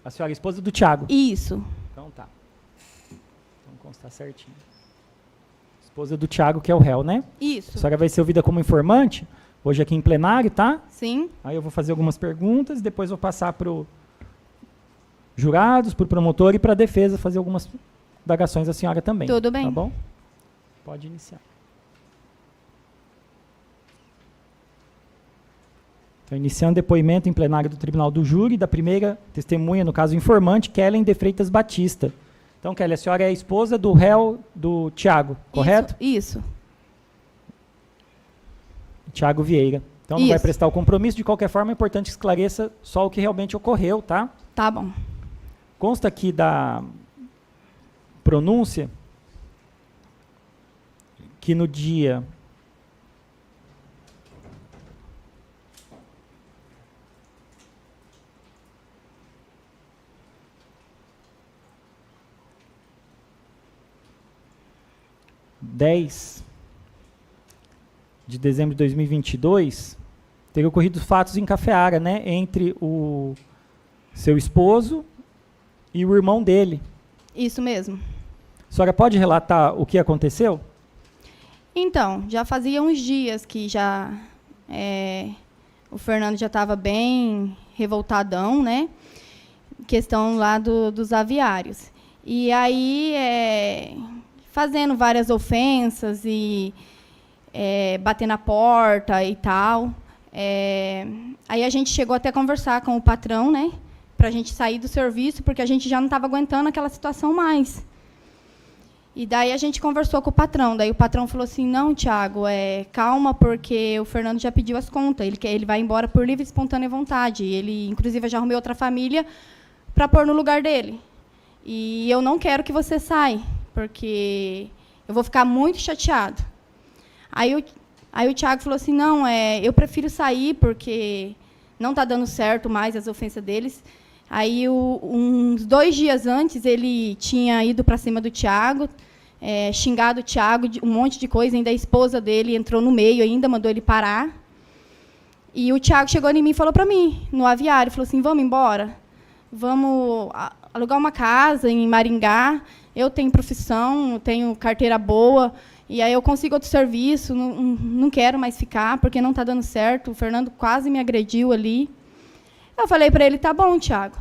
A senhora é esposa do Tiago? Isso. Então tá. Vamos constar certinho. Esposa do Tiago, que é o réu, né? Isso. A senhora vai ser ouvida como informante, hoje aqui em plenário, tá? Sim. Aí eu vou fazer algumas perguntas, depois vou passar para os jurados, para o promotor e para a defesa fazer algumas indagações à senhora também. Tudo bem. Tá bom? Pode iniciar. Então, iniciando o depoimento em plenário do Tribunal do Júri, da primeira testemunha, no caso informante, Kellen de Freitas Batista. Então, Kelly, a senhora é a esposa do réu do Tiago, correto? Isso. Tiago Vieira. Então, não vai prestar o compromisso. De qualquer forma, é importante que esclareça só o que realmente ocorreu, tá? Tá bom. Consta aqui da pronúncia que no dia 10 de dezembro de 2022, teria ocorrido fatos em Cafeara, né, entre o seu esposo e o irmão dele. Isso mesmo. A senhora pode relatar o que aconteceu? Então, já fazia uns dias que o Fernando já estava bem revoltadão, né? Questão lá dos aviários. E aí, fazendo várias ofensas e bater na porta e tal. Aí a gente chegou até a conversar com o patrão, né? Para a gente sair do serviço, porque a gente já não estava aguentando aquela situação mais. E daí a gente conversou com o patrão. Daí o patrão falou assim, não, Tiago, calma, porque o Fernando já pediu as contas. Ele vai embora por livre e espontânea vontade. Ele, inclusive, já arrumei outra família para pôr no lugar dele. E eu não quero que você saia, porque eu vou ficar muito chateado. Aí o Tiago falou assim, não, eu prefiro sair, porque não está dando certo mais as ofensas deles. Aí, uns 2 dias antes, ele tinha ido para cima do Tiago, xingado o Tiago, um monte de coisa, ainda a esposa dele entrou no meio, ainda mandou ele parar. E o Tiago chegou em mim e falou para mim, no aviário, falou assim, vamos embora, vamos alugar uma casa em Maringá, eu tenho profissão, tenho carteira boa, e aí eu consigo outro serviço, não quero mais ficar, porque não está dando certo, o Fernando quase me agrediu ali. Eu falei para ele, tá bom, Tiago,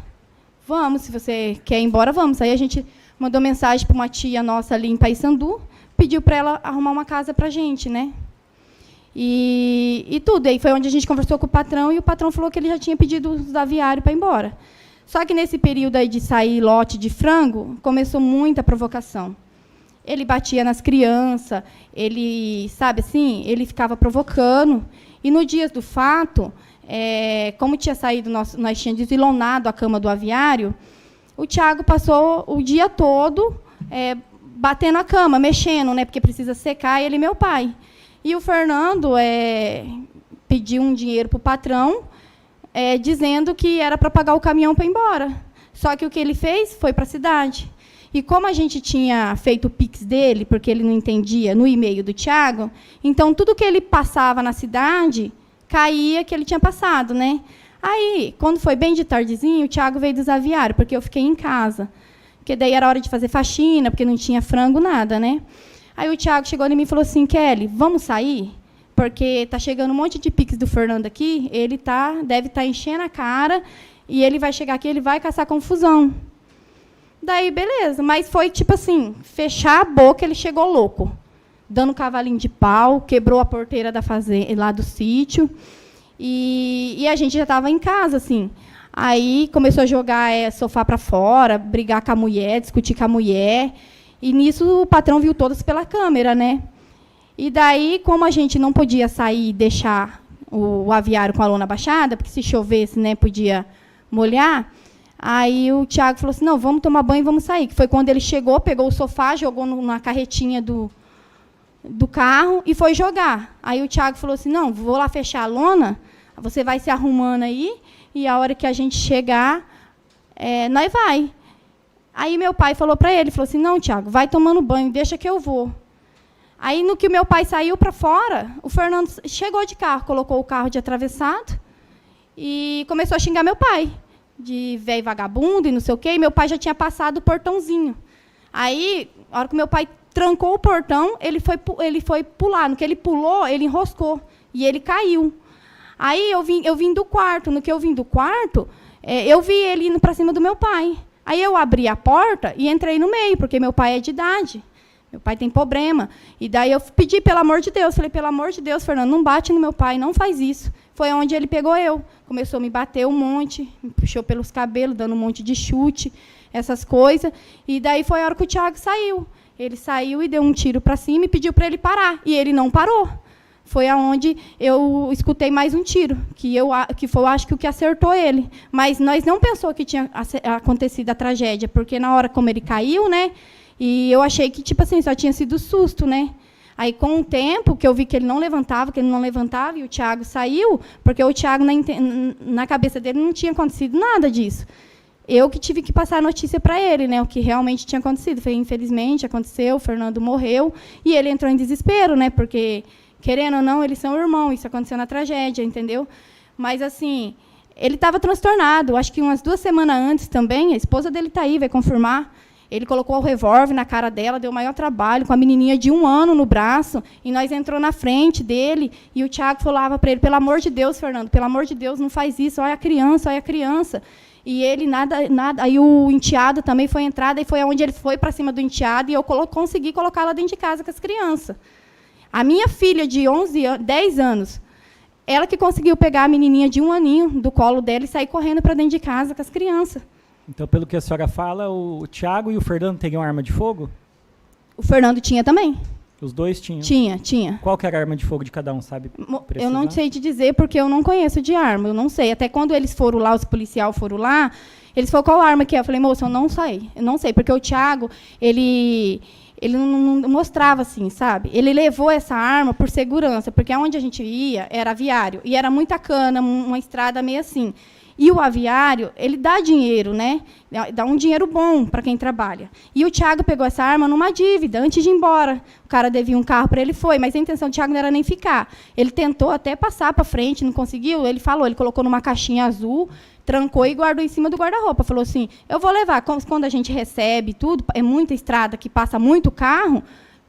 vamos, se você quer ir embora, vamos. Aí a gente mandou mensagem para uma tia nossa ali em Paissandu, pediu para ela arrumar uma casa para a gente, né? E tudo. Aí foi onde a gente conversou com o patrão, e o patrão falou que ele já tinha pedido os aviários para ir embora. Só que nesse período aí de sair lote de frango, começou muita provocação. Ele batia nas crianças, ele, sabe assim, ele ficava provocando. E no dia do fato, como tinha saído, nós tínhamos desilonado a cama do aviário, o Tiago passou o dia todo batendo a cama, mexendo, né, porque precisa secar, ele e meu pai. E o Fernando pediu um dinheiro para o patrão, dizendo que era para pagar o caminhão para ir embora. Só que o que ele fez foi para a cidade. E como a gente tinha feito o Pix dele, porque ele não entendia, no e-mail do Tiago, então tudo que ele passava na cidade caía que ele tinha passado, né? Aí, quando foi bem de tardezinho, o Tiago veio dos aviários, porque eu fiquei em casa. Porque daí era hora de fazer faxina, porque não tinha frango, nada, né? Aí o Tiago chegou em mim e falou assim, Kelly, vamos sair? Porque está chegando um monte de Pix do Fernando aqui, ele deve estar enchendo a cara, e ele vai chegar aqui, ele vai caçar confusão. Daí, beleza. Mas foi, tipo assim, fechar a boca, ele chegou louco. Dando cavalinho de pau, quebrou a porteira da fazenda, lá do sítio. E a gente já estava em casa, assim. Aí começou a jogar sofá para fora, brigar com a mulher, discutir com a mulher. E nisso o patrão viu todas pela câmera, né? E daí, como a gente não podia sair e deixar o aviário com a lona baixada, porque se chovesse, né, podia molhar, aí o Tiago falou assim, não, vamos tomar banho e vamos sair. Que foi quando ele chegou, pegou o sofá, jogou na carretinha do carro e foi jogar. Aí o Tiago falou assim, não, vou lá fechar a lona, você vai se arrumando aí, e a hora que a gente chegar, nós vai. Aí meu pai falou para ele, falou assim, não, Tiago, vai tomando banho, deixa que eu vou. Aí, no que o meu pai saiu para fora, o Fernando chegou de carro, colocou o carro de atravessado e começou a xingar meu pai. de velho vagabundo e não sei o quê, e meu pai já tinha passado o portãozinho. Aí, a hora que meu pai trancou o portão, ele foi pular. No que ele pulou, ele enroscou, e ele caiu. Aí, eu vim do quarto. No que eu vim do quarto, eu vi ele indo para cima do meu pai. Aí, eu abri a porta e entrei no meio, porque meu pai é de idade. Meu pai tem problema. E daí eu pedi, pelo amor de Deus, falei, pelo amor de Deus, Fernando, não bate no meu pai, não faz isso. Foi onde ele pegou eu. Começou a me bater um monte, me puxou pelos cabelos, dando um monte de chute, essas coisas. E daí foi a hora que o Thiago saiu. Ele saiu e deu um tiro para cima e pediu para ele parar. E ele não parou. Foi aonde eu escutei mais um tiro, que foi, acho que o que acertou ele. Mas nós não pensou que tinha acontecido a tragédia, porque na hora como ele caiu, né? E eu achei que, tipo assim, só tinha sido susto, né? Aí, com o tempo, que eu vi que ele não levantava, e o Thiago saiu, porque o Thiago, na cabeça dele, não tinha acontecido nada disso. Eu que tive que passar a notícia para ele, né? O que realmente tinha acontecido. Foi, infelizmente, aconteceu, o Fernando morreu, e ele entrou em desespero, né? Porque, querendo ou não, eles são irmãos, isso aconteceu na tragédia, entendeu? Mas, assim, ele estava transtornado. Acho que umas 2 semanas antes também, a esposa dele está aí, vai confirmar. Ele colocou o revólver na cara dela, deu o maior trabalho, com a menininha de 1 ano no braço, e nós entrou na frente dele, e o Thiago falava para ele, pelo amor de Deus, Fernando, pelo amor de Deus, não faz isso, olha a criança, olha a criança. E ele, nada. Aí o enteado também foi entrada, e foi onde ele foi para cima do enteado, e eu consegui colocá-la dentro de casa com as crianças. A minha filha, de 10 anos, ela que conseguiu pegar a menininha de 1 aninho do colo dela e sair correndo para dentro de casa com as crianças. Então, pelo que a senhora fala, o Thiago e o Fernando tinham arma de fogo? O Fernando tinha também. Os dois tinham? Tinha. Qual que era a arma de fogo de cada um, sabe? Eu não sei te dizer, porque eu não conheço de arma, eu não sei. Até quando eles foram lá, os policiais foram lá, eles falaram, qual arma que é? Eu falei, moça, eu não sei, porque o Thiago, ele não mostrava assim, sabe? Ele levou essa arma por segurança, porque onde a gente ia era aviário, e era muita cana, uma estrada meio assim. E o aviário, ele dá dinheiro, né? Dá um dinheiro bom para quem trabalha. E o Thiago pegou essa arma numa dívida, antes de ir embora. O cara devia um carro para ele, foi, mas a intenção do Thiago não era nem ficar. Ele tentou até passar para frente, não conseguiu. Ele colocou numa caixinha azul, trancou e guardou em cima do guarda-roupa. Falou assim, eu vou levar. Quando a gente recebe tudo, é muita estrada que passa muito carro,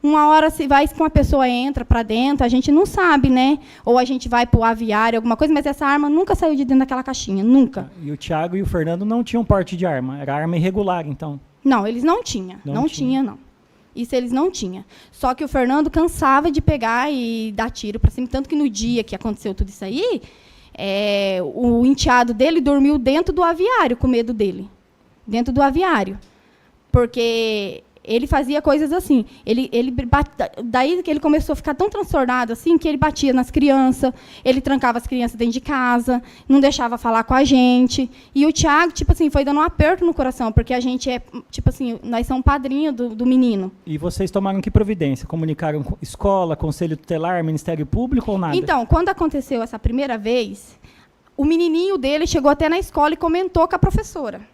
uma hora se vai com a pessoa entra para dentro, a gente não sabe, né? Ou a gente vai para o aviário, alguma coisa, mas essa arma nunca saiu de dentro daquela caixinha, nunca. E o Thiago e o Fernando não tinham porte de arma, era arma irregular, então? Não, eles não tinham, não tinha. Isso eles não tinham. Só que o Fernando cansava de pegar e dar tiro para cima, tanto que no dia que aconteceu tudo isso aí, o enteado dele dormiu dentro do aviário, com medo dele. Dentro do aviário. Porque ele fazia coisas assim. Daí que ele começou a ficar tão transtornado assim, que ele batia nas crianças, ele trancava as crianças dentro de casa, não deixava falar com a gente. E o Thiago, tipo assim, foi dando um aperto no coração, porque a gente tipo assim, nós somos padrinho do menino. E vocês tomaram que providência? Comunicaram com escola, conselho tutelar, Ministério Público ou nada? Então, quando aconteceu essa primeira vez, o menininho dele chegou até na escola e comentou com a professora.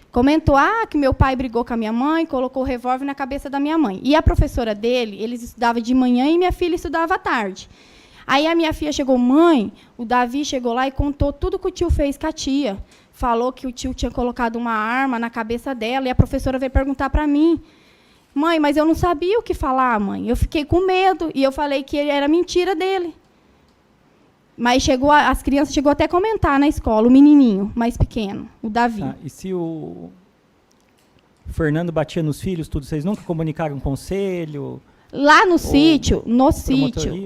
Comentou, que meu pai brigou com a minha mãe, colocou o revólver na cabeça da minha mãe. E a professora dele, eles estudavam de manhã e minha filha estudava à tarde. Aí a minha filha chegou, mãe, o Davi chegou lá e contou tudo que o tio fez com a tia. Falou que o tio tinha colocado uma arma na cabeça dela, e a professora veio perguntar para mim, mãe, mas eu não sabia o que falar, mãe. Eu fiquei com medo, e eu falei que era mentira dele. Mas as crianças chegou até a comentar na escola, o menininho mais pequeno, o Davi. E se o Fernando batia nos filhos, tudo, vocês nunca comunicaram um conselho? Lá no sítio,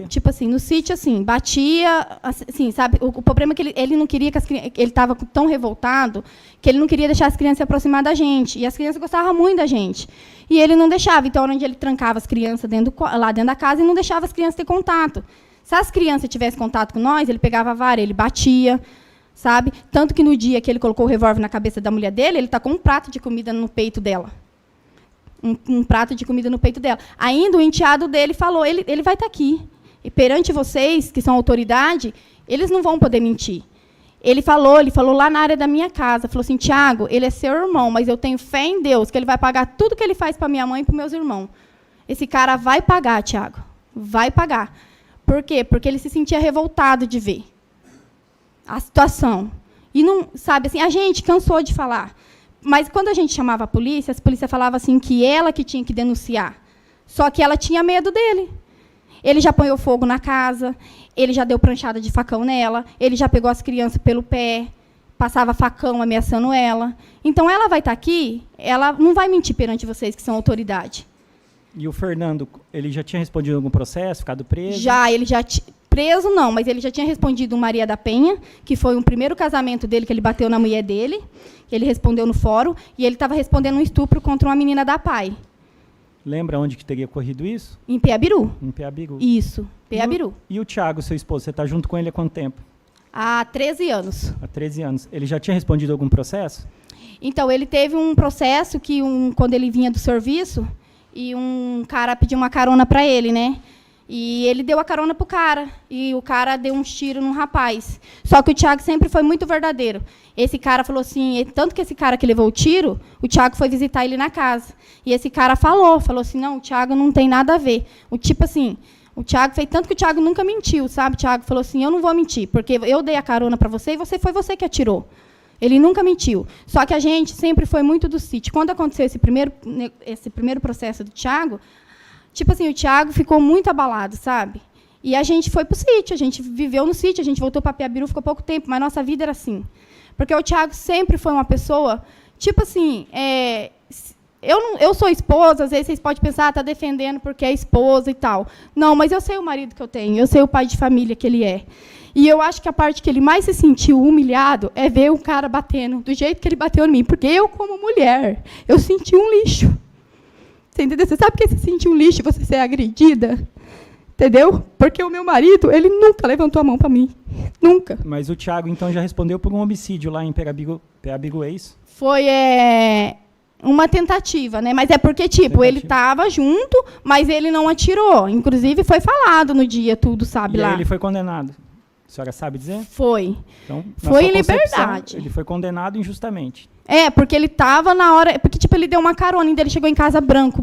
tipo assim, no sítio, assim, batia, assim, sabe, o problema é que ele não queria que ele estava tão revoltado, que ele não queria deixar as crianças se aproximar da gente, e as crianças gostavam muito da gente, e ele não deixava, então, onde ele trancava as crianças lá dentro da casa e não deixava as crianças ter contato. Se as crianças tivessem contato com nós, ele pegava a vara, ele batia, sabe? Tanto que no dia que ele colocou o revólver na cabeça da mulher dele, ele tacou um prato de comida no peito dela. Um prato de comida no peito dela. Ainda o enteado dele falou, ele vai estar aqui. E perante vocês, que são autoridade, eles não vão poder mentir. Ele falou lá na área da minha casa, falou assim, Thiago, ele é seu irmão, mas eu tenho fé em Deus, que ele vai pagar tudo que ele faz para minha mãe e para os meus irmãos. Esse cara vai pagar, Thiago, vai pagar. Por quê? Porque ele se sentia revoltado de ver a situação. E não, sabe, assim, a gente cansou de falar. Mas quando a gente chamava a polícia falava assim que ela que tinha que denunciar. Só que ela tinha medo dele. Ele já apanhou fogo na casa, ele já deu pranchada de facão nela, ele já pegou as crianças pelo pé, passava facão ameaçando ela. Então, ela vai estar aqui, ela não vai mentir perante vocês, que são autoridade. E o Fernando, ele já tinha respondido algum processo, ficado preso? Já, ele já... Preso, não, mas ele já tinha respondido o Maria da Penha, que foi o primeiro casamento dele, que ele bateu na mulher dele, que ele respondeu no fórum, e ele estava respondendo um estupro contra uma menina da PAI. Lembra onde que teria ocorrido isso? Em Peabiru. Em Peabiru. Isso, Peabiru. E o Thiago, seu esposo, você está junto com ele há quanto tempo? Há 13 anos. Há 13 anos. Ele já tinha respondido algum processo? Então, ele teve um processo que, quando ele vinha do serviço, e um cara pediu uma carona para ele, né? E ele deu a carona para o cara, e o cara deu uns tiros num rapaz. Só que o Thiago sempre foi muito verdadeiro. Esse cara falou assim, tanto que esse cara que levou o tiro, o Thiago foi visitar ele na casa. E esse cara falou assim, não, o Thiago não tem nada a ver. Tipo assim, o Thiago fez tanto que o Thiago nunca mentiu, sabe? O Thiago falou assim, eu não vou mentir, porque eu dei a carona para você e foi você que atirou. Ele nunca mentiu. Só que a gente sempre foi muito do sítio. Quando aconteceu esse primeiro processo do Thiago, tipo assim, o Thiago ficou muito abalado, sabe? E a gente foi para o sítio, a gente viveu no sítio, a gente voltou para Peabiru, ficou pouco tempo, mas nossa vida era assim. Porque o Thiago sempre foi uma pessoa, tipo assim, eu sou esposa, às vezes vocês podem pensar, está defendendo porque é esposa e tal. Não, mas eu sei o marido que eu tenho, eu sei o pai de família que ele é. E eu acho que a parte que ele mais se sentiu humilhado é ver o cara batendo do jeito que ele bateu em mim. Porque eu, como mulher, eu senti um lixo. Você entendeu? Você sabe que você sentir um lixo e você ser agredida? Entendeu? Porque o meu marido, ele nunca levantou a mão para mim. Nunca. Mas o Thiago, então, já respondeu por um homicídio lá em Peabiru, é isso? Foi uma tentativa, né? Mas é porque, tipo, ele estava junto, mas ele não atirou. Inclusive, foi falado no dia tudo, sabe, lá. E ele foi condenado. A senhora sabe dizer? Foi. Então, foi em liberdade. Ele foi condenado injustamente. Porque ele estava na hora... Porque, tipo, ele deu uma carona, ainda ele chegou em casa branco.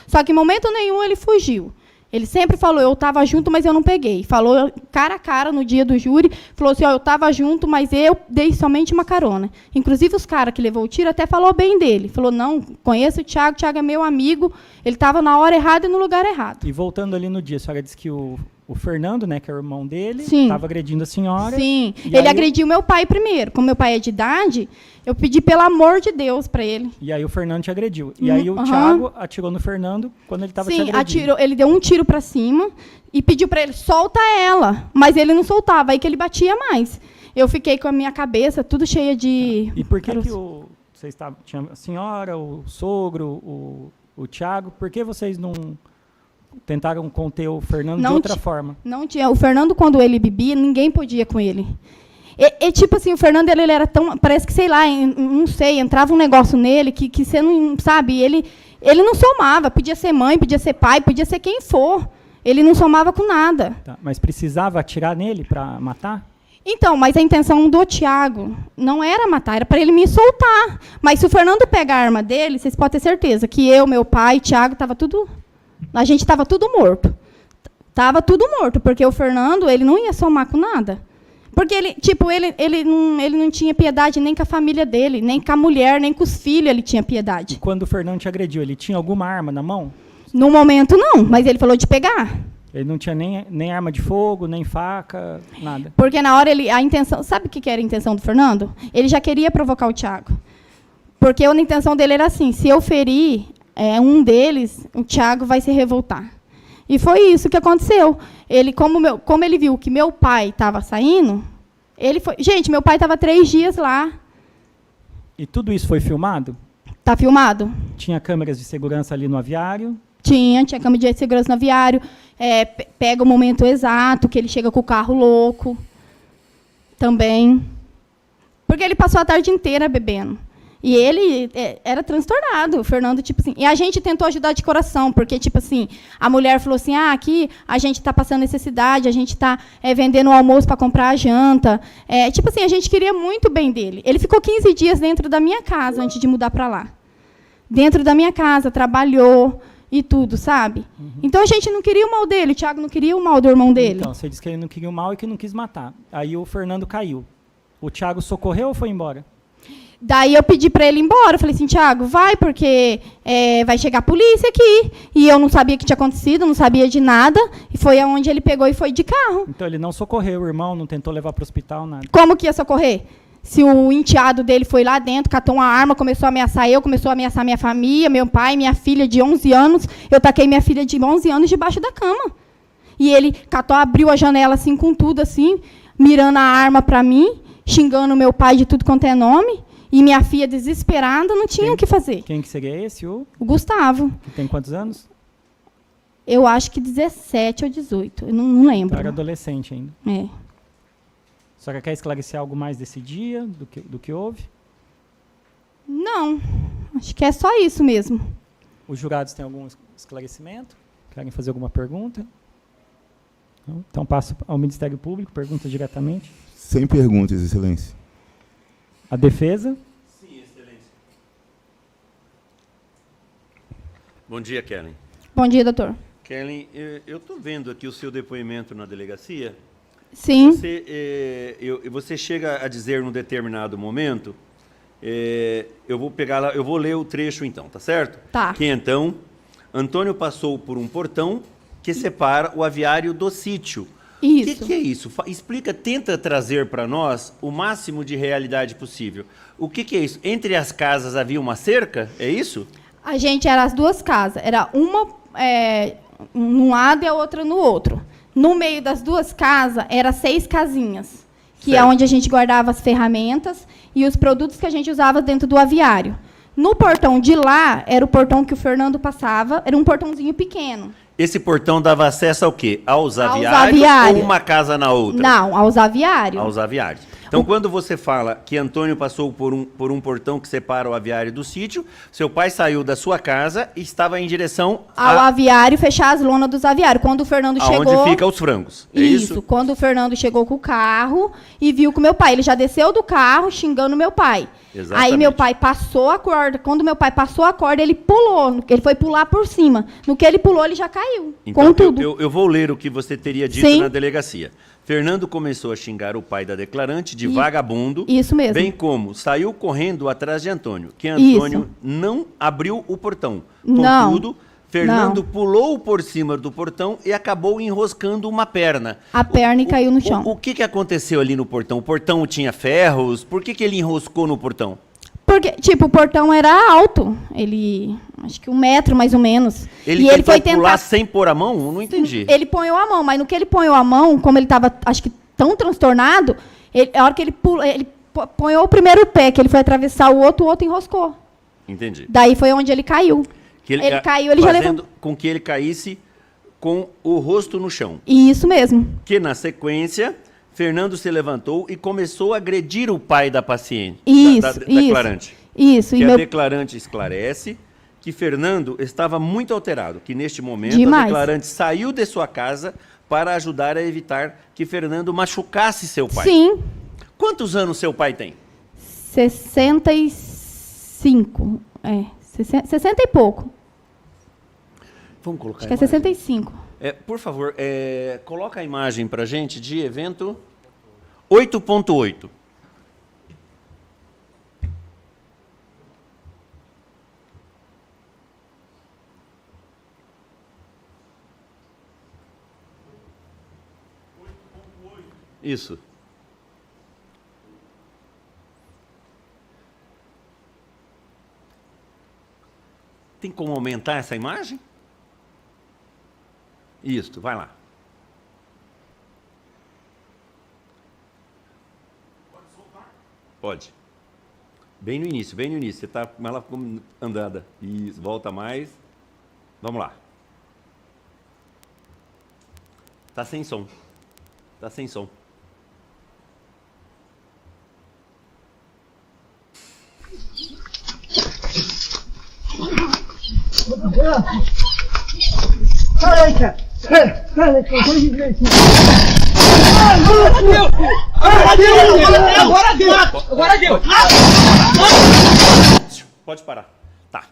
Só que, em momento nenhum, ele fugiu. Ele sempre falou, eu estava junto, mas eu não peguei. Falou cara a cara no dia do júri, falou assim, eu estava junto, mas eu dei somente uma carona. Inclusive, os caras que levou o tiro até falou bem dele. Falou, não, conheço o Thiago é meu amigo, ele estava na hora errada e no lugar errado. E voltando ali no dia, a senhora disse que o Fernando, né, que é o irmão dele, Sim. estava agredindo a senhora. Sim, ele agrediu meu pai primeiro. Como meu pai é de idade, eu pedi pelo amor de Deus para ele. E aí o Fernando te agrediu. E aí o Thiago atirou no Fernando quando ele estava te agredindo. Sim, atirou, ele deu um tiro para cima e pediu para ele, solta ela. Mas ele não soltava, aí que ele batia mais. Eu fiquei com a minha cabeça tudo cheia de... E por que você tinha a senhora, o sogro, o Thiago, por que vocês não... tentaram conter o Fernando de outra forma? Não tinha. O Fernando, quando ele bebia, ninguém podia com ele. Tipo assim, o Fernando, ele era tão... Parece que, sei lá, não sei, entrava um negócio nele que você não... Sabe, ele não somava. Podia ser mãe, podia ser pai, podia ser quem for. Ele não somava com nada. Tá, mas precisava atirar nele para matar? Então, mas a intenção do Thiago não era matar, era para ele me soltar. Mas se o Fernando pegar a arma dele, vocês podem ter certeza que eu, meu pai, Thiago, estava tudo... A gente estava tudo morto. Estava tudo morto, porque o Fernando, ele não ia somar com nada. Porque ele não tinha piedade nem com a família dele, nem com a mulher, nem com os filhos ele tinha piedade. E quando o Fernando te agrediu, ele tinha alguma arma na mão? No momento, não, mas ele falou de pegar. Ele não tinha nem arma de fogo, nem faca, nada? Porque na hora a intenção... Sabe o que era a intenção do Fernando? Ele já queria provocar o Thiago. Porque a intenção dele era assim, se eu ferir... um deles, o Thiago vai se revoltar. E foi isso que aconteceu. Ele, como ele viu que meu pai estava saindo, ele foi... Gente, meu pai estava 3 dias lá. E tudo isso foi filmado? Está filmado. Tinha câmeras de segurança ali no aviário? Tinha câmera de segurança no aviário. Pega o momento exato, que ele chega com o carro louco. Também. Porque ele passou a tarde inteira bebendo. E ele era transtornado, o Fernando, tipo assim. E a gente tentou ajudar de coração, porque, tipo assim, a mulher falou assim, aqui a gente está passando necessidade, a gente está vendendo o almoço para comprar a janta. Tipo assim, a gente queria muito bem dele. Ele ficou 15 dias dentro da minha casa antes de mudar para lá. Dentro da minha casa, trabalhou e tudo, sabe? Uhum. Então, a gente não queria o mal dele, o Thiago não queria o mal do irmão dele. Então, você disse que ele não queria o mal e que não quis matar. Aí o Fernando caiu. O Tiago socorreu ou foi embora? Daí eu pedi para ele ir embora. Eu falei assim, Tiago, vai, porque vai chegar a polícia aqui. E eu não sabia o que tinha acontecido, não sabia de nada. E foi aonde ele pegou e foi de carro. Então ele não socorreu o irmão, não tentou levar para o hospital, nada. Como que ia socorrer? Se o enteado dele foi lá dentro, catou uma arma, começou a ameaçar eu, começou a ameaçar minha família, meu pai, minha filha de 11 anos. Eu taquei minha filha de 11 anos debaixo da cama. E ele catou, abriu a janela assim, com tudo assim, mirando a arma para mim, xingando meu pai de tudo quanto é nome. E minha filha desesperada, não tinha o que fazer. Quem que seria esse? O Gustavo. que tem quantos anos? Eu acho que 17 ou 18, eu não lembro. Era adolescente ainda. É. A senhora quer esclarecer algo mais desse dia, do que houve? Não, acho que é só isso mesmo. Os jurados têm algum esclarecimento? Querem fazer alguma pergunta? Não? Então passo ao Ministério Público, pergunta diretamente. Sem perguntas, Excelência. A defesa? Sim, excelência. Bom dia, Kellen. Bom dia, doutor. Kellen, eu estou vendo aqui o seu depoimento na delegacia. Sim. Você chega a dizer num determinado momento, eu vou pegar lá, eu vou ler o trecho então, tá certo? Tá. Que então, Antônio passou por um portão que separa o aviário do sítio. Isso. O que é isso? Explica, tenta trazer para nós o máximo de realidade possível. O que é isso? Entre as casas havia uma cerca? É isso? A gente era as duas casas. Era uma num lado e a outra no outro. No meio das duas casas, eram 6 casinhas, que é onde a gente guardava as ferramentas e os produtos que a gente usava dentro do aviário. No portão de lá, era o portão que o Fernando passava, era um portãozinho pequeno. Esse portão dava acesso ao quê? Aos aviários aviários. ou uma casa na outra? Não, aos aviários. Aos aviários. Então, quando você fala que Antônio passou por um portão que separa o aviário do sítio, seu pai saiu da sua casa e estava em direção ao aviário, fechar as lonas dos aviários. Quando o Fernando chegou... Aonde fica os frangos. É isso? Quando o Fernando chegou com o carro e viu que o meu pai, ele já desceu do carro xingando meu pai. Exatamente. Aí meu pai passou a corda. Quando meu pai passou a corda, ele pulou. Ele foi pular por cima. No que ele pulou, ele já caiu. Então, com tudo. Eu vou ler o que você teria dito Sim. na delegacia. Fernando começou a xingar o pai da declarante de vagabundo. Isso mesmo. Bem como saiu correndo atrás de Antônio. Que Antônio não abriu o portão. Contudo, Fernando pulou por cima do portão e acabou enroscando uma perna. A perna e caiu no chão. O que aconteceu ali no portão? O portão tinha ferros? Por que ele enroscou no portão? Porque, tipo, o portão era alto. Ele, acho que 1 metro, mais ou menos. Ele foi pular sem pôr a mão? Eu não entendi. Ele ponhou a mão, mas no que ele ponhou a mão, como ele estava, acho que tão transtornado, a hora que ele pulou, ele ponhou o primeiro pé, que ele foi atravessar o outro enroscou. Entendi. Daí foi onde ele caiu. Ele caiu, ele já levantou. Com que ele caísse com o rosto no chão. Isso mesmo. Que, na sequência, Fernando se levantou e começou a agredir o pai da paciente. Da declarante. Isso. Que a declarante esclarece que Fernando estava muito alterado, que neste momento a declarante saiu de sua casa para ajudar a evitar que Fernando machucasse seu pai. Sim. Quantos anos seu pai tem? 65. 60 e pouco. Vamos colocar acho que é 65. Por favor, coloca a imagem para a gente de evento 8.8. Isso. Tem como aumentar essa imagem? Isso, vai lá. Pode soltar? Pode. Bem no início, bem no início. Você está com ela andada. Isso, volta mais. Vamos lá. Está sem som. Está sem som. Caraca! Agora deu! Pode parar. Tá.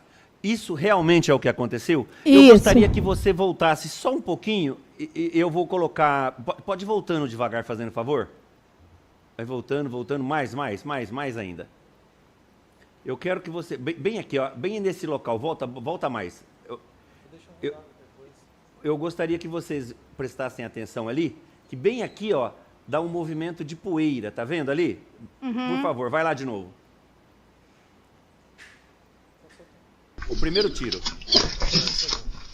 Isso realmente é o que aconteceu? Isso. Eu gostaria que você voltasse só um pouquinho e eu vou colocar... Pode ir voltando devagar, fazendo favor? Vai voltando, voltando, mais ainda. Eu quero que você, bem aqui, ó, bem nesse local, volta mais. Eu gostaria que vocês prestassem atenção ali, que bem aqui, ó, dá um movimento de poeira, tá vendo ali? Por favor, vai lá de novo. O primeiro tiro.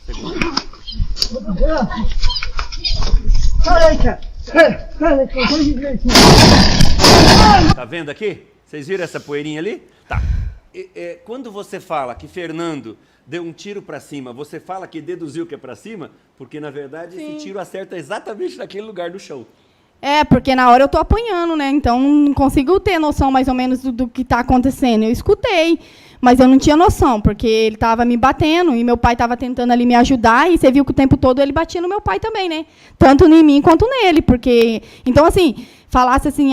Segundo. Tá vendo aqui? Vocês viram essa poeirinha ali? Tá. Quando você fala que Fernando deu um tiro para cima, você fala que deduziu que é para cima, porque na verdade esse tiro acerta exatamente naquele lugar do chão. Porque na hora eu tô apanhando, né? Então não consigo ter noção mais ou menos do que está acontecendo. Eu escutei, mas eu não tinha noção, porque ele estava me batendo e meu pai estava tentando ali me ajudar e você viu que o tempo todo ele batia no meu pai também, né? Tanto em mim quanto nele, porque... Então, assim, falasse assim,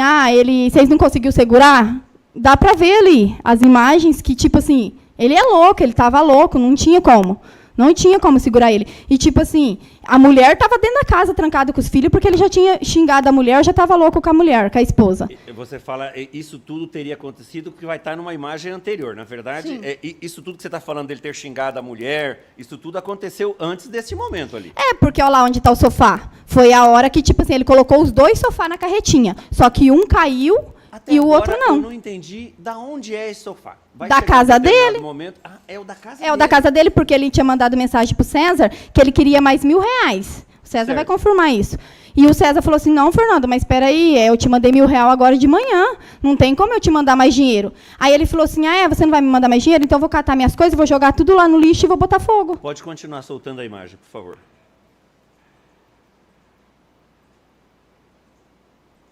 vocês não conseguiram segurar? Dá para ver ali as imagens que, tipo assim, ele é louco, ele estava louco, não tinha como. Não tinha como segurar ele. E, tipo assim, a mulher estava dentro da casa, trancada com os filhos, porque ele já tinha xingado a mulher, já estava louco com a mulher, com a esposa. Você fala, isso tudo teria acontecido porque vai estar numa imagem anterior. Na verdade, isso tudo que você está falando dele ter xingado a mulher, isso tudo aconteceu antes desse momento ali. Porque olha lá onde está o sofá. Foi a hora que, tipo assim, ele colocou os dois sofás na carretinha. Só que um caiu até e agora, o outro não. Eu não entendi da onde é esse sofá. Da casa dele. Momento. É o da casa dele. É o da casa dele, porque ele tinha mandado mensagem para o César que ele queria mais R$1.000. O César vai confirmar isso. E o César falou assim, não, Fernando, mas espera aí, eu te mandei R$1.000 agora de manhã. Não tem como eu te mandar mais dinheiro. Aí ele falou assim, você não vai me mandar mais dinheiro? Então eu vou catar minhas coisas, vou jogar tudo lá no lixo e vou botar fogo. Pode continuar soltando a imagem, por favor.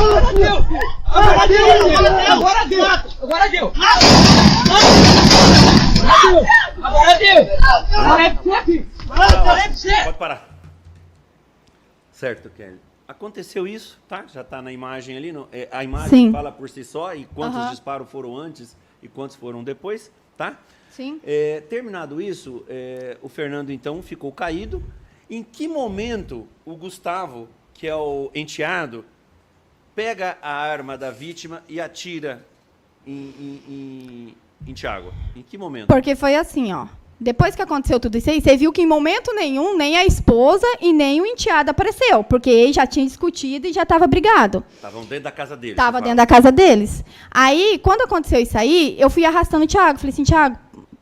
Agora deu! Agora deu! Agora deu! Agora deu! Agora deu! Agora é pra você! Pode parar. Certo, Kelly. Aconteceu isso, tá? Já está na imagem ali. A imagem fala por si só e quantos disparos foram antes e quantos foram depois, tá? Sim. Terminado isso, o Fernando, então, ficou caído. Em que momento o Gustavo, que é o enteado, pega a arma da vítima e atira em Tiago? Em que momento? Porque foi assim, ó. Depois que aconteceu tudo isso aí, você viu que em momento nenhum, nem a esposa e nem o enteado apareceu. Porque ele já tinha discutido e já estava brigado. Estavam dentro da casa deles. Estava dentro da casa deles. Aí, quando aconteceu isso aí, eu fui arrastando o Tiago. Falei assim, Tiago,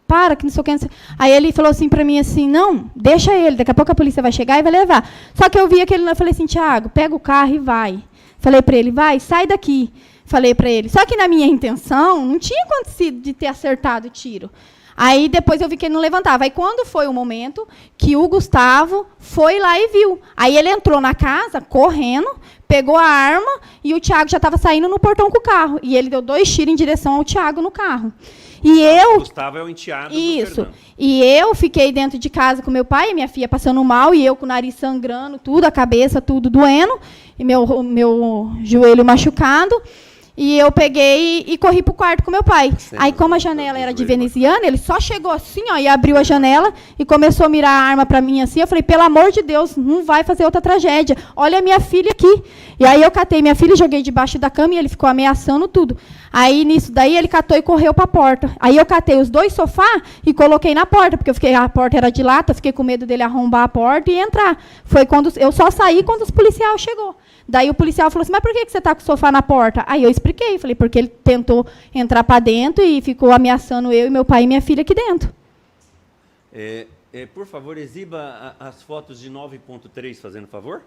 para, que não sei o que. Não sei. Aí ele falou assim para mim assim, não, deixa ele, daqui a pouco a polícia vai chegar e vai levar. Só que eu vi aquele, eu falei assim, Tiago, pega o carro e vai. Falei para ele, vai, sai daqui. Falei para ele. Só que na minha intenção, não tinha acontecido de ter acertado o tiro. Aí depois eu vi que ele não levantava. Aí quando foi o momento que o Gustavo foi lá e viu. Aí ele entrou na casa, correndo, pegou a arma e o Tiago já estava saindo no portão com o carro. E ele deu 2 tiros em direção ao Tiago no carro. E o Gustavo é o enteado do Fernando. E eu fiquei dentro de casa com meu pai e minha filha passando mal, e eu com o nariz sangrando, tudo, a cabeça, tudo doendo, e meu joelho machucado. E eu peguei e corri pro quarto com meu pai. Aí, como a janela era de veneziana, ele só chegou assim, ó, e abriu a janela e começou a mirar a arma para mim assim. Eu falei, pelo amor de Deus, não vai fazer outra tragédia. Olha a minha filha aqui. E aí eu catei minha filha, joguei debaixo da cama e ele ficou ameaçando tudo. Aí, nisso daí, ele catou e correu para a porta. Aí eu catei os 2 sofás e coloquei na porta, porque a porta era de lata, fiquei com medo dele arrombar a porta e entrar. Foi quando eu só saí quando os policiais chegou. Daí o policial falou assim, mas por que você está com o sofá na porta? Aí eu expliquei, falei, porque ele tentou entrar para dentro e ficou ameaçando eu e meu pai e minha filha aqui dentro. Por favor, exiba as fotos de 9.3, fazendo favor.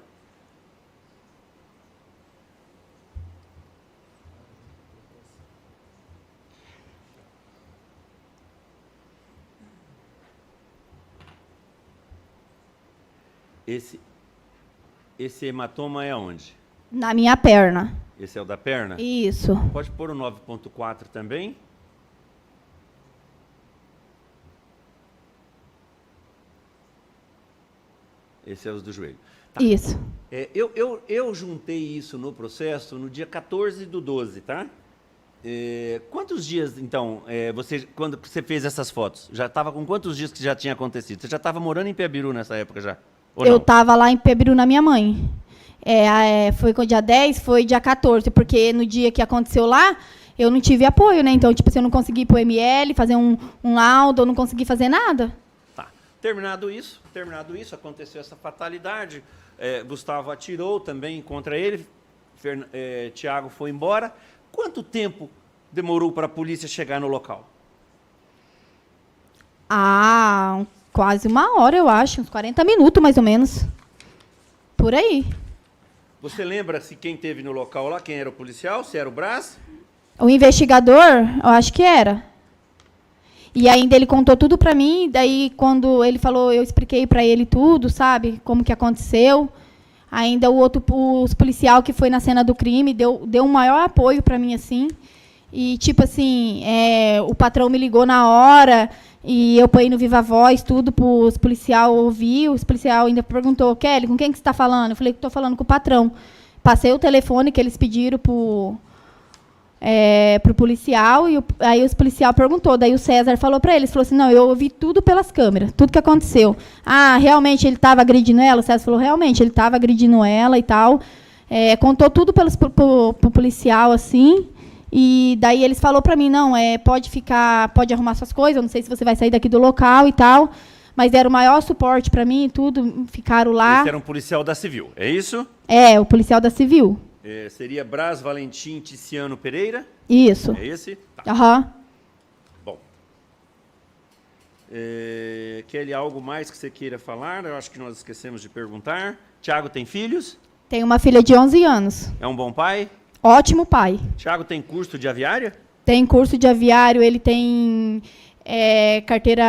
Esse hematoma é aonde? Na minha perna. Esse é o da perna? Isso. Pode pôr o 9.4 também? Esse é os do joelho. Tá. Isso. Eu juntei isso no processo no dia 14/12, tá? Quantos dias, então, quando você fez essas fotos? Já estava com quantos dias que já tinha acontecido? Você já estava morando em Pebiru nessa época já? Eu estava lá em Pebiru na minha mãe. Foi com o dia 10, foi dia 14, porque no dia que aconteceu lá, eu não tive apoio, né? Então, tipo, se eu não consegui ir pro ML, fazer um laudo, eu não consegui fazer nada. Tá. Terminado isso, aconteceu essa fatalidade. Gustavo atirou também contra ele. Tiago foi embora. Quanto tempo demorou para a polícia chegar no local? Quase 1 hora, eu acho. Uns 40 minutos, mais ou menos. Por aí. Você lembra se quem teve no local lá, quem era o policial? Se era o Brás? O investigador, eu acho que era. E ainda ele contou tudo para mim, daí quando ele falou, eu expliquei para ele tudo, sabe? Como que aconteceu. Ainda os policial que foi na cena do crime deu um maior apoio para mim, assim. E, tipo assim, o patrão me ligou na hora, e eu põe no Viva Voz, tudo, para os policial ouvir. Os policial ainda perguntou, Kelly, com quem que você está falando? Eu falei que estou falando com o patrão. Passei o telefone que eles pediram para o policial, e aí os policial perguntou. Daí o César falou para eles, falou assim, não, eu ouvi tudo pelas câmeras, tudo que aconteceu. Realmente ele estava agredindo ela? O César falou, realmente, ele estava agredindo ela e tal. Contou tudo para o policial, assim. E daí eles falaram para mim, não, pode arrumar suas coisas, eu não sei se você vai sair daqui do local e tal, mas deram o maior suporte para mim e tudo, ficaram lá. Esse era um policial da Civil, é isso? O policial da Civil. Seria Brás Valentim Ticiano Pereira? Isso. É esse? Tá. Aham. Bom. Kelly, algo mais que você queira falar? Eu acho que nós esquecemos de perguntar. Tiago tem filhos? Tem uma filha de 11 anos. É um bom pai? Ótimo pai. Tiago tem curso de aviária? Tem curso de aviário, ele tem carteira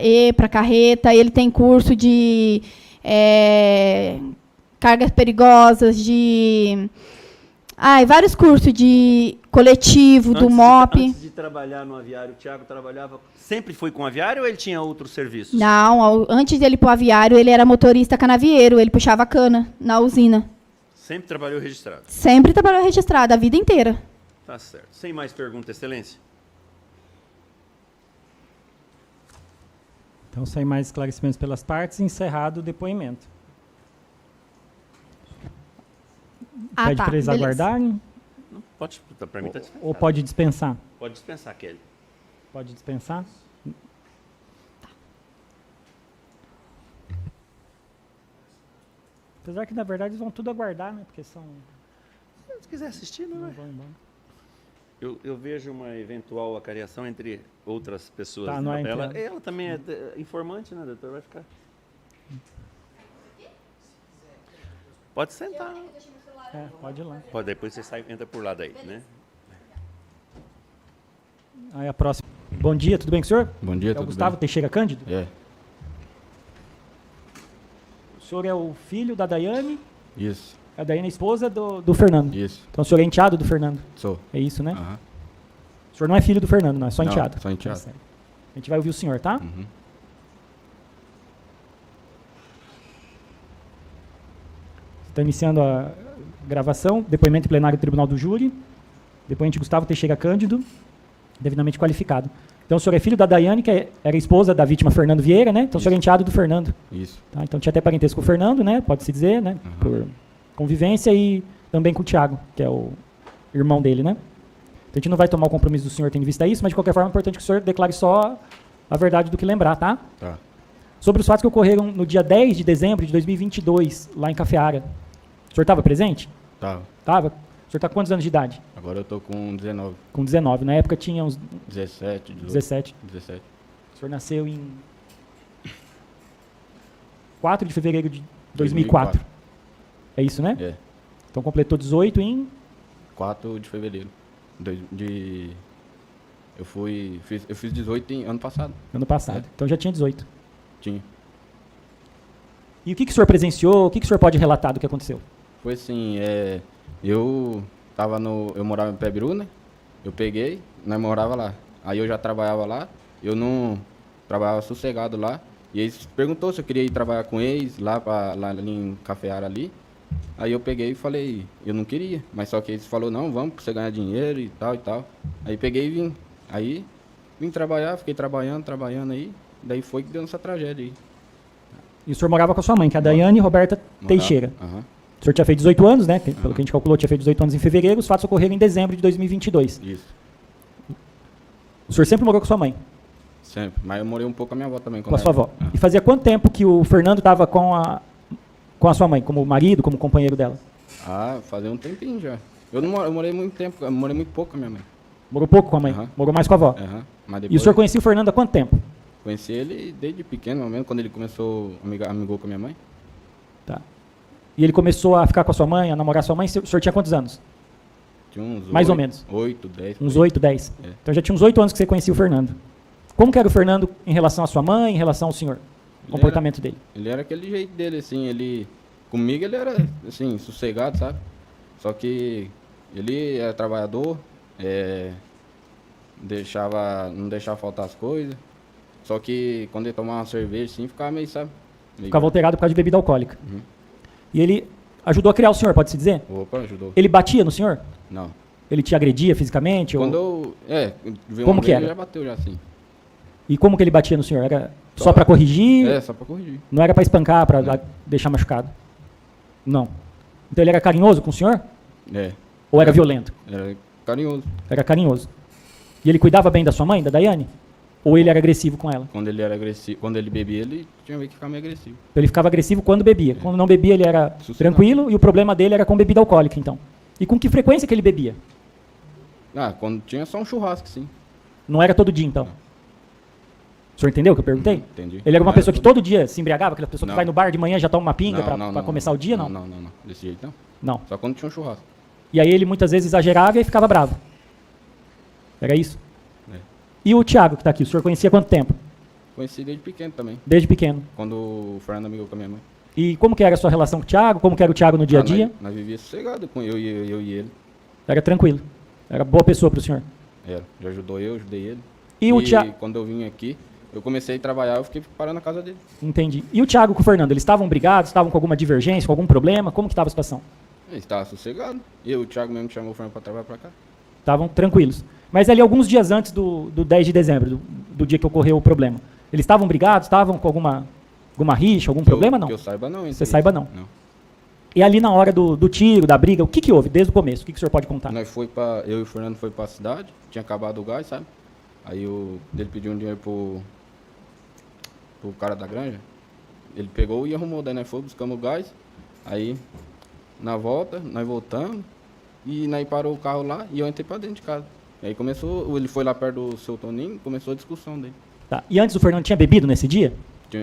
E para carreta, ele tem curso de cargas perigosas, de vários cursos de coletivo, do MOP. Antes de trabalhar no aviário, o Tiago sempre foi com aviário ou ele tinha outros serviços? Não, antes dele ir para o aviário, ele era motorista canavieiro, ele puxava cana na usina. Sempre trabalhou registrado? Sempre trabalhou registrado, a vida inteira. Tá certo. Sem mais pergunta, Excelência? Então, sem mais esclarecimentos pelas partes, encerrado o depoimento. Pede para eles beleza. aguardarem? Não, pode, para mim está dispensado. Ou pode dispensar? Pode dispensar, Kelly. Pode dispensar? Apesar que, na verdade, eles vão tudo aguardar, né? Porque são... Se quiser assistir, não Não é? vão embora. Eu vejo uma eventual acariação entre outras pessoas. Tá, não é ela, entre- ela também é informante, né, doutor? Vai ficar. Pode sentar. Pode ir lá. Pode, depois você sai, entra por lá daí, né? Aí a próxima. Bom dia, tudo bem com o senhor? Bom dia, É o tudo Gustavo bem? Teixeira Cândido? É, O senhor é o filho da Daiane? isso, A Daiane é esposa do Fernando. isso, Então o senhor é enteado do Fernando. sou. É isso, né? Aham. O senhor não é filho do Fernando, não, é só Não, enteado. só enteado. Tá certo. A gente vai ouvir o senhor, tá? Uhum. Está iniciando a gravação, depoimento em plenário do Tribunal do Júri. Depoente Gustavo Teixeira Cândido, devidamente qualificado. Então o senhor é filho da Daiane, que era esposa da vítima Fernando Vieira, né? Então o senhor é enteado do Fernando. Isso, Tá? Então tinha até parentesco com o Fernando, né? Pode-se dizer, né? Uhum. Por convivência, e também com o Tiago, que é o irmão dele, né? Então a gente não vai tomar o compromisso do senhor tendo em vista isso, mas de qualquer forma é importante que o senhor declare só a verdade do que lembrar, tá? tá. Sobre os fatos que ocorreram no dia 10 de dezembro de 2022, lá em Cafeara. O senhor estava presente? Tá. Estava? O senhor está com quantos anos de idade? Agora eu tô com 19, Com 19. Na época tinha uns 17, 18, 17. 17. O senhor nasceu em 4 de fevereiro de 2004. É isso, né? É, Então completou 18 em... 4 de fevereiro. Eu fiz 18 ano passado. ano passado. Então já tinha 18. Tinha. E o que o senhor presenciou? O que o senhor pode relatar do que aconteceu? Foi assim, eu morava em Pebiru, né? Eu peguei, nós morava lá. Aí eu já trabalhava lá, eu não trabalhava sossegado lá. E eles perguntou se eu queria ir trabalhar com eles lá ali em Cafeara ali. Aí eu peguei e falei, eu não queria. Mas só que eles falaram, não, vamos pra você ganhar dinheiro e tal e tal. Aí peguei e vim. Aí vim trabalhar, fiquei trabalhando aí. Daí foi que deu essa tragédia aí. E o senhor morava com a sua mãe, que é a Daiane Roberta Teixeira. Aham. O senhor tinha feito 18 anos, né? Pelo que a gente calculou, tinha feito 18 anos em fevereiro. Os fatos ocorreram em dezembro de 2022. Isso, O senhor sempre morou com sua mãe, sempre. Mas eu morei um pouco com a minha avó também. com a sua avó. E fazia quanto tempo que o Fernando estava com a sua mãe, como marido, como companheiro dela? Ah, fazia um tempinho já. Eu morei muito tempo, eu morei muito pouco com a minha mãe. Morou pouco com a mãe? Aham. Morou mais com a avó? Aham. Mas E depois o senhor conhecia o Fernando há quanto tempo? conheci ele desde pequeno, mesmo quando ele começou, amigou com a minha mãe. Tá. E ele começou a ficar com a sua mãe, a namorar sua mãe, o senhor tinha quantos anos? Tinha uns Mais ou menos. 8, 10. Uns 8, 10. É. Então já tinha uns 8 anos que você conhecia o Fernando. Como que era o Fernando em relação à sua mãe, em relação ao senhor? O comportamento dele? Ele era aquele jeito dele, assim, comigo ele era, assim, sossegado, sabe? Só que ele era trabalhador, não deixava faltar as coisas. Só que quando ele tomava uma cerveja, assim, ficava meio, sabe? Ficava alterado por causa de bebida alcoólica. Uhum. E ele ajudou a criar o senhor, pode-se dizer? Opa, ajudou. Ele batia no senhor? Não. Ele te agredia fisicamente? Quando Ou... vi Como uma que vez, era? ele já bateu já, assim. E como que ele batia no senhor? Era só Só- para corrigir? Só pra corrigir. Não era para espancar, para deixar machucado? Não. Então ele era carinhoso com o senhor? Ou era violento? Era carinhoso. Era carinhoso. E ele cuidava bem da sua mãe, da Daiane? Ou ele era agressivo com ela? Quando ele era agressivo, quando ele bebia, ele tinha que ficar meio agressivo. Então ele ficava agressivo quando bebia. Quando não bebia, ele era Sossegado. tranquilo, e o problema dele era com bebida alcoólica, então. E com que frequência que ele bebia? Quando tinha só um churrasco, sim. Não era todo dia, então. O senhor entendeu o que eu perguntei? Entendi. Ele era uma Mas pessoa que todo- todo dia se embriagava, aquela pessoa que Não. vai no bar de manhã já toma uma pinga para não. começar o dia, não? Não. Desse jeito não. Não. Só quando tinha um churrasco. E aí ele muitas vezes exagerava e aí ficava bravo. Era isso? É. E o Thiago, que está aqui, o senhor conhecia há quanto tempo? Conheci desde pequeno também. Desde pequeno. Quando o Fernando amigou com a minha mãe. E como que era a sua relação com o Thiago? Como que era o Thiago no dia a dia? Nós vivíamos sossegado com eu e ele. Era tranquilo. Era boa pessoa para o senhor. Já ajudou eu, ajudei ele. E o Thiago... quando eu vim aqui, eu comecei a trabalhar, eu fiquei parando na casa dele. Entendi. E o Thiago com o Fernando, eles estavam brigados, estavam com alguma divergência, com algum problema? Como que estava a situação? Ele estava sossegado. E o Thiago mesmo chamou o Fernando para trabalhar para cá. Estavam tranquilos. Mas ali alguns dias antes do 10 de dezembro, do dia que ocorreu o problema, eles estavam brigados, estavam com alguma rixa, algum problema, não? Que eu saiba não. Você saiba não. Não. E ali na hora do tiro, da briga, o que houve desde o começo? O que o senhor pode contar? Eu e o Fernando foi para a cidade, tinha acabado o gás, sabe? Aí ele pediu um dinheiro pro cara da granja. Ele pegou e arrumou, daí nós fomos, buscamos o gás. Aí, na volta, nós voltamos e nós parou o carro lá e eu entrei para dentro de casa. Aí ele foi lá perto do seu Toninho, começou a discussão dele. Tá. E antes o Fernando tinha bebido nesse dia?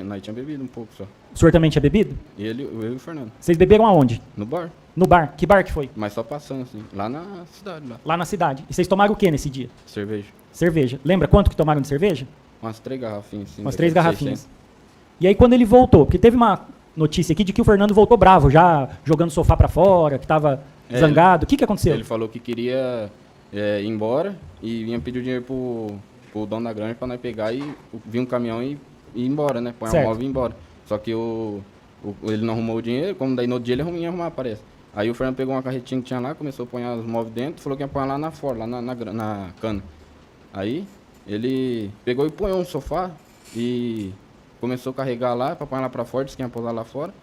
Nós tínhamos bebido um pouco só. O senhor também tinha bebido? Eu e o Fernando. Vocês beberam aonde? No bar. No bar. Que bar que foi? Mas só passando assim, lá na cidade, lá. Lá na cidade. E vocês tomaram o que nesse dia? Cerveja. Cerveja. Lembra quanto que tomaram de cerveja? Umas 3 garrafinhas assim. Umas 3 daquele garrafinhas. 600. E aí quando ele voltou, porque teve uma notícia aqui de que o Fernando voltou bravo, já jogando o sofá pra fora, que estava zangado. O que aconteceu? Ele falou que queria ir embora e vinha pedir o dinheiro pro dono da granja pra nós pegar e vir um caminhão e ir embora, né? Põe Certo. a móvel e ir embora. Só que ele não arrumou o dinheiro, como daí no outro dia ele ia arrumar, parece. Aí o Fernando pegou uma carretinha que tinha lá, começou a pôr os móveis dentro, falou que ia pôr lá na fora, lá na cana. Aí ele pegou e põe um sofá e começou a carregar lá, pra pôr lá pra fora, disse que ia pousar lá fora.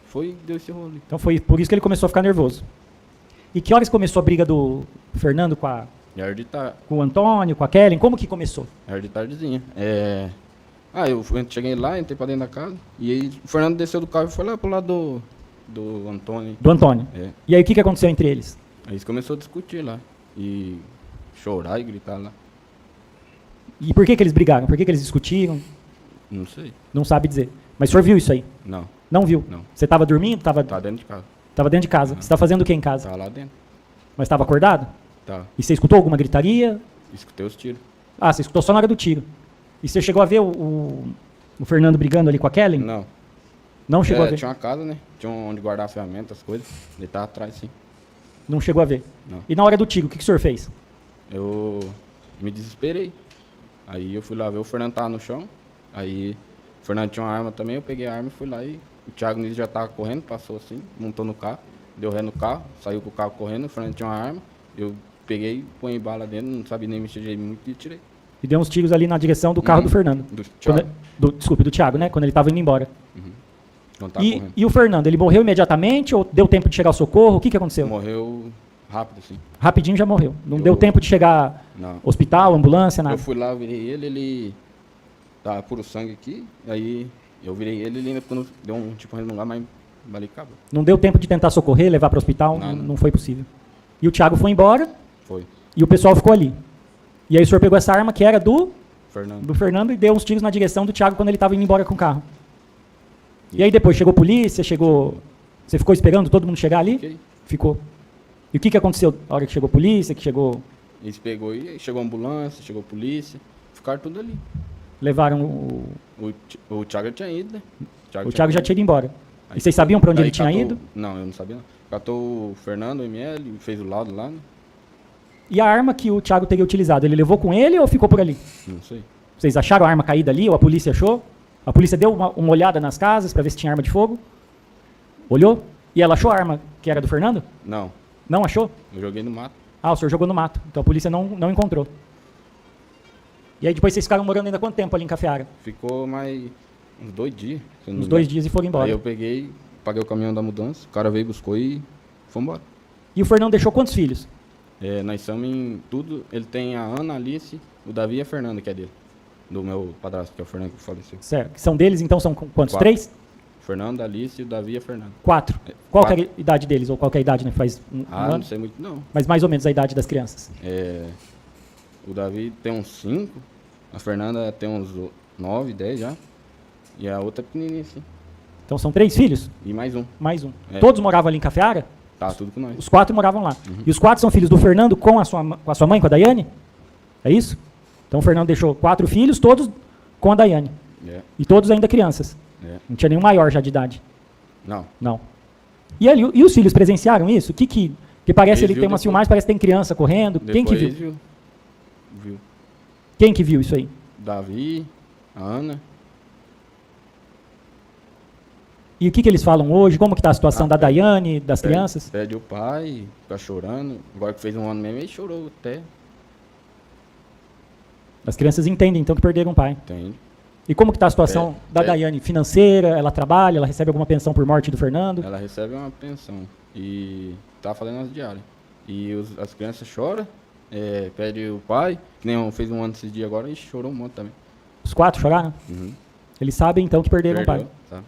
Foi e deu esse rolo. Então foi por isso que ele começou a ficar nervoso. E que horas começou a briga do Fernando com Era de o Antônio, com a Kellen? Como que começou? tardezinha. Eu cheguei lá, entrei pra dentro da casa, e aí o Fernando desceu do carro e foi lá pro lado do Antônio. Do Antônio. É. E aí o que aconteceu entre eles? Aí eles começou a discutir lá, e chorar e gritar lá. E por que eles brigaram? Por que eles discutiram? Não sei. Não sabe dizer. Mas o senhor viu isso aí? Não, Não viu? não. Você estava dormindo? Tá dentro de casa. Tava dentro de casa. Você estava fazendo o que em casa? Tá lá dentro. Mas estava acordado? Tá. E você escutou alguma gritaria? Escutei os tiros. Ah, você escutou só na hora do tiro. E você chegou a ver o Fernando brigando ali com a Kellen? Não. Não chegou a ver? Tinha uma casa, né? Tinha onde guardar ferramentas, as coisas. Ele tava atrás, sim. Não chegou a ver. Não. E na hora do tiro, o que o senhor fez? Eu me desesperei. Aí eu fui lá ver, o Fernando tava no chão. Aí o Fernando tinha uma arma também, eu peguei a arma e fui lá e o Thiago Nisso já tava correndo, passou assim, montou no carro, deu ré no carro, saiu com o carro correndo, o Fernando tinha uma arma, eu peguei, põe bala dentro, não sabia nem mexer muito e tirei. E deu uns tiros ali na direção do carro do Fernando. Do Thiago. Desculpe, do Thiago, né? Quando ele estava indo embora. Não tá correndo. E o Fernando, ele morreu imediatamente ou deu tempo de chegar ao socorro? O que aconteceu? Morreu rápido, assim. Rapidinho já morreu. Não Eu- deu tempo de chegar Não. hospital, ambulância, nada. Eu fui lá, virei ele tava puro sangue aqui, aí eu virei ele ainda quando deu um tipo resmungar, mas ali acabou. Não deu tempo de tentar socorrer, levar para o hospital? Nada. Não foi possível. E o Thiago foi embora Foi. e o pessoal ficou ali. E aí o senhor pegou essa arma que era do Fernando. Fernando e deu uns tiros na direção do Thiago quando ele estava indo embora com o carro. E aí depois chegou polícia, chegou... Você ficou esperando todo mundo chegar ali? Fiquei. Ficou. E o que aconteceu na hora que chegou polícia, que chegou... Eles pegou e chegou a ambulância, chegou a polícia, ficaram tudo ali. Levaram O Thiago tinha ido, né? O Thiago já tinha ido embora. Aí E vocês sabiam para onde daí ele tinha catou- ido? Não, eu não sabia não. Catou o Fernando, o ML, fez o laudo lá, né? E a arma que o Thiago teria utilizado, ele levou com ele ou ficou por ali? Não sei. Vocês acharam a arma caída ali ou a polícia achou? A polícia deu uma olhada nas casas para ver se tinha arma de fogo? Olhou? E ela achou a arma que era do Fernando? Não, Não achou? eu joguei no mato. Ah, o senhor jogou no mato. Então a polícia não encontrou. E aí depois vocês ficaram morando ainda quanto tempo ali em Cafeara? Ficou mais uns 2 dias. se eu não Uns me 2 engano. dias e foram embora. Aí eu peguei, paguei o caminhão da mudança, o cara veio, buscou e foi embora. E o Fernando deixou quantos filhos? Nós somos em tudo, ele tem a Ana, a Alice, o Davi e a Fernanda, que é dele. Do meu padrasto, que é o Fernando que faleceu. Certo. Que são deles, então são quantos? 4. 3? Fernanda, a Alice, o Davi e a Fernanda. 4. Qual que é 4. a idade deles? Ou qual que é a idade, né? Faz um Ah, ano? não sei muito não. Mas mais ou menos a idade das crianças. O Davi tem uns 5, a Fernanda tem uns 9, 10 já. E a outra pequenininha assim. Então são 3 filhos? E mais um. Mais um. É. Todos moravam ali em Cafeara? Tá tudo com nós. Os 4 moravam lá. E os 4 são filhos do Fernando com a sua mãe, com a Daiane? É isso? Então o Fernando deixou 4 filhos, todos com a Daiane. É, E todos ainda crianças. é. Não tinha nenhum maior já de idade. Não. Não. E os filhos presenciaram isso? Que parece Eles ele viu tem umas depois. filmagens, parece que tem criança correndo. Quem que Depois viu? Viu. Quem que viu isso aí? Davi, a Ana. E o que eles falam hoje? Como que está a situação da Daiane, das Pede- crianças? Pede o pai, fica chorando. Agora que fez um ano mesmo, ele chorou até. As crianças entendem então que perderam o pai. Tem. E como que está a situação da é. Daiane? Financeira? Ela trabalha? Ela recebe alguma pensão por morte do Fernando? Ela recebe uma pensão e tá fazendo as diárias. E as crianças choram, pede o pai, que nem fez um ano esses dias agora e chorou um monte também. Os 4 choraram? Uhum. Eles sabem então que perderam o pai. Perdeu, tá?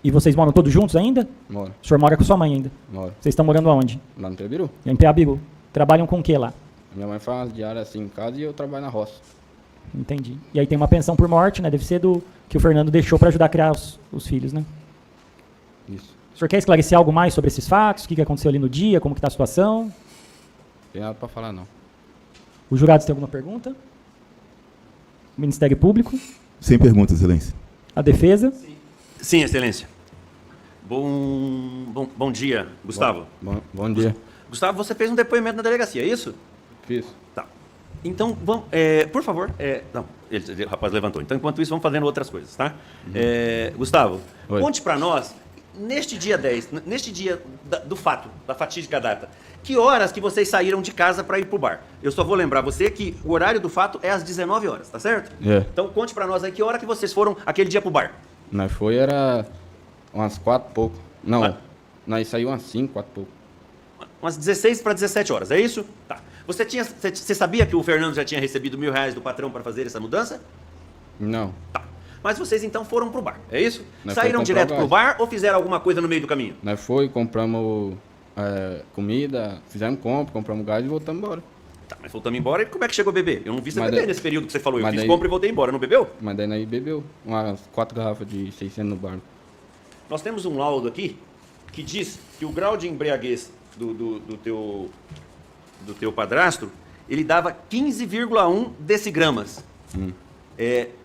E vocês moram todos juntos ainda? Mora, O senhor mora com sua mãe ainda? mora. Vocês estão morando aonde? Lá no Pebiru. Em Peabiru. Trabalham com o que lá? Minha mãe faz as diárias assim em casa e eu trabalho na roça. Entendi. E aí tem uma pensão por morte, né? Deve ser do que o Fernando deixou para ajudar a criar os filhos, né? Isso. O senhor quer esclarecer algo mais sobre esses fatos? O que aconteceu ali no dia? Como que está a situação? Não tem nada pra falar não. Os jurados têm alguma pergunta? O Ministério Público? Sem perguntas, Excelência. A defesa? Sim, Excelência. Bom dia, Gustavo. Bom dia. Gustavo, você fez um depoimento na delegacia, é isso? Fiz. Tá. Então, vamos, por favor. Não, o rapaz levantou. Então, enquanto isso, vamos fazendo outras coisas, tá? Gustavo, Oi. conte para nós, neste dia 10, neste dia do fato, da fatídica data, que horas que vocês saíram de casa para ir pro bar? Eu só vou lembrar você que o horário do fato é às 19 horas, tá certo? É. Então, conte para nós aí que hora que vocês foram aquele dia pro bar. Nós foi, era umas 4 e pouco. Não, Ah. nós saiu umas 5, 4 e pouco. Umas 16 para 17 horas, é isso? Tá. Você sabia que o Fernando já tinha recebido R$1.000 do patrão para fazer essa mudança? Não, Tá. Mas vocês então foram pro bar, é isso? Nós Saíram foi comprar direto gás. pro bar ou fizeram alguma coisa no meio do caminho? nós foi, compramos comida, fizemos compra, compramos gás e voltamos embora. Tá, mas voltamos embora e como é que chegou a beber? Eu não vi você Mas beber daí- nesse período que você falou. Eu mas fiz daí- compra e voltei embora, não bebeu? Mas daí nós bebeu umas 4 garrafas de 600 no bar. Nós temos um laudo aqui que diz que o grau de embriaguez do teu padrasto, ele dava 15,1 decigramas.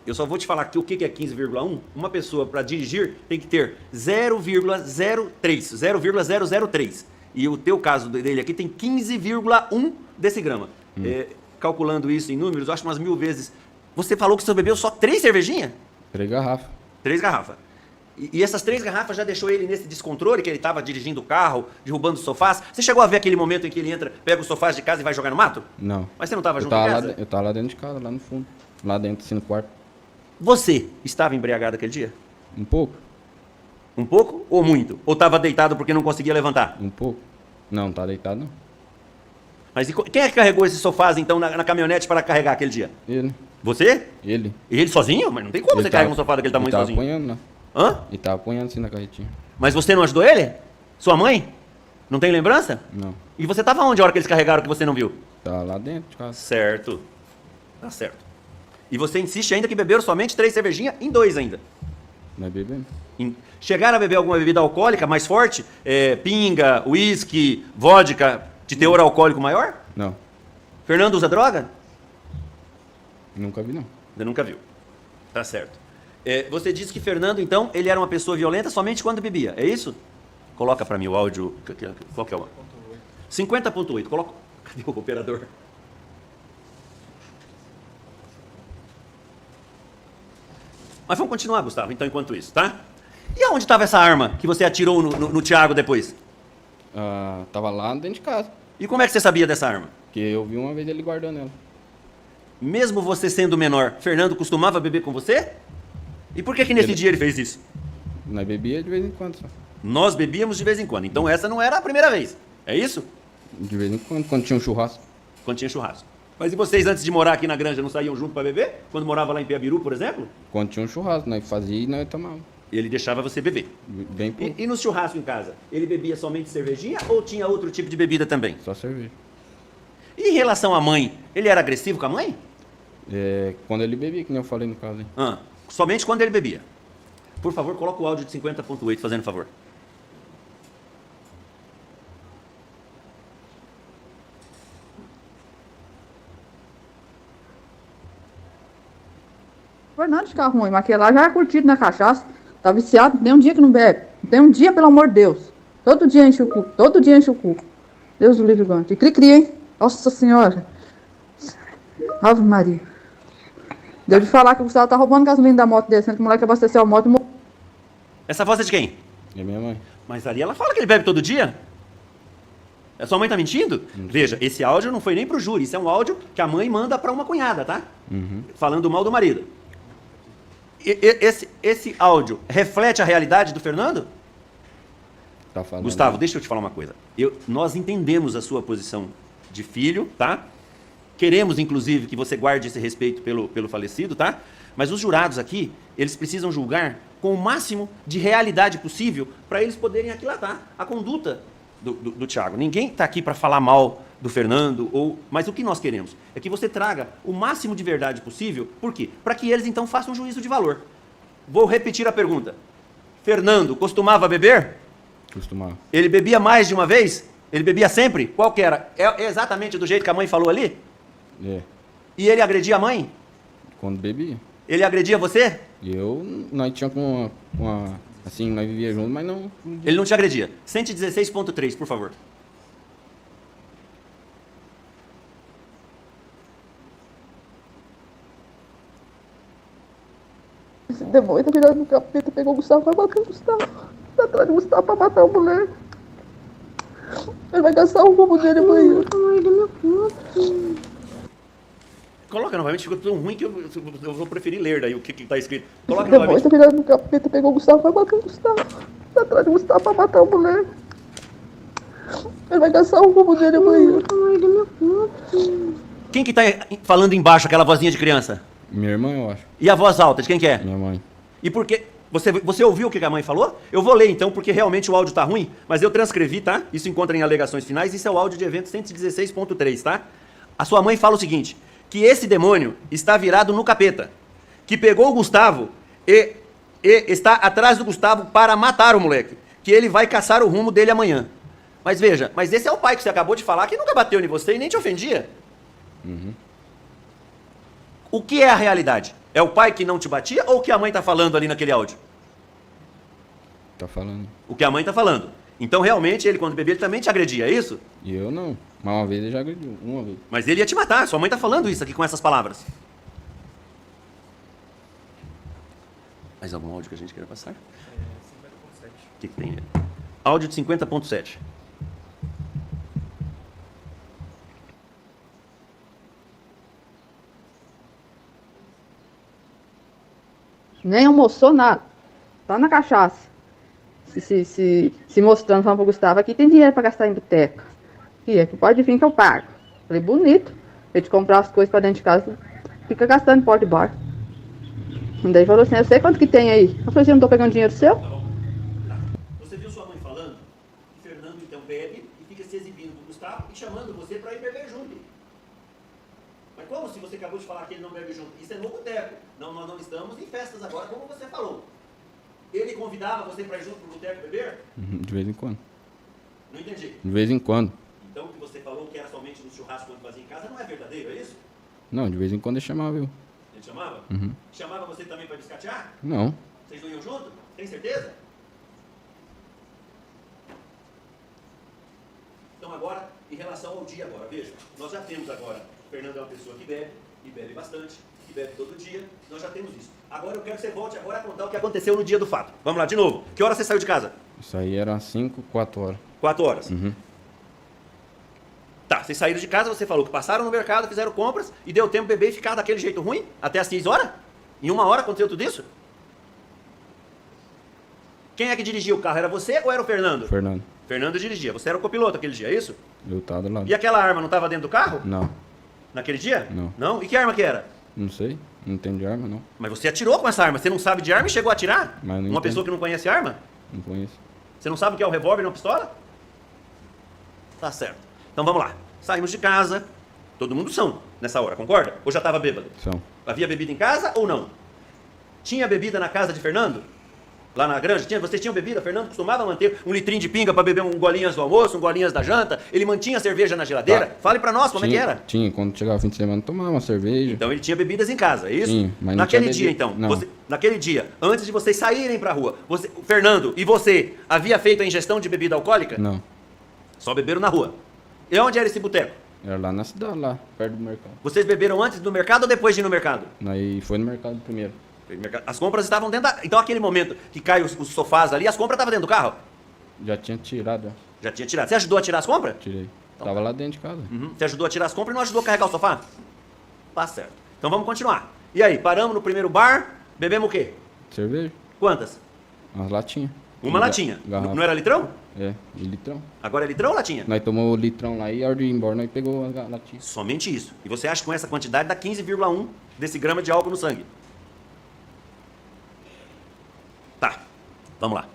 Eu só vou te falar aqui o que é 15,1. Uma pessoa, para dirigir, tem que ter 0,003. E o teu caso dele aqui tem 15,1 decigrama. Calculando isso em números, eu acho umas 1000 vezes. Você falou que você bebeu só 3 cervejinhas? 3 garrafas. 3 garrafas. E essas 3 garrafas já deixou ele nesse descontrole, que ele estava dirigindo o carro, derrubando os sofás. Você chegou a ver aquele momento em que ele entra, pega os sofás de casa e vai jogar no mato? Não. Mas você não estava Eu junto em tava, casa? eu tava lá dentro de casa, lá no fundo. Lá dentro, assim, no quarto. Você estava embriagado aquele dia? Um pouco. Um pouco ou muito? Ou estava deitado porque não conseguia levantar? Um pouco. Não, tá deitado não. Mas quem é que carregou esses sofás, então, na caminhonete para carregar aquele dia? Ele. Você? Ele. E ele sozinho? Mas não tem como Ele você tava- carregar um sofá daquele tamanho ele tava sozinho. apanhando, né? Hã? Ele tava apanhando assim na carretinha. Mas você não ajudou ele? Sua mãe? Não tem lembrança? Não. E você estava onde a hora que eles carregaram que você não viu? Tá lá dentro de casa. Certo. Tá certo. E você insiste ainda que beberam somente 3 cervejinhas em 2 ainda. Nós bebemos. Chegaram a beber alguma bebida alcoólica mais forte? Pinga, uísque, vodka, de teor alcoólico maior? Não. Fernando usa droga? Nunca vi não. Você nunca viu. Tá certo. Você disse que Fernando, então, ele era uma pessoa violenta somente quando bebia, é isso? Coloca pra mim o áudio. Qual que é o? 50.8. Coloca. Cadê o operador? Mas vamos continuar, Gustavo, então, enquanto isso, tá? E aonde estava essa arma que você atirou no Thiago depois? Ah, tava lá dentro de casa. E como é que você sabia dessa arma? Porque eu vi uma vez ele guardando ela. Mesmo você sendo menor, Fernando costumava beber com você? E por que nesse dia ele fez isso? Nós bebia de vez em quando só. Nós bebíamos de vez em quando, então essa não era a primeira vez, é isso? De vez em quando tinha um churrasco. Quando tinha churrasco. Mas e vocês, antes de morar aqui na granja, não saíam junto para beber? Quando morava lá em Piabiru, por exemplo? Quando tinha um churrasco, nós fazia e nós tomava. Ele deixava você beber. Bem pouco. E no churrasco em casa, ele bebia somente cervejinha ou tinha outro tipo de bebida também? Só cerveja. E em relação à mãe, ele era agressivo com a mãe? Quando ele bebia, que nem eu falei no caso aí. Somente quando ele bebia. Por favor, coloca o áudio de 50.8, fazendo favor. Foi nada de ficar ruim, mas aquele lá já é curtido na cachaça. Tá viciado, não tem um dia que não bebe. Não tem um dia, pelo amor de Deus. Todo dia enche o cu, todo dia enche o cu. Deus do livre guarde. E cri-cri, hein? Nossa Senhora. Ave Maria. Deu de falar que o Gustavo tá roubando gasolina da moto dele, sendo que o moleque abasteceu a moto e morreu. Essa voz é de quem? É minha mãe. Mas ali ela fala que ele bebe todo dia. A sua mãe tá mentindo? Veja, esse áudio não foi nem pro júri, isso é um áudio que a mãe manda para uma cunhada, tá? Falando mal do marido. Esse áudio reflete a realidade do Fernando? Tá falando. Gustavo, deixa eu te falar uma coisa. Nós entendemos a sua posição de filho, tá? Queremos, inclusive, que você guarde esse respeito pelo falecido, tá? Mas os jurados aqui, eles precisam julgar com o máximo de realidade possível para eles poderem aquilatar a conduta do Thiago. Ninguém está aqui para falar mal do Fernando, mas o que nós queremos é que você traga o máximo de verdade possível. Por quê? Para que eles, então, façam um juízo de valor. Vou repetir a pergunta. Fernando costumava beber? Costumava. Ele bebia mais de uma vez? Ele bebia sempre? Qual que era? É exatamente do jeito que a mãe falou ali? É. E ele agredia a mãe? Quando bebia. Ele agredia você? Nós tínhamos assim, nós vivíamos juntos, mas não... Ele não te agredia. 116.3, por favor. Esse demônio tá virando no capeta, pegou o Gustavo, vai matar o Gustavo. Tá atrás do Gustavo pra matar o moleque. Ele vai caçar o rumo dele amanhã. Coloca novamente, ficou tão ruim que eu vou preferir ler daí o que tá escrito. Coloca Esse demônio novamente. tá virando no capeta, pegou o Gustavo, vai matar o Gustavo. Tá atrás do Gustavo pra matar o moleque. Ele vai caçar o rumo dele amanhã. Quem que tá falando embaixo, aquela vozinha de criança? Minha irmã, eu acho. E a voz alta, de quem que é? Minha mãe. E por quê? Você ouviu o que a mãe falou? Eu vou ler então, porque realmente o áudio tá ruim, mas eu transcrevi, tá? Isso encontra em alegações finais, isso é o áudio de evento 116.3, tá? A sua mãe fala o seguinte, que esse demônio está virado no capeta, que pegou o Gustavo e está atrás do Gustavo para matar o moleque, que ele vai caçar o rumo dele amanhã. Mas veja, mas esse é o pai que você acabou de falar, que nunca bateu em você e nem te ofendia. O que é a realidade? É o pai que não te batia ou o que a mãe está falando ali naquele áudio? Tá falando. O que a mãe está falando. Então, realmente, ele, quando bebia, ele também te agredia, é isso? E eu não. Mas uma vez ele já agrediu. Uma vez. Mas ele ia te matar. Sua mãe está falando isso aqui com essas palavras. Mais algum áudio que a gente queira passar? 50.7. O que tem? Áudio de 50.7. Nem almoçou nada. Só na cachaça. Se mostrando, falando pro Gustavo, aqui tem dinheiro pra gastar em boteca. Aqui pode vir que eu pago. Falei, bonito. Eu te comprar as coisas pra dentro de casa, fica gastando em porta de bar. E daí falou assim, eu sei quanto que tem aí. Eu falei assim, eu não tô pegando dinheiro seu? Você viu sua mãe falando que Fernando então bebe e fica se exibindo pro Gustavo e chamando você para ir beber junto. Mas como se você acabou de falar que ele não bebe junto? Isso é no boteco. Não, nós não estamos em festas agora, como você falou. Ele convidava você para ir junto pro boteco beber? De vez em quando. Não entendi. De vez em quando. Então o que você falou que era somente no churrasco quando fazia em casa não é verdadeiro, é isso? Não, de vez em quando ele chamava eu. Ele chamava? Uhum. Chamava você também para biscatear? Não. Vocês não iam junto? Tem certeza? Então agora, em relação ao dia agora, veja, nós já temos agora, o Fernando é uma pessoa que bebe, e bebe bastante, que bebe todo dia, nós já temos isso. Agora eu quero que você volte agora a contar o que aconteceu no dia do fato. Vamos lá, de novo. Que hora você saiu de casa? Isso aí era 5, 4 horas. 4 horas. Uhum. Tá, vocês saíram de casa, você falou que passaram no mercado, fizeram compras, e deu tempo beber e ficar daquele jeito ruim, até às 6 horas? Em 1 hora aconteceu tudo isso? Quem é que dirigia o carro? Era você ou era o Fernando? Fernando. Fernando dirigia. Você era o copiloto aquele dia, é isso? Eu tava do lado. E aquela arma não estava dentro do carro? Não. Naquele dia? Não. Não? E que arma que era? Não sei. Não entendo de arma, não. Mas você atirou com essa arma. Você não sabe de arma e chegou a atirar? Mas não Uma entendo. pessoa que não conhece arma? Não conheço. Você não sabe o que é um revólver e uma pistola? Tá certo. Então vamos lá. Saímos de casa. Todo mundo são nessa hora, concorda? Ou já estava bêbado? São. Havia bebida em casa ou não? Tinha bebida na casa de Fernando? Lá na granja? Vocês tinham bebida? Fernando costumava manter um litrinho de pinga para beber um golinhas do almoço, um golinhas da janta? Ele mantinha cerveja na geladeira? Tá. Fale para nós como é que era. Tinha. Quando chegava o fim de semana, tomava uma cerveja. Então ele tinha bebidas em casa, é isso? Tinha, mas não naquele tinha dia, bebida. então, Não. naquele dia, antes de vocês saírem pra rua, o Fernando e você havia feito a ingestão de bebida alcoólica? Não. Só beberam na rua. E onde era esse boteco? Era lá na cidade, lá, perto do mercado. Vocês beberam antes do mercado ou depois de ir no mercado? Aí foi no mercado primeiro. As compras estavam dentro da... Então aquele momento que cai os sofás ali, as compras estavam dentro do carro? Já tinha tirado, já. Já tinha tirado. Você ajudou a tirar as compras? Tirei. Tava lá dentro de casa. Uhum. Você ajudou a tirar as compras e não ajudou a carregar o sofá? Tá certo. Então vamos continuar. E aí, paramos no primeiro bar, bebemos o quê? Cerveja? Quantas? Umas latinhas. Uma latinha. Garrafa. Não era litrão? É, e litrão. Agora é litrão ou latinha? Nós tomamos o litrão lá e a hora de ir embora, nós pegou a latinha. Somente isso. E você acha que com essa quantidade dá 15,1 desse grama de álcool no sangue? Tá, vamos lá.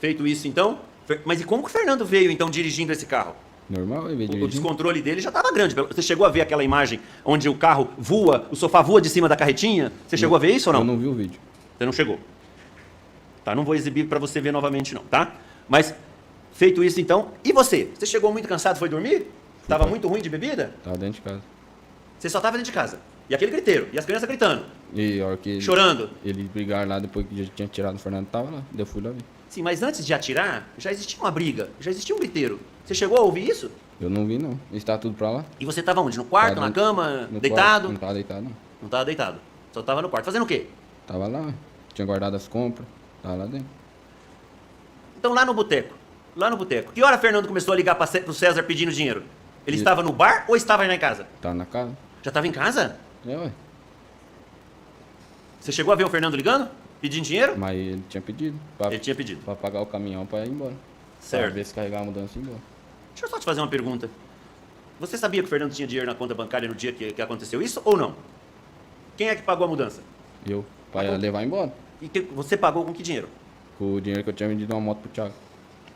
Feito isso então, mas e como que o Fernando veio então dirigindo esse carro? Normal, ele veio O dirigindo. descontrole dele já estava grande. Você chegou a ver aquela imagem onde o carro voa, o sofá voa de cima da carretinha? Você chegou a ver isso ou não? Eu não vi o vídeo. Você não chegou. Tá, não vou exibir para você ver novamente não, tá? Mas feito isso então, e você? Você chegou muito cansado, foi dormir? Tava muito ruim de bebida? Tava dentro de casa. Você só tava dentro de casa. E aquele griteiro, e as crianças gritando, E a hora que chorando. eles brigaram lá, depois que já tinha tirado o Fernando, tava lá. Daí eu fui lá ver. Sim, mas antes de atirar, já existia uma briga, já existia um griteiro. Você chegou a ouvir isso? Eu não vi, não. Eles estavam tudo pra lá. E você estava onde? No quarto, Tava na dentro- cama, no deitado? quarto. Não tava deitado, não. Não estava deitado. Só estava no quarto. Fazendo o quê? Tava lá. Tinha guardado as compras. Tava lá dentro. Então lá no boteco. Lá no boteco. Que hora Fernando começou a ligar pro César pedindo dinheiro? Ele estava no bar ou estava já em casa? Tava na casa. Já estava em casa? É, ué. Você chegou a ver o Fernando ligando? Pedindo dinheiro? Mas ele tinha pedido. Pra, Ele tinha pedido. pra pagar o caminhão pra ir embora. Pra Certo. ver se carregar a mudança e ir embora. Deixa eu só te fazer uma pergunta. Você sabia que o Fernando tinha dinheiro na conta bancária no dia que aconteceu isso ou não? Quem é que pagou a mudança? Eu, pra levar embora. E você pagou com que dinheiro? Com o dinheiro que eu tinha vendido uma moto pro Thiago.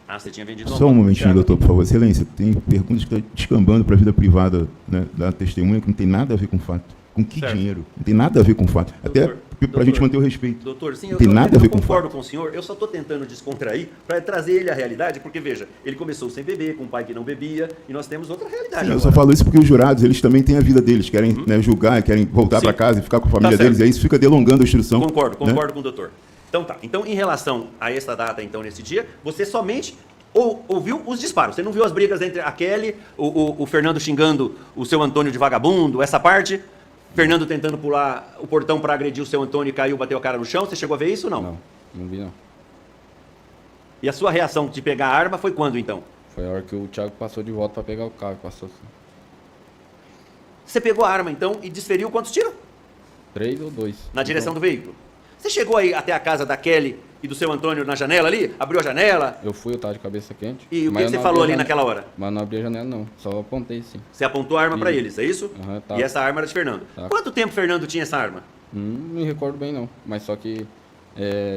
Ah, você tinha vendido uma Só um moto, momentinho, Thiago. doutor, por favor. Excelência, tem perguntas que estão descambando para a vida privada, né, da testemunha que não tem nada a ver com o fato. Com que Certo. dinheiro? Não tem nada a ver com o fato. Até Doutor, para a gente manter o respeito. Doutor, sim, Não tem nada a ver com o concordo fato. com o senhor, eu só estou tentando descontrair para trazer ele à realidade, porque veja, ele começou sem beber, com um pai que não bebia, e nós temos outra realidade Sim, eu agora. só falo isso porque os jurados, eles também têm a vida deles, querem né, julgar, querem voltar Sim. para casa e ficar com a família Tá certo. deles, e aí isso fica delongando a instrução. Concordo né? com o doutor. Então tá, então em relação a essa data, então, nesse dia, você somente ouviu os disparos, você não viu as brigas entre a Kelly, o Fernando xingando o seu Antônio de vagabundo, essa parte, Fernando tentando pular o portão para agredir o seu Antônio e caiu, bateu a cara no chão, você chegou a ver isso ou não? Não vi, não. E a sua reação de pegar a arma foi quando, então? Foi a hora que o Thiago passou de volta pra pegar o carro. Passou assim. Você pegou a arma, então, e desferiu quantos tiros? 3 ou 2. Na direção do veículo. Você chegou aí até a casa da Kelly E do seu Antônio na janela ali? Abriu a janela? Eu fui, eu tava de cabeça quente. E o mas que eu você não falou abri ali a naquela hora? Mas não abri a janela, não. Só apontei, sim. Você apontou a arma para eles, é isso? Aham, tá. E essa arma era de Fernando. Tá. Quanto tempo Fernando tinha essa arma? Não me recordo bem, não. Mas só que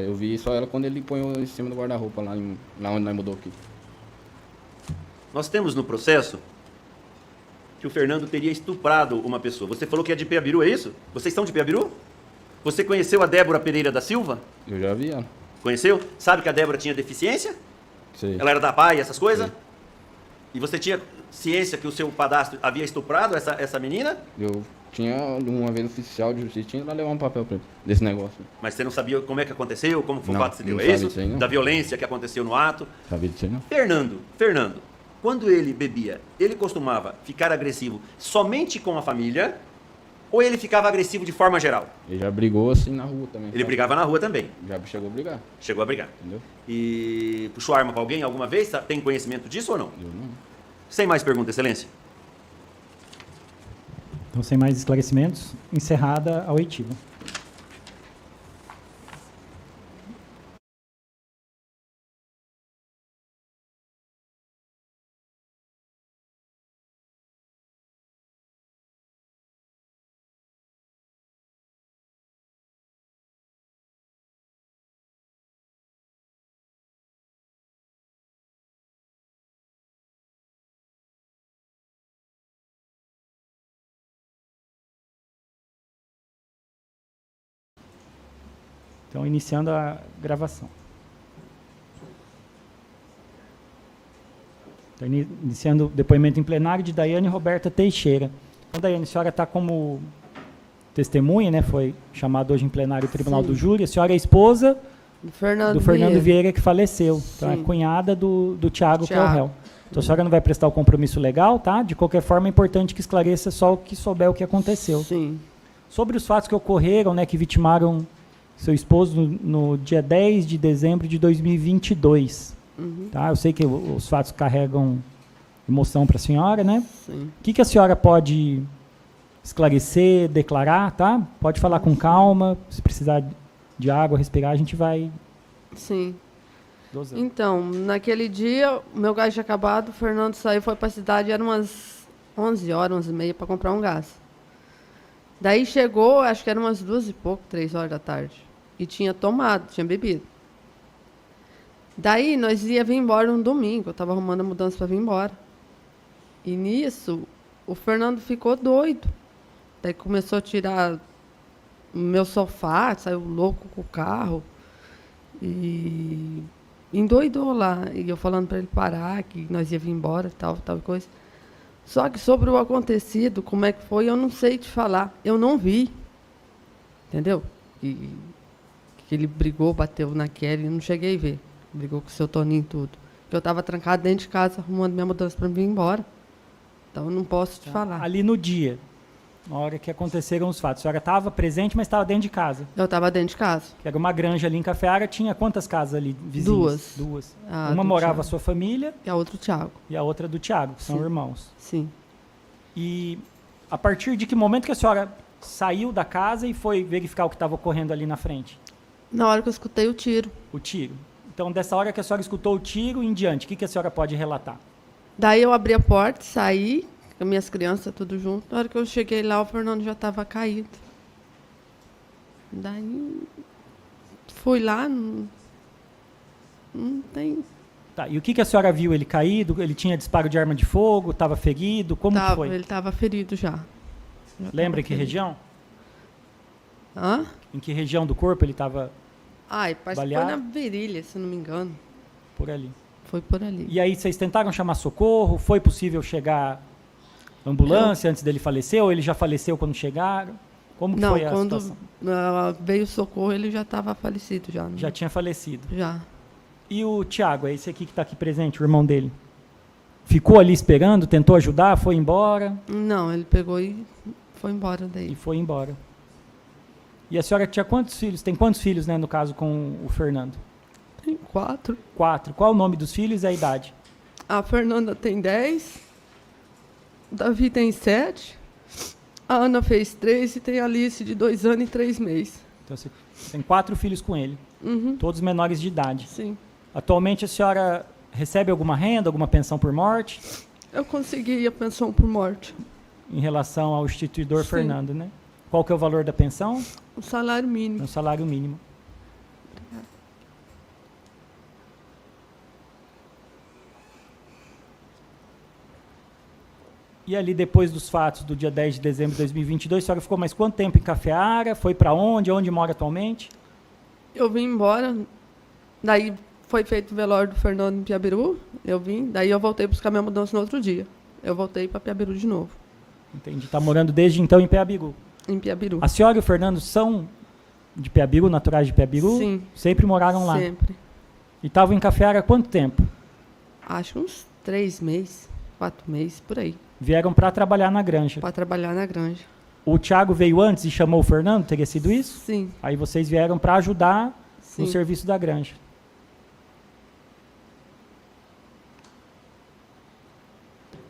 eu vi só ela quando ele põe em cima do guarda-roupa, lá onde nós mudou aqui. Nós temos no processo que o Fernando teria estuprado uma pessoa. Você falou que é de Piabiru, é isso? Vocês são de Piabiru? Você conheceu a Débora Pereira da Silva? Eu já vi ela. Conheceu? Sabe que a Débora tinha deficiência? Sei. Ela era da PAI, essas coisas? Sei. E você tinha ciência que o seu padrasto havia estuprado essa menina? Eu tinha uma vez oficial de justiça, tinha lá levar um papel pra ele, desse negócio. Mas você não sabia como é que aconteceu, como foi o Não, fato se deu, não é sabia isso? disso aí, não. Da violência que aconteceu no ato. Sabia disso aí, não? Fernando, quando ele bebia, ele costumava ficar agressivo somente com a família ou ele ficava agressivo de forma geral? Ele já brigou assim na rua também. Ele sabe? brigava na rua também. Já chegou a brigar, Chegou a brigar. entendeu? E puxou arma pra alguém alguma vez? Tem conhecimento disso ou não? Eu não. Sem mais perguntas, excelência. Então, sem mais esclarecimentos, encerrada a oitiva. Então, iniciando a gravação. Então, iniciando o depoimento em plenário de Daiane Roberta Teixeira. Então, Daiane, a senhora está como testemunha, né? Foi chamada hoje em plenário o Tribunal do Júri. A senhora é esposa do Fernando Vieira, que faleceu. Então, é cunhada do Tiago, que é o réu. Então, a senhora não vai prestar o compromisso legal, tá? De qualquer forma, é importante que esclareça só o que souber o que aconteceu. Sim. Sobre os fatos que ocorreram, né, que vitimaram seu esposo no dia 10 de dezembro de 2022. Tá? Eu sei que os fatos carregam emoção para a senhora, né? Sim. O que a senhora pode esclarecer, declarar, tá? Pode falar com calma, se precisar de água, respirar, a gente vai Sim. dosando. Então, naquele dia, o meu gás tinha acabado, o Fernando saiu, foi para a cidade, eram umas 11 horas, 11h30, para comprar um gás. Daí chegou, acho que eram umas 2 e pouco, 3 horas da tarde. E tinha tomado, tinha bebido. Daí nós ia vir embora um domingo, eu estava arrumando a mudança para vir embora. E nisso, o Fernando ficou doido. Daí começou a tirar o meu sofá, saiu louco com o carro. E endoidou lá. E eu falando para ele parar, que nós ia vir embora, tal coisa. Só que sobre o acontecido, como é que foi, eu não sei te falar. Eu não vi. Entendeu? Que ele brigou, bateu na Kelly, eu não cheguei a ver. Brigou com o seu Toninho e tudo. Porque eu estava trancado dentro de casa, arrumando minha mudança para vir embora. Então, eu não posso te falar. Ali no dia, na hora que aconteceram os fatos, a senhora estava presente, mas estava dentro de casa. Eu estava dentro de casa. Que era uma granja ali em Cafeara, tinha quantas casas ali vizinhas? Duas. Ah, Uma do morava Thiago. a sua família E a outra, o Thiago. e a outra do Tiago, que são Sim. irmãos. Sim. E a partir de que momento que a senhora saiu da casa e foi verificar o que estava ocorrendo ali na frente? Na hora que eu escutei o tiro. O tiro. Então, dessa hora que a senhora escutou o tiro em diante, o que a senhora pode relatar? Daí eu abri a porta, saí, com minhas crianças tudo junto. Na hora que eu cheguei lá, o Fernando já estava caído. Daí fui lá, não tem. Tá, e o que a senhora viu? Ele caído? Ele tinha disparo de arma de fogo? Estava ferido? Como que foi? Ele estava ferido já. Lembra em tava que ferido. região? Hã? Em que região do corpo ele estava Ai, parece que Balear? foi na virilha, se não me engano. por ali? Foi por ali. E aí vocês tentaram chamar socorro? Foi possível chegar ambulância antes dele falecer? Ou ele já faleceu quando chegaram? Como que Não, foi a quando situação? veio o socorro, ele já estava falecido já. né? Já tinha falecido. Já. E o Tiago, é esse aqui que está aqui presente, o irmão dele? Ficou ali esperando, tentou ajudar, foi embora Não, ele pegou e foi embora e daí. foi embora. E a senhora tinha quantos filhos? Tem quantos filhos, né, no caso, com o Fernando? Tem 4. 4. Qual o nome dos filhos e a idade? A Fernanda tem 10. O Davi tem 7. A Ana fez 3 e tem a Alice de 2 anos e 3 meses. Então, você Tem 4 filhos com ele, Uhum. todos menores de idade. Sim. Atualmente a senhora recebe alguma renda, alguma pensão por morte Eu consegui a pensão por morte. em relação ao instituidor Sim. Fernando, né? Qual que é o valor da pensão? O salário mínimo. Um salário mínimo. E ali, depois dos fatos do dia 10 de dezembro de 2022, a senhora ficou mais quanto tempo em Cafeara? Foi para onde? Onde mora atualmente? Eu vim embora, daí foi feito o velório do Fernando em Piabiru, eu vim, daí eu voltei buscar minha mudança no outro dia. Eu voltei para Piabiru de novo, Entendi. Está morando desde então em Piabiru. em Piabiru. A senhora e o Fernando são de Piabiru, naturais de Piabiru? Sim. Sempre moraram lá. Sempre. E estavam em Cafeara há quanto tempo? Acho uns 3 meses, 4 meses, por aí, Vieram para trabalhar na granja. para trabalhar na granja. O Thiago veio antes e chamou o Fernando? Teria sido isso? Sim, Aí vocês vieram para ajudar no sim. serviço da granja.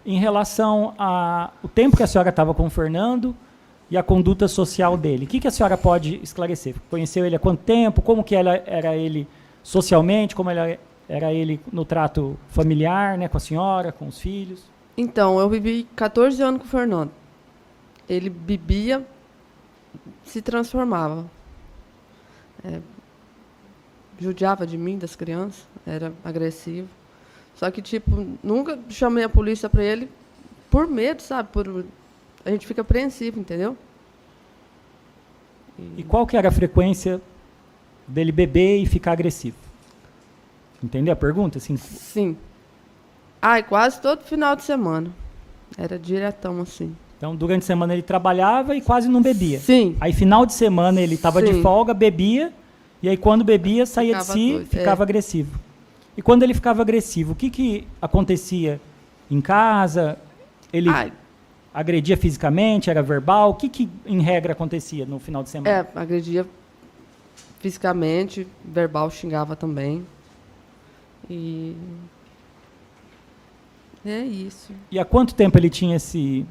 Em relação ao tempo que a senhora estava com o Fernando e a conduta social dele, o que a senhora pode esclarecer? Conheceu ele há quanto tempo? Como que era ele socialmente? Como era ele no trato familiar, né, com a senhora, com os filhos? Então, eu vivi 14 anos com o Fernando. Ele bebia, se transformava. Judiava de mim, das crianças, era agressivo. Só que, tipo, nunca chamei a polícia para ele por medo, sabe? A gente fica apreensivo, entendeu? E qual que era a frequência dele beber e ficar agressivo? Entendeu a pergunta? Assim, Sim. Ai, quase todo final de semana. Era diretão, assim. então, durante a semana ele trabalhava e quase não bebia. Sim. Aí, final de semana, ele estava de Sim. folga, bebia, e aí, quando bebia, saía de Ficava si, doido, ficava agressivo. E quando ele ficava agressivo, o que acontecia em casa? Ele Ai, agredia fisicamente, era verbal? O que em regra, acontecia no final de semana? agredia fisicamente, verbal, xingava também. E é isso. E há quanto tempo ele tinha esse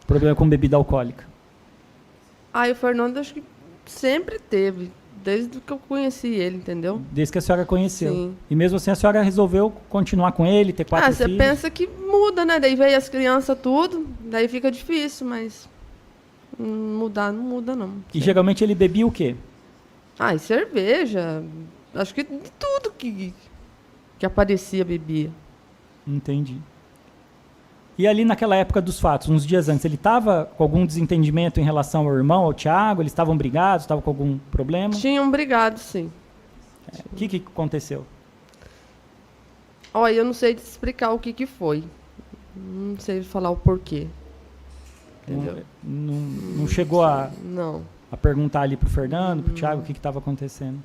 problema com bebida alcoólica? Aí o Fernando acho que sempre teve, desde que eu conheci ele, entendeu? Desde que a senhora conheceu. Sim. E mesmo assim, a senhora resolveu continuar com ele, ter 4 Você filhos? pensa que muda, né? Daí veio as crianças tudo, daí fica difícil, mas mudar não muda, não. E geralmente ele bebia o quê? E cerveja, acho que de tudo que aparecia bebia. Entendi. E ali naquela época dos fatos, uns dias antes, ele estava com algum desentendimento em relação ao irmão, ao Thiago? Eles estavam brigados, estavam com algum problema? Tinham brigado, sim. O que aconteceu? Olha, eu não sei te explicar o que foi. Não sei falar o porquê. Entendeu? Não chegou a Não. perguntar ali pro Fernando, pro Thiago, o que estava acontecendo?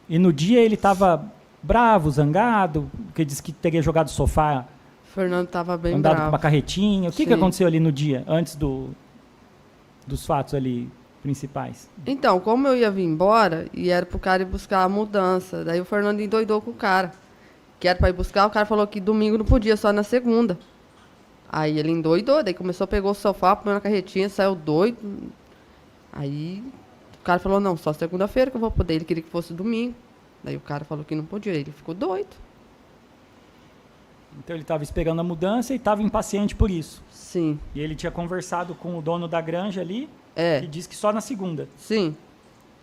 E no dia ele estava bravo, zangado, porque disse que teria jogado sofá, O Fernando estava bem andado com bravo. uma carretinha. O que Sim. aconteceu ali no dia, antes dos fatos ali principais? Então, como eu ia vir embora, e era pro cara ir buscar a mudança, daí o Fernando endoidou com o cara. Que era pra ir buscar, o cara falou que domingo não podia, só na segunda. Aí ele endoidou, daí começou, pegou o sofá, põe na carretinha, saiu doido. Aí o cara falou, não, só segunda-feira que eu vou poder. Ele queria que fosse domingo. Daí o cara falou que não podia, ele ficou doido. Então ele estava esperando a mudança e estava impaciente por isso. Sim, E ele tinha conversado com o dono da granja ali e disse que só na segunda. sim.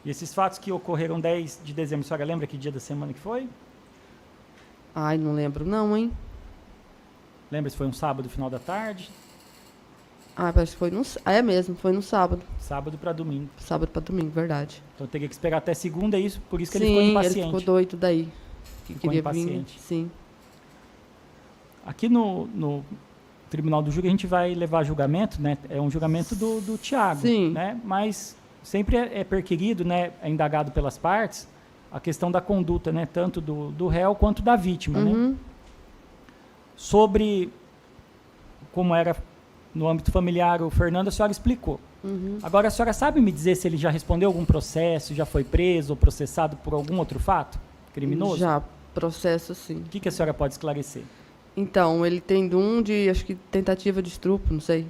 E esses fatos que ocorreram 10 de dezembro, a senhora lembra que dia da semana que foi? Ai, não lembro não, hein? Lembra se foi um sábado, final da tarde? Parece que foi no... é mesmo, foi no sábado. Sábado para domingo. Sábado para domingo, verdade. Então teria que esperar até segunda, por isso que Sim, ele ficou impaciente. ele ficou doido daí. Que Ficou queria impaciente. vir. Sim. Aqui no Tribunal do Júri a gente vai levar julgamento, né? É um julgamento do Thiago, Sim. né? Mas sempre é perquirido, né? É indagado pelas partes a questão da conduta, né? Tanto do réu quanto da vítima, né? Uhum. Sobre como era no âmbito familiar, o Fernando, a senhora explicou. Uhum. Agora, a senhora sabe me dizer se ele já respondeu algum processo, já foi preso ou processado por algum outro fato criminoso? Já, processo sim. O que a senhora pode esclarecer? Então, ele tem acho que tentativa de estupro, não sei.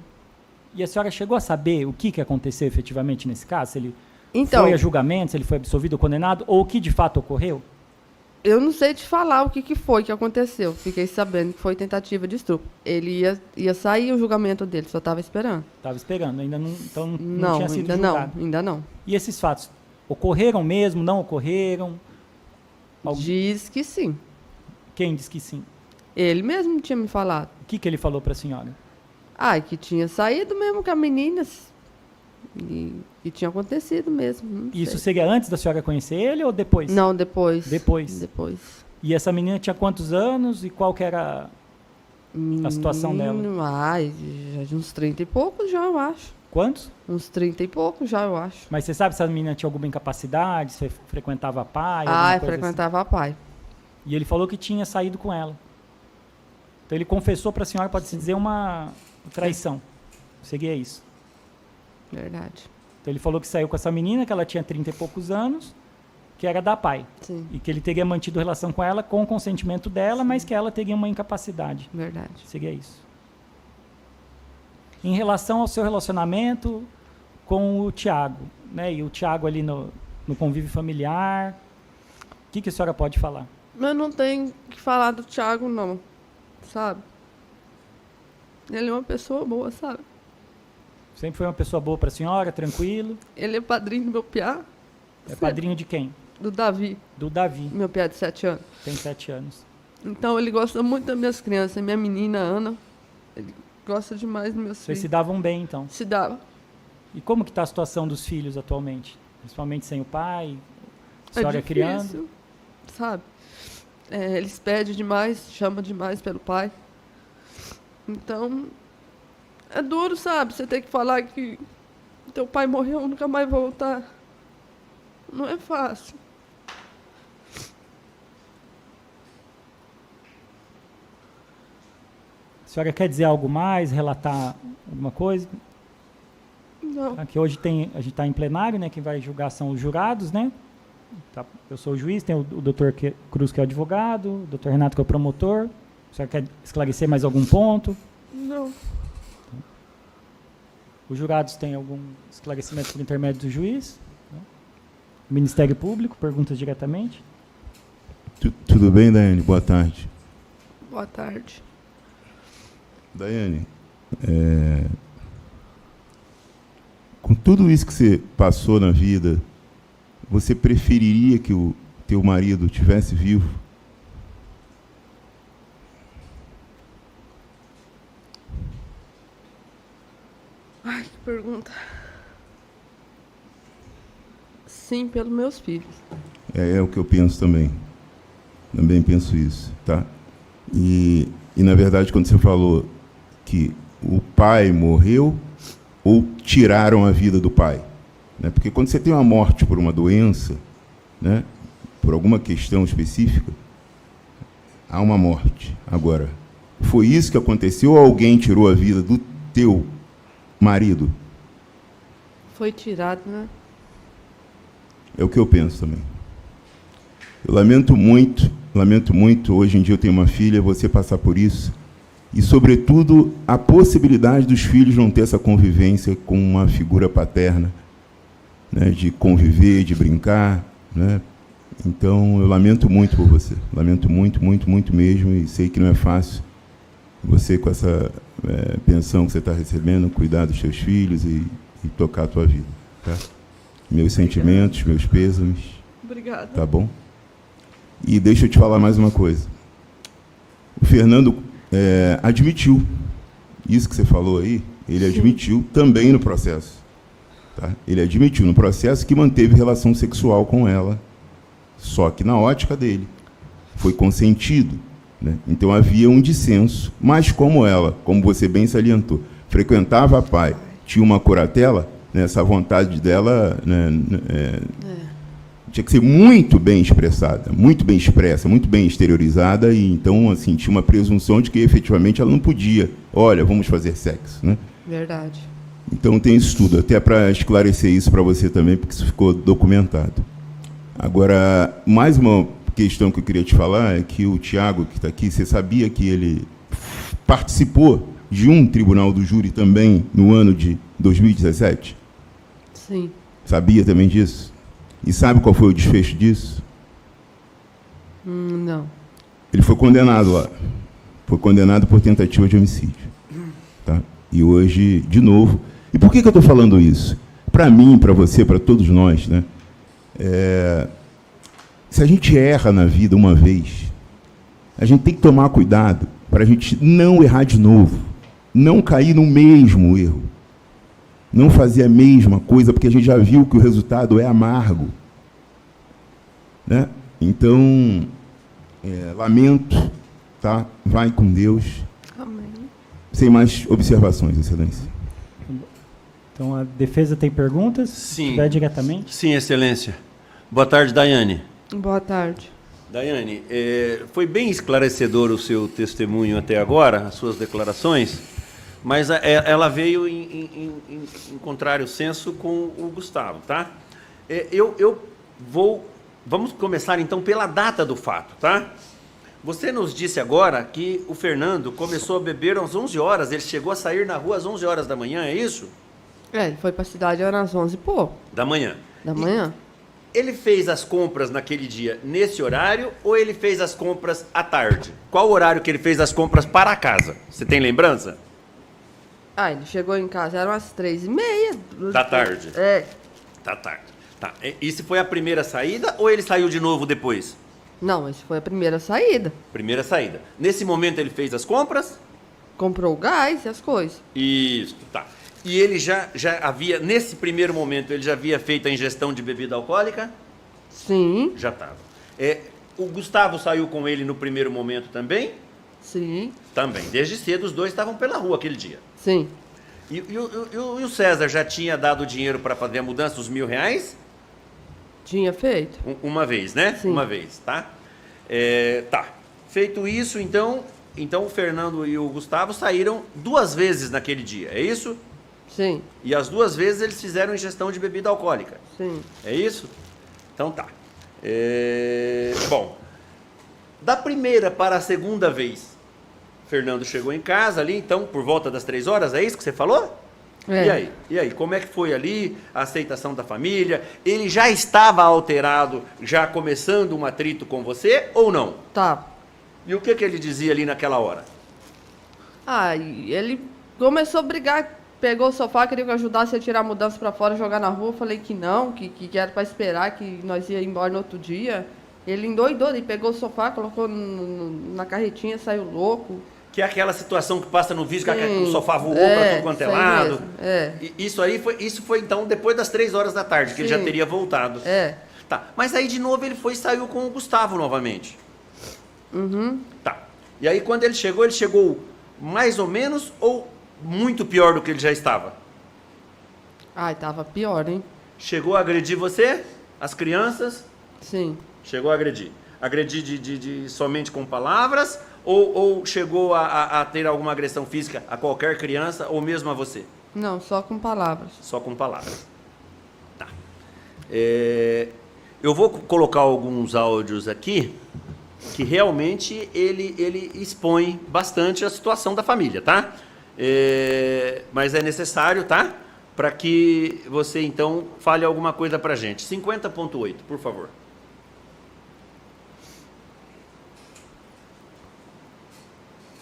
E a senhora chegou a saber o que aconteceu efetivamente nesse caso? Se ele Então, foi a julgamento, se ele foi absolvido ou condenado, ou o que de fato ocorreu? eu não sei te falar o que foi que aconteceu. Fiquei sabendo que foi tentativa de estupro. Ele ia sair o julgamento dele, só estava esperando. Estava esperando, ainda não, então não Não, tinha sido ainda julgado. não, ainda não. E esses fatos ocorreram mesmo, não ocorreram? Algum- Diz que sim. Quem disse que sim? Ele mesmo tinha me falado. O que ele falou para a senhora? Que tinha saído mesmo com a menina. E tinha acontecido mesmo. Não Isso sei. seria antes da senhora conhecer ele ou depois? Não, depois. Depois. Depois. E essa menina tinha quantos anos e qual que era a situação dela? Já de uns 30 e poucos já, eu acho. Quantos? Uns 30 e poucos já, eu acho. Mas você sabe se a menina tinha alguma incapacidade, se frequentava pai? alguma coisa Frequentava a pai. assim? E ele falou que tinha saído com ela. Então ele confessou para a senhora, pode-se dizer, uma traição. Seria isso. Verdade. Então ele falou que saiu com essa menina, que ela tinha 30 e poucos anos, que era da pai. Sim, E que ele teria mantido relação com ela com o consentimento dela, mas que ela teria uma incapacidade. verdade. Seria isso. Em relação ao seu relacionamento com o Tiago, né? E o Tiago ali no convívio familiar, o que a senhora pode falar? Mas não tem que falar do Thiago, não. Sabe? Ele é uma pessoa boa, sabe? Sempre foi uma pessoa boa para a senhora, tranquilo? Ele é padrinho do meu piá. É padrinho de quem? Do Davi, Do Davi, meu piá de 7 anos. tem 7 anos. Então ele gosta muito das minhas crianças. Minha menina, Ana, ele gosta demais dos meus Vocês se filhos. davam bem, então. Se dava. E como que está a situação dos filhos atualmente? Principalmente sem o pai, a senhora difícil, criando? sabe? Eles pedem demais, chamam demais pelo pai. Então, é duro, sabe? Você tem que falar que teu pai morreu, nunca mais voltar. Não é fácil. A senhora quer dizer algo mais, relatar alguma coisa? Não. Aqui hoje a gente está em plenário, né? Quem vai julgar são os jurados, né? Tá, eu sou o juiz, tem o doutor Cruz, que é o advogado, o doutor Renato, que é o promotor. A senhora quer esclarecer mais algum ponto? Não. Os jurados têm algum esclarecimento por intermédio do juiz? O Ministério Público, perguntas diretamente? Tudo bem, Daiane? Boa tarde. Boa tarde. Daiane, com tudo isso que você passou na vida, você preferiria que o teu marido estivesse vivo? Ai, que pergunta. Sim, pelos meus filhos. É o que eu penso também. Também penso isso, tá? E na verdade, quando você falou que o pai morreu ou tiraram a vida do pai, né? Porque quando você tem uma morte por uma doença, né? Por alguma questão específica, há uma morte. Agora, foi isso que aconteceu ou alguém tirou a vida do teu marido? Foi tirado, né? É o que eu penso também. Eu lamento muito, hoje em dia eu tenho uma filha, você passar por isso, e, sobretudo, a possibilidade dos filhos não ter essa convivência com uma figura paterna, né, de conviver, de brincar, né? Então, eu lamento muito por você, lamento muito, muito, muito mesmo, e sei que não é fácil você, com essa pensão que você está recebendo, cuidar dos seus filhos e tocar a tua vida, tá? Meus sentimentos, meus pêsames. Obrigada. Tá bom? E deixa eu te falar mais uma coisa. O Fernando admitiu isso que você falou aí, ele admitiu também no processo. Tá? Ele admitiu no processo que manteve relação sexual com ela, só que na ótica dele. Foi consentido, né? Então havia um dissenso, mas como ela, como você bem salientou, frequentava a pai, tinha uma curatela, né, essa vontade dela, né, tinha que ser muito bem expressada, muito bem expressa, muito bem exteriorizada, e então assim, tinha uma presunção de que efetivamente ela não podia, olha, vamos fazer sexo, né? Verdade. Então tem isso tudo, até para esclarecer isso para você também, porque isso ficou documentado. Agora, mais uma questão que eu queria te falar é que o Tiago, que está aqui, você sabia que ele participou de um tribunal do júri também no ano de 2017? Sim. Sabia também disso? E sabe qual foi o desfecho disso? Não. Ele foi condenado lá. Foi condenado por tentativa de homicídio. Tá? E hoje, de novo... E por que eu estou falando isso? Para mim, para você, para todos nós, né? Se a gente erra na vida uma vez, a gente tem que tomar cuidado para a gente não errar de novo, não cair no mesmo erro, não fazer a mesma coisa, porque a gente já viu que o resultado é amargo. Né? Então, lamento, tá? Vai com Deus. Amém. Sem mais observações, Excelência. Então, a defesa tem perguntas? Sim. Vai diretamente. Sim, Excelência. Boa tarde, Daiane. Boa tarde. Daiane, foi bem esclarecedor o seu testemunho até agora, as suas declarações, mas ela veio em contrário senso com o Gustavo, tá? Vamos começar então pela data do fato, tá? Você nos disse agora que o Fernando começou a beber às 11 horas, ele chegou a sair na rua às 11 horas da manhã, é isso? Ele foi para a cidade às 11 e pouco Da manhã. da manhã. Ele fez as compras naquele dia nesse horário ou ele fez as compras à tarde? Qual o horário que ele fez as compras para casa? Você tem lembrança? Ele chegou em casa, eram as 3h30. Da tarde. Da tarde. Tá. Isso foi a primeira saída ou ele saiu de novo depois? Não, essa foi a primeira saída. Primeira saída. Nesse momento ele fez as compras? Comprou o gás e as coisas. Isso, tá. E ele já havia, nesse primeiro momento, ele já havia feito a ingestão de bebida alcoólica? Sim. Já estava. O Gustavo saiu com ele no primeiro momento também? Sim. Também. Desde cedo os dois estavam pela rua aquele dia. Sim. E o César já tinha dado dinheiro para fazer a mudança dos R$1.000? Tinha feito. Uma vez, né? Sim. Uma vez, tá? Tá. Feito isso, então o Fernando e o Gustavo saíram 2 vezes naquele dia, é isso? Sim. E as 2 vezes eles fizeram ingestão de bebida alcoólica. Sim. É isso? Então tá. Bom, da primeira para a segunda vez, Fernando chegou em casa ali, então, por volta das 3 horas, é isso que você falou? E aí, como é que foi ali a aceitação da família? Ele já estava alterado, já começando um atrito com você ou não? Tá. E o que ele dizia ali naquela hora? E ele começou a brigar, pegou o sofá, queria que eu ajudasse a tirar a mudança para fora, jogar na rua. Eu falei que não, que era para esperar, que nós ia embora no outro dia. Ele endoidou, ele pegou o sofá, colocou na carretinha, saiu louco. Que é aquela situação que passa no vídeo, que o sofá voou É, para tudo quanto é isso aí lado. mesmo, é. E isso foi então depois das 3 horas da tarde, que ele já Sim. teria voltado. É. Tá. Mas aí de novo ele foi e saiu com o Gustavo novamente. Uhum. Tá. E aí quando ele chegou mais ou menos ou muito pior do que ele já estava? Ai, tava pior, hein? Chegou a agredir você? As crianças? Sim. Chegou a agredir. Agredir de somente com palavras ou chegou a ter alguma agressão física a qualquer criança ou mesmo a você? Não, só com palavras. Só com palavras. Tá. Eu vou colocar alguns áudios aqui que realmente ele expõe bastante a situação da família, tá? Mas é necessário, tá? Para que você, então, fale alguma coisa pra gente. 50.8, por favor.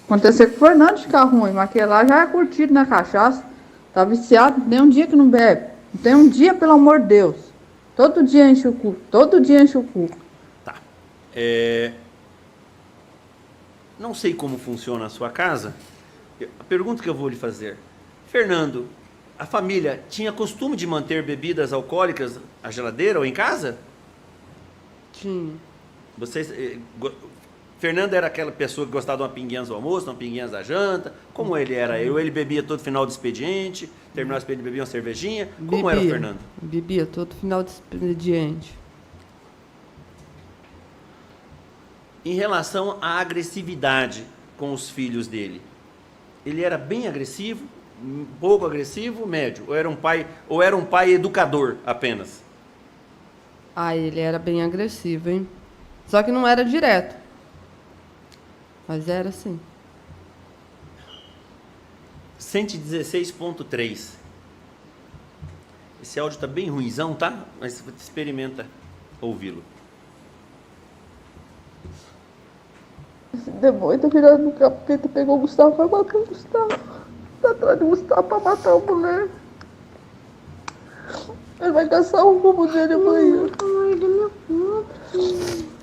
Aconteceu com o Fernando de carro ruim, mas aquele lá já é curtido na cachaça. Tá viciado, não tem um dia que não bebe. Não tem um dia, pelo amor de Deus. Todo dia enche o cu, todo dia enche o cu. Tá. Não sei como funciona a sua casa. A pergunta que eu vou lhe fazer. Fernando, a família tinha costume de manter bebidas alcoólicas à geladeira ou em casa? Tinha. Fernando era aquela pessoa que gostava de uma pinguinha do almoço, uma pinguinha da janta. Como ele era? Ele bebia todo final de expediente, terminava o expediente, bebia uma cervejinha. Como era o Fernando? Bebia todo final de expediente. Em relação à agressividade com os filhos dele, ele era bem agressivo, pouco agressivo, médio? Ou era um pai educador apenas? Ele era bem agressivo, hein? Só que não era direto. Mas era assim. 116.3. Esse áudio está bem ruinzão, tá? Mas experimenta ouvi-lo. Esse demônio tá virando no capeta, pegou o Gustavo, vai matar o Gustavo. Tá atrás do Gustavo pra matar a mulher. Ele vai caçar o rumo dele amanhã.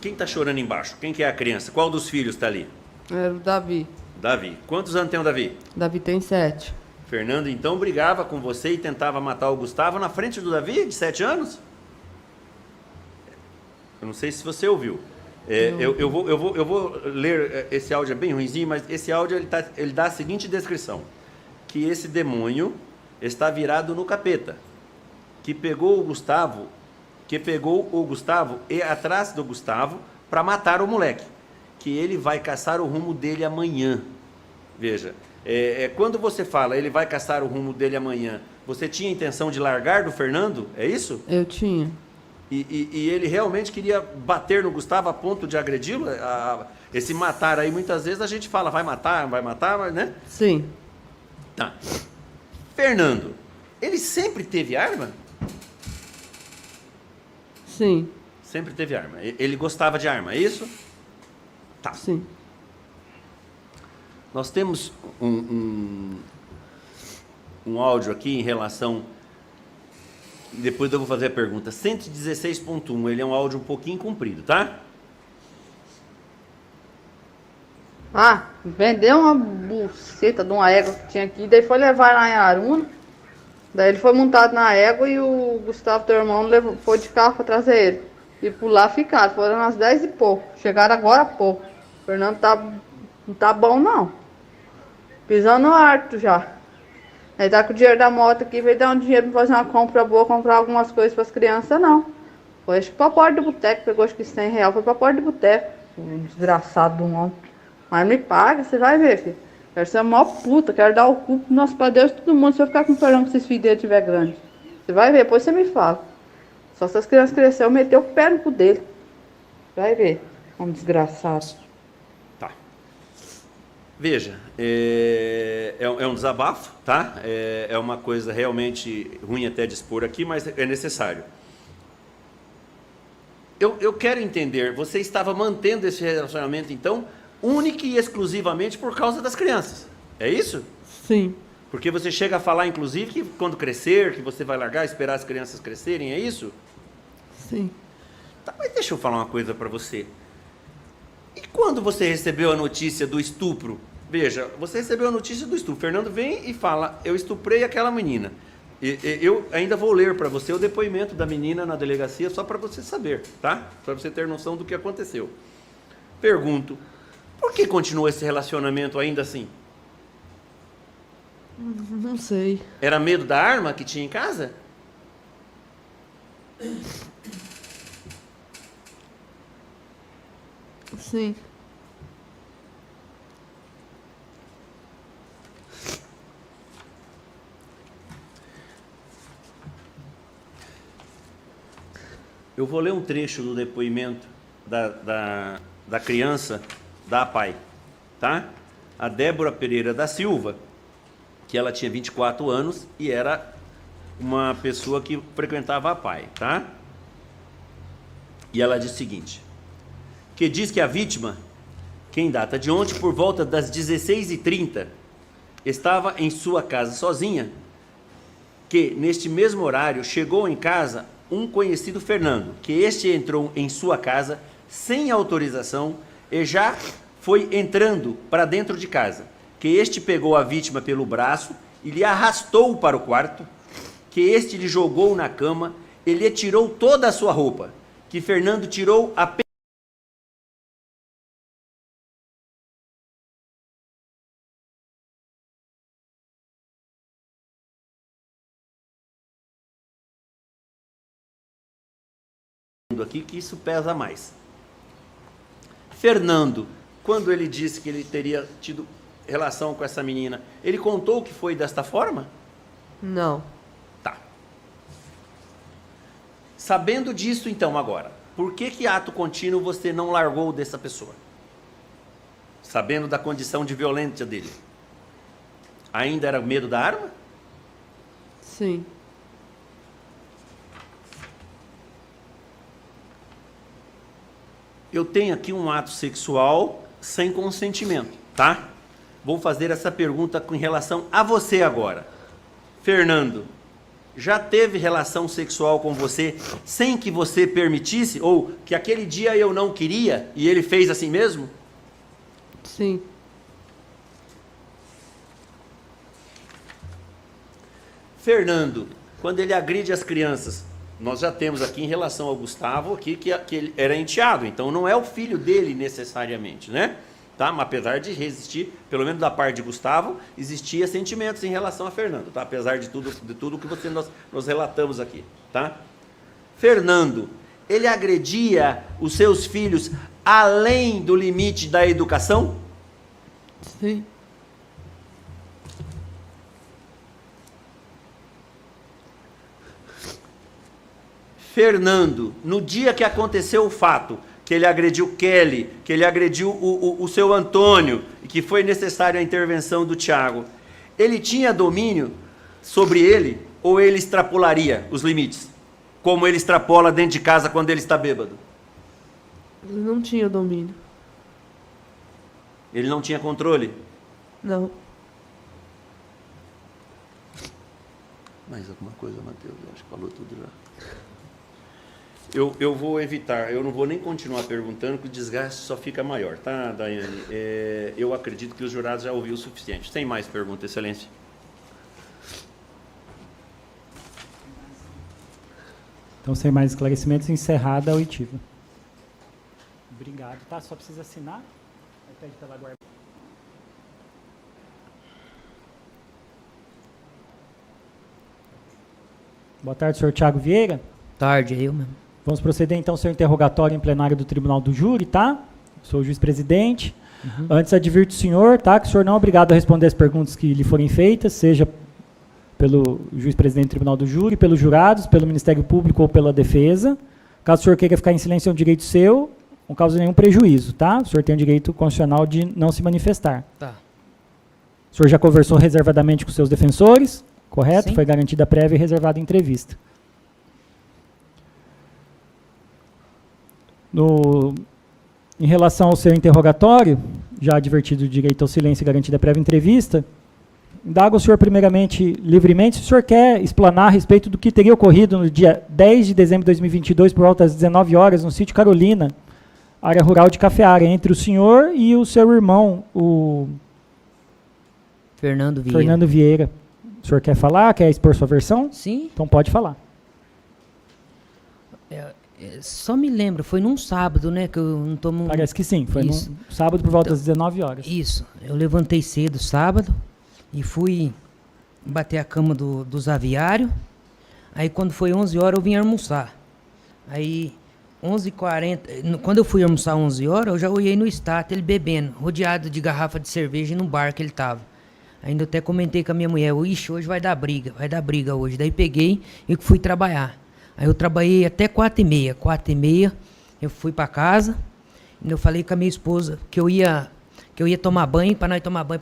Quem tá chorando embaixo? Quem que é a criança? Qual dos filhos tá ali? Era o Davi. Davi. Quantos anos tem o Davi? Davi tem 7. Fernando, então, brigava com você e tentava matar o Gustavo na frente do Davi, de 7 anos? Eu não sei se você ouviu. Eu vou ler, esse áudio é bem ruimzinho, mas esse áudio ele dá a seguinte descrição. Que esse demônio está virado no capeta, que pegou o Gustavo e atrás do Gustavo para matar o moleque, que ele vai caçar o rumo dele amanhã. Veja, quando você fala ele vai caçar o rumo dele amanhã, você tinha intenção de largar do Fernando? É isso? Eu tinha. E ele realmente queria bater no Gustavo a ponto de agredi-lo? Esse matar aí, muitas vezes a gente fala, vai matar, mas, né? Sim. Tá. Fernando, ele sempre teve arma? Sim. Sempre teve arma. Ele gostava de arma, é isso? Tá. Sim. Nós temos um áudio aqui em relação... Depois eu vou fazer a pergunta. 116.1, ele é um áudio um pouquinho comprido, tá? Ah, vendeu uma buceta de uma égua que tinha aqui, daí foi levar lá em Aruna. Daí ele foi montado na égua e o Gustavo, teu irmão, foi de carro pra trazer ele. E por lá ficaram, foram umas 10 e pouco. Chegaram agora há pouco. O Fernando não tá bom não. Pisando no harto já. Ele tá com o dinheiro da moto aqui, veio dar um dinheiro pra fazer uma compra boa, comprar algumas coisas pras crianças, não. Foi acho que pra porta do boteco, pegou acho que R$100, foi pra porta do boteco. Um desgraçado de um homem. Mas me paga, você vai ver, filho. Quero ser a maior puta, quero dar o cu pro nosso Pai Deus e todo mundo, se eu ficar com problema com esses filhos dele tiver grande. Você vai ver, depois você me fala. Só se as crianças crescerem, eu meter o pé no cu dele. Vai ver, homem desgraçado. Tá. Veja, é um desabafo, tá? É uma coisa realmente ruim até de expor aqui, mas é necessário. Eu quero entender, você estava mantendo esse relacionamento, então, única e exclusivamente por causa das crianças. É isso? Sim. Porque você chega a falar, inclusive, que quando crescer, que você vai largar, esperar as crianças crescerem, é isso? Sim. Tá, mas deixa eu falar uma coisa para você. E quando você recebeu a notícia do estupro? Veja, você recebeu a notícia do estupro. Fernando vem e fala, eu estuprei aquela menina. Eu ainda vou ler para você o depoimento da menina na delegacia, só para você saber, tá? Para você ter noção do que aconteceu. Pergunto, por que continuou esse relacionamento ainda assim? Não sei. Era medo da arma que tinha em casa? Sim. Eu vou ler um trecho do depoimento da criança da pai, tá? A Débora Pereira da Silva, que ela tinha 24 anos e era uma pessoa que frequentava a pai, tá? E ela diz o seguinte, que diz que a vítima, que em data de ontem, por volta das 16h30, estava em sua casa sozinha, que neste mesmo horário chegou em casa um conhecido Fernando, que este entrou em sua casa sem autorização e já foi entrando para dentro de casa, que este pegou a vítima pelo braço e lhe arrastou para o quarto, que este lhe jogou na cama e lhe tirou toda a sua roupa, que Fernando tirou apenas aqui, que isso pesa mais. Fernando, quando ele disse que ele teria tido relação com essa menina, ele contou que foi desta forma? Não. Tá. Sabendo disso, então, agora, por que ato contínuo você não largou dessa pessoa? Sabendo da condição de violência dele. ainda era medo da arma? Sim. Eu tenho aqui um ato sexual sem consentimento, tá? Vou fazer essa pergunta com relação a você agora. Fernando, já teve relação sexual com você sem que você permitisse? Ou que aquele dia eu não queria e ele fez assim mesmo? Sim. Fernando, quando ele agride as crianças, nós já temos aqui em relação ao Gustavo aqui que ele era enteado, então não é o filho dele necessariamente, né? Tá? Mas apesar de resistir, pelo menos da parte de Gustavo, existia sentimentos em relação a Fernando, tá? Apesar de tudo que nós relatamos aqui, tá? Fernando, ele agredia os seus filhos além do limite da educação? Sim. Fernando, no dia que aconteceu o fato, que ele agrediu Kelly, que ele agrediu o seu Antônio, e que foi necessária a intervenção do Tiago, ele tinha domínio sobre ele ou ele extrapolaria os limites? Como ele extrapola dentro de casa quando ele está bêbado? Ele não tinha domínio. Ele não tinha controle? Não. Mais alguma coisa, Matheus? Eu acho que falou tudo já. Eu vou evitar, eu não vou nem continuar perguntando, porque o desgaste só fica maior, tá, Daiane? Eu acredito que os jurados já ouviram o suficiente. Tem mais pergunta, Excelência? Então, sem mais esclarecimentos, encerrada a oitiva. Obrigado, tá? Só precisa assinar. Aí pede pela guarda. Boa tarde, senhor Tiago Vieira. Tarde, eu mesmo. Vamos proceder então ao seu interrogatório em plenário do Tribunal do Júri, tá? Sou o juiz-presidente. Antes, advirto o senhor, tá? Que o senhor não é obrigado a responder as perguntas que lhe forem feitas, seja pelo juiz-presidente do Tribunal do Júri, pelos jurados, pelo Ministério Público ou pela defesa. Caso o senhor queira ficar em silêncio, é um direito seu, não causa nenhum prejuízo, tá? O senhor tem o direito constitucional de não se manifestar. Tá. O senhor já conversou reservadamente com seus defensores, correto? Sim. Foi garantida prévia e reservada entrevista. Em relação ao seu interrogatório, já advertido o direito ao silêncio e garantida prévia entrevista, indago ao senhor primeiramente, livremente, se o senhor quer explanar a respeito do que teria ocorrido no dia 10 de dezembro de 2022, por volta das 19 horas, no sítio Carolina, área rural de Cafeara, entre o senhor e o seu irmão, o Fernando Vieira. Fernando Vieira. O senhor quer falar? Quer expor sua versão? Sim. Então pode falar. Só me lembro, foi num sábado, né, que eu não tomo... Parece que sim, foi Isso. no sábado por volta das 19 horas. Isso, eu levantei cedo sábado e fui bater a cama dos aviários. Aí quando foi 11 horas eu vim almoçar. Aí 11h40, quando eu fui almoçar 11 horas, eu já olhei no status, ele bebendo, rodeado de garrafa de cerveja no bar que ele tava. Ainda até comentei com a minha mulher, ixi, hoje vai dar briga hoje. Daí peguei e fui trabalhar. Aí eu trabalhei até 4h30. 4h30 eu fui para casa. E eu falei com a minha esposa que eu ia tomar banho, para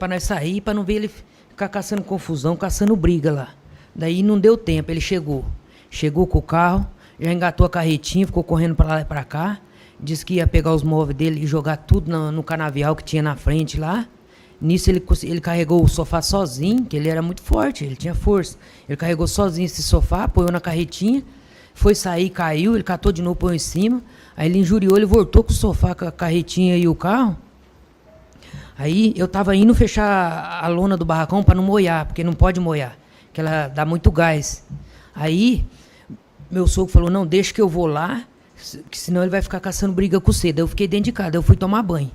nós sair, para não ver ele ficar caçando confusão, caçando briga lá. Daí não deu tempo, ele chegou. Chegou com o carro, já engatou a carretinha, ficou correndo para lá e para cá. Disse que ia pegar os móveis dele e jogar tudo no canavial que tinha na frente lá. Nisso ele carregou o sofá sozinho, que ele era muito forte, ele tinha força. Ele carregou sozinho esse sofá, apoiou na carretinha. Foi sair, caiu, ele catou de novo, pôs em cima. Aí ele injuriou, ele voltou com o sofá, com a carretinha e o carro. Aí eu tava indo fechar a lona do barracão para não molhar, porque não pode molhar, que ela dá muito gás. Aí meu sogro falou, não, deixa que eu vou lá, que senão ele vai ficar caçando briga com você. Daí eu fiquei dentro de casa, daí eu fui tomar banho.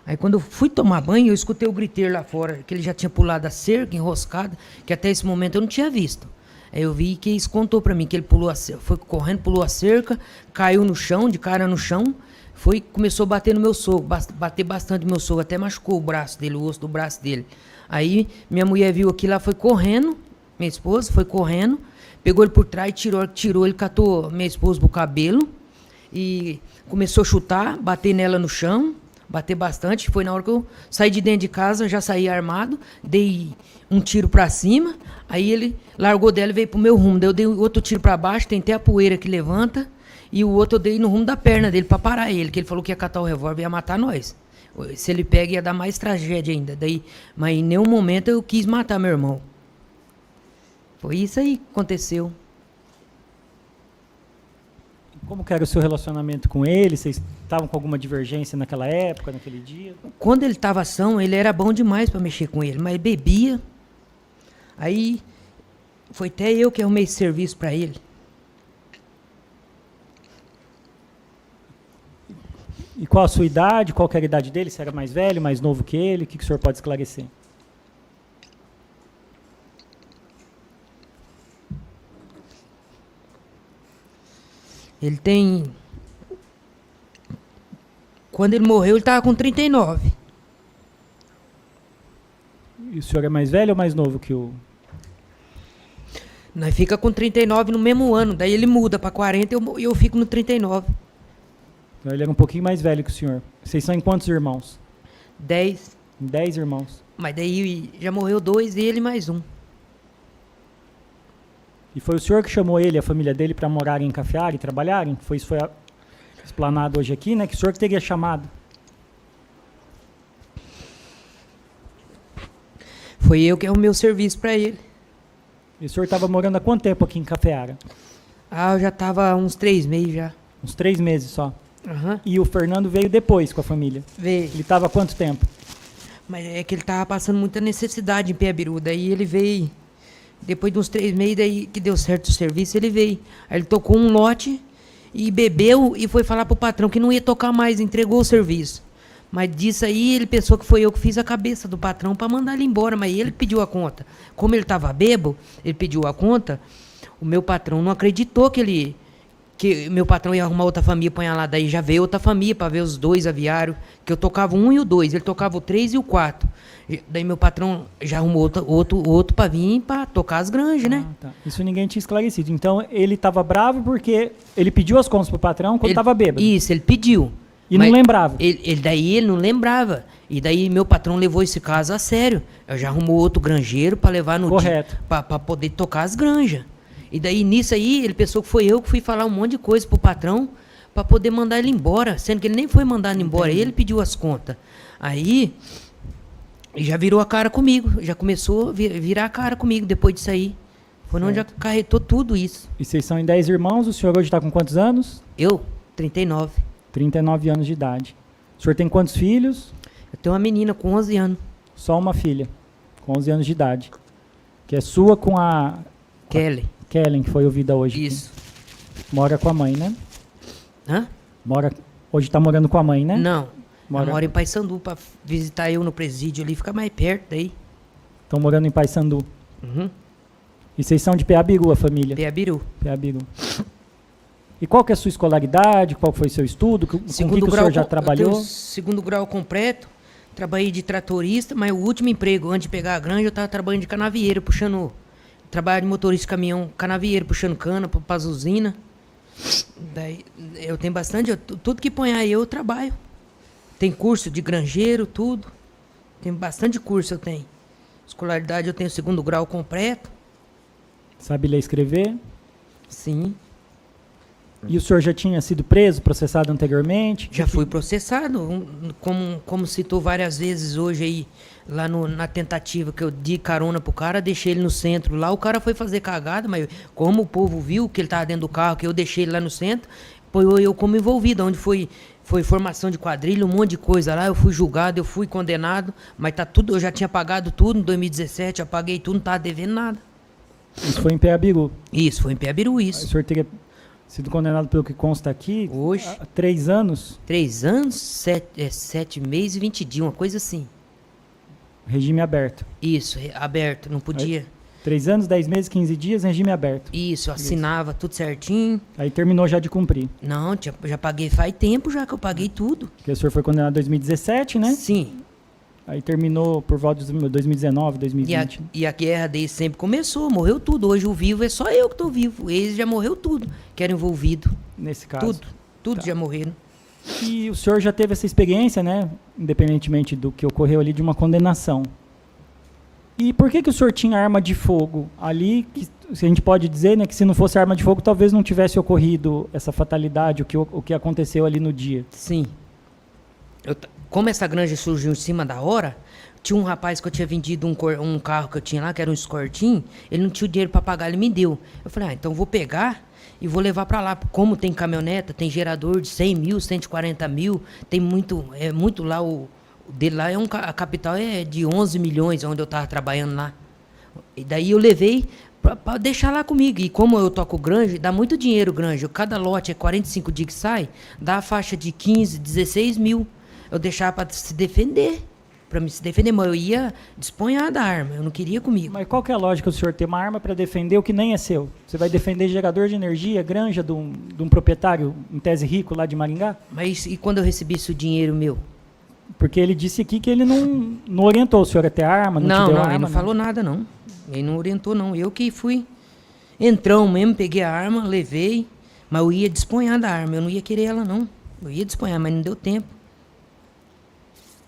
Aí quando eu fui tomar banho, eu escutei o griteiro lá fora, que ele já tinha pulado a cerca, enroscado, que até esse momento eu não tinha visto. Aí eu vi que isso contou pra mim, que ele pulou a cerca, foi correndo, pulou a cerca, caiu no chão, de cara no chão, começou a bater no meu sogro, bater bastante no meu sogro, até machucou o braço dele, o osso do braço dele. Aí minha mulher viu aquilo lá, foi correndo, minha esposa foi correndo, pegou ele por trás, tirou, ele catou minha esposa pro cabelo e começou a chutar, bater nela no chão, bater bastante. Foi na hora que eu saí de dentro de casa, já saí armado, dei um tiro pra cima, aí ele largou dela e veio pro meu rumo. Daí eu dei outro tiro pra baixo, tentei a poeira que levanta, e o outro eu dei no rumo da perna dele pra parar ele, que ele falou que ia catar o revólver e ia matar nós. Se ele pega, ia dar mais tragédia ainda. Daí, mas em nenhum momento eu quis matar meu irmão. Foi isso aí que aconteceu. Como que era o seu relacionamento com ele? Vocês estavam com alguma divergência naquela época, naquele dia? Quando ele estava ação, ele era bom demais para mexer com ele, mas bebia. Aí foi até eu que arrumei esse serviço para ele. E qual a sua idade? Qual que era a idade dele? Se era mais velho, mais novo que ele? O que o senhor pode esclarecer? Ele tem... Quando ele morreu, ele estava com 39. E o senhor é mais velho ou mais novo que o... Nós fica com 39 no mesmo ano. Daí ele muda para 40 e eu fico no 39. Então ele era um pouquinho mais velho que o senhor. Vocês são em quantos irmãos? 10. 10 irmãos. Mas daí já morreu 2 e ele mais um. E foi o senhor que chamou ele e a família dele para morarem em Cafeara e trabalharem? Isso foi explanado hoje aqui, né? Que o senhor que teria chamado. Foi eu que arrumei o serviço para ele. E o senhor estava morando há quanto tempo aqui em Cafeara? Ah, eu já estava uns 3 meses já. Uns 3 meses só. Aham. E o Fernando veio depois com a família? Veio. Ele estava há quanto tempo? Mas é que ele tava passando muita necessidade em Piabiru. Daí ele veio, depois de uns 3 meses, daí que deu certo o serviço, ele veio. Aí ele tocou um lote e bebeu e foi falar pro patrão que não ia tocar mais, entregou o serviço. Mas disso aí ele pensou que foi eu que fiz a cabeça do patrão para mandar ele embora, mas ele pediu a conta. Como ele estava bêbado, ele pediu a conta, o meu patrão não acreditou que meu patrão ia arrumar outra família para lá. Daí já veio outra família para ver os 2 aviários, que eu tocava o 1 e o 2, ele tocava o 3 e o 4. Daí meu patrão já arrumou outro para vir para tocar as granjas, né? Tá. Isso ninguém tinha esclarecido. Então ele estava bravo porque ele pediu as contas pro patrão quando estava bêbado. Isso, ele pediu. E não lembrava. Daí ele não lembrava. E daí meu patrão levou esse caso a sério. Eu já arrumou outro granjeiro para levar no Correto. Para poder tocar as granjas. E daí nisso aí ele pensou que foi eu que fui falar um monte de coisa pro patrão para poder mandar ele embora, sendo que ele nem foi mandado embora, ele pediu as contas. Aí já virou a cara comigo, já começou a virar a cara comigo depois disso aí. Foi onde acarretou tudo isso. E vocês são em 10 irmãos, o senhor hoje está com quantos anos? Eu, 39. 39 anos de idade. O senhor tem quantos filhos? Eu tenho uma menina com 11 anos. Só uma filha, com 11 anos de idade. Que é sua com a... Kelly. Kellen, que foi ouvida hoje. Isso. Mora com a mãe, né? Hã? Hoje está morando com a mãe, né? Não. Mora em Paissandu para visitar eu no presídio ali, fica mais perto daí. Estão morando em Paissandu. Uhum. E vocês são de Piabiru, a família? Piabiru. Piabiru. E qual que é a sua escolaridade? Qual foi o seu estudo? Com que o senhor já trabalhou? Segundo grau completo. Trabalhei de tratorista, mas o último emprego, antes de pegar a granja, eu estava trabalhando de canavieiro, puxando... Trabalho de motorista de caminhão, canavieiro, puxando cana para as usinas. Daí, eu tenho bastante... tudo que põe aí eu trabalho. Tem curso de granjeiro, tudo. Tem bastante curso eu tenho. Escolaridade eu tenho segundo grau completo. Sabe ler e escrever? Sim. E o senhor já tinha sido preso, processado anteriormente? Já fui processado, como citou várias vezes hoje aí, lá na tentativa que eu dei carona pro cara, deixei ele no centro. Lá o cara foi fazer cagada, mas como o povo viu que ele estava dentro do carro, que eu deixei ele lá no centro, foi eu como envolvido, onde foi formação de quadrilha, um monte de coisa lá, eu fui julgado, eu fui condenado, mas tá tudo, eu já tinha pagado tudo em 2017, eu paguei tudo, não estava devendo nada. Isso foi em Piabiru? Isso, foi em Piabiru, isso. O senhor teria sido condenado pelo que consta aqui? Hoje. Há 3 anos? 3 anos, 7 meses e 20 dias, uma coisa assim. Regime aberto. Isso, aberto, não podia. 3 anos, 10 meses, 15 dias, regime aberto. Isso, eu assinava tudo certinho. Aí terminou já de cumprir. Não, já paguei faz tempo já que eu paguei tudo. Porque o senhor foi condenado em 2017, né? Sim. Aí terminou por volta de 2019, 2020. E a guerra desde sempre começou, morreu tudo. Hoje o vivo é só eu que tô vivo. Eles já morreu tudo, que era envolvido. Nesse caso. Tudo Tá. já morreram. E o senhor já teve essa experiência, né, independentemente do que ocorreu ali, de uma condenação. E por que o senhor tinha arma de fogo ali, que a gente pode dizer, né, que se não fosse arma de fogo, talvez não tivesse ocorrido essa fatalidade, o que aconteceu ali no dia? Sim. Como essa granja surgiu em cima da hora, tinha um rapaz que eu tinha vendido um carro que eu tinha lá, que era um Escortinho, ele não tinha o dinheiro para pagar, ele me deu. Eu falei, então vou pegar e vou levar para lá. Como tem caminhoneta, tem gerador de 100 mil, 140 mil, tem muito lá, o dele lá, a capital é de 11 milhões, onde eu estava trabalhando lá. E daí eu levei para deixar lá comigo. E como eu toco granja, dá muito dinheiro granja. Cada lote é 45 dias que sai, dá a faixa de 15, 16 mil. Eu deixava para se defender. Para me se defender, mas eu ia desponhar da arma, eu não queria comigo. Mas qual que é a lógica do senhor ter uma arma para defender o que nem é seu? Você vai defender gerador de energia, granja de um proprietário, em tese rico, lá de Maringá? Mas e quando eu recebesse o dinheiro meu? Porque ele disse aqui que ele não orientou o senhor a ter arma, não te deu arma. Ele não falou nada, não. Ele não orientou, não. Eu que fui entrão mesmo, peguei a arma, levei, mas eu ia desponhar da arma, eu não ia querer ela, não. Eu ia desponhar, mas não deu tempo.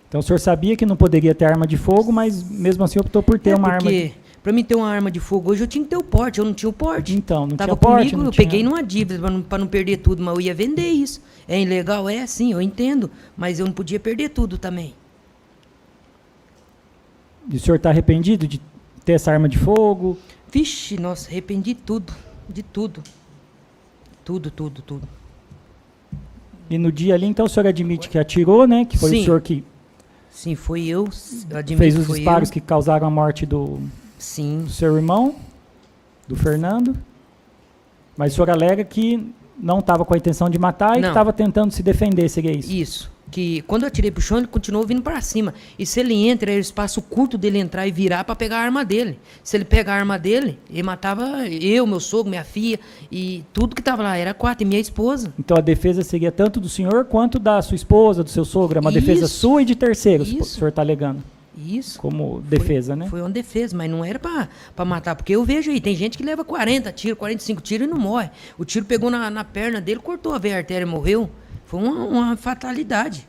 Então o senhor sabia que não poderia ter arma de fogo, mas mesmo assim optou por ter uma arma. Porque para mim ter uma arma de fogo hoje eu tinha que ter o porte, eu não tinha o porte. Então, não Tava tinha porte, comigo, eu peguei numa dívida para não perder tudo, mas eu ia vender isso. É ilegal? É, sim, eu entendo, mas eu não podia perder tudo também. E o senhor está arrependido de ter essa arma de fogo? Vixe, nossa, arrependi tudo, de tudo. Tudo. E no dia ali, então o senhor admite que atirou, né? Que foi Sim. o senhor que Sim, foi eu. Admito fez os que foi disparos eu. que causaram a morte do Sim. seu irmão, do Fernando. Mas o senhor alega que não estava com a intenção de matar e que Não. estava tentando se defender, seria isso? Isso. Que quando eu atirei pro chão, ele continuou vindo para cima. E se ele entra, é o espaço curto dele entrar e virar para pegar a arma dele. Se ele pegar a arma dele, ele matava eu, meu sogro, minha filha e tudo que estava lá. Era 4, e minha esposa. Então a defesa seria tanto do senhor quanto da sua esposa, do seu sogro. É uma defesa Isso. sua e de terceiros, o Isso. senhor está alegando. Isso. Como defesa, né? Foi uma defesa, mas não era para matar. Porque eu vejo aí, tem gente que leva 40 tiros, 45 tiros e não morre. O tiro pegou na perna dele, cortou a veia artéria e morreu. Foi uma fatalidade.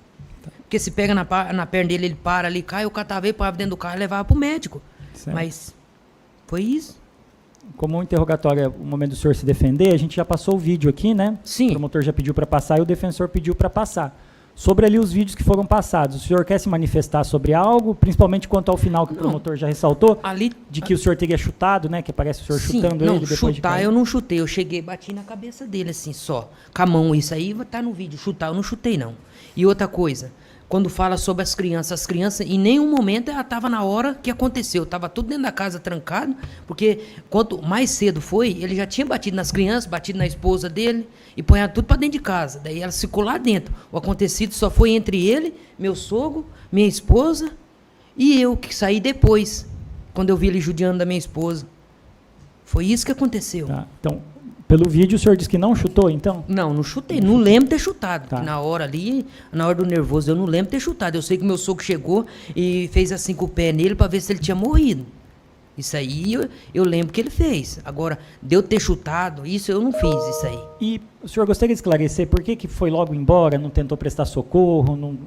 Porque se pega na perna dele, ele para ali, cai, o catava e parava dentro do carro e levava pro médico. Certo. Mas foi isso. Como o interrogatório é o momento do senhor se defender, a gente já passou o vídeo aqui, né? Sim. O promotor já pediu para passar e o defensor pediu para passar. Sobre ali os vídeos que foram passados, o senhor quer se manifestar sobre algo, principalmente quanto ao final que o promotor já ressaltou, Ali, de que o senhor teria chutado, né? Que aparece o senhor sim, chutando não, ele depois de chutar cair. eu não chutei, eu cheguei, bati na cabeça dele assim, só. Com a mão, isso aí tá no vídeo, chutar eu não chutei não. E outra coisa, quando fala sobre as crianças em nenhum momento ela estava na hora que aconteceu, estava tudo dentro da casa trancado, porque quanto mais cedo foi, ele já tinha batido nas crianças, batido na esposa dele e ponhado tudo para dentro de casa. Daí ela ficou lá dentro. O acontecido só foi entre ele, meu sogro, minha esposa e eu, que saí depois, quando eu vi ele judiando da minha esposa. Foi isso que aconteceu. Tá. Então, pelo vídeo o senhor disse que não chutou, então? Não chutei. Não lembro de ter chutado. Tá. Que na hora ali, na hora do nervoso, eu não lembro de ter chutado. Eu sei que meu sogro chegou e fez assim com o pé nele para ver se ele tinha morrido. Isso aí eu lembro que ele fez. Agora, de eu ter chutado, isso eu não fiz, isso aí. E o senhor gostaria de esclarecer por que foi logo embora, não tentou prestar socorro, não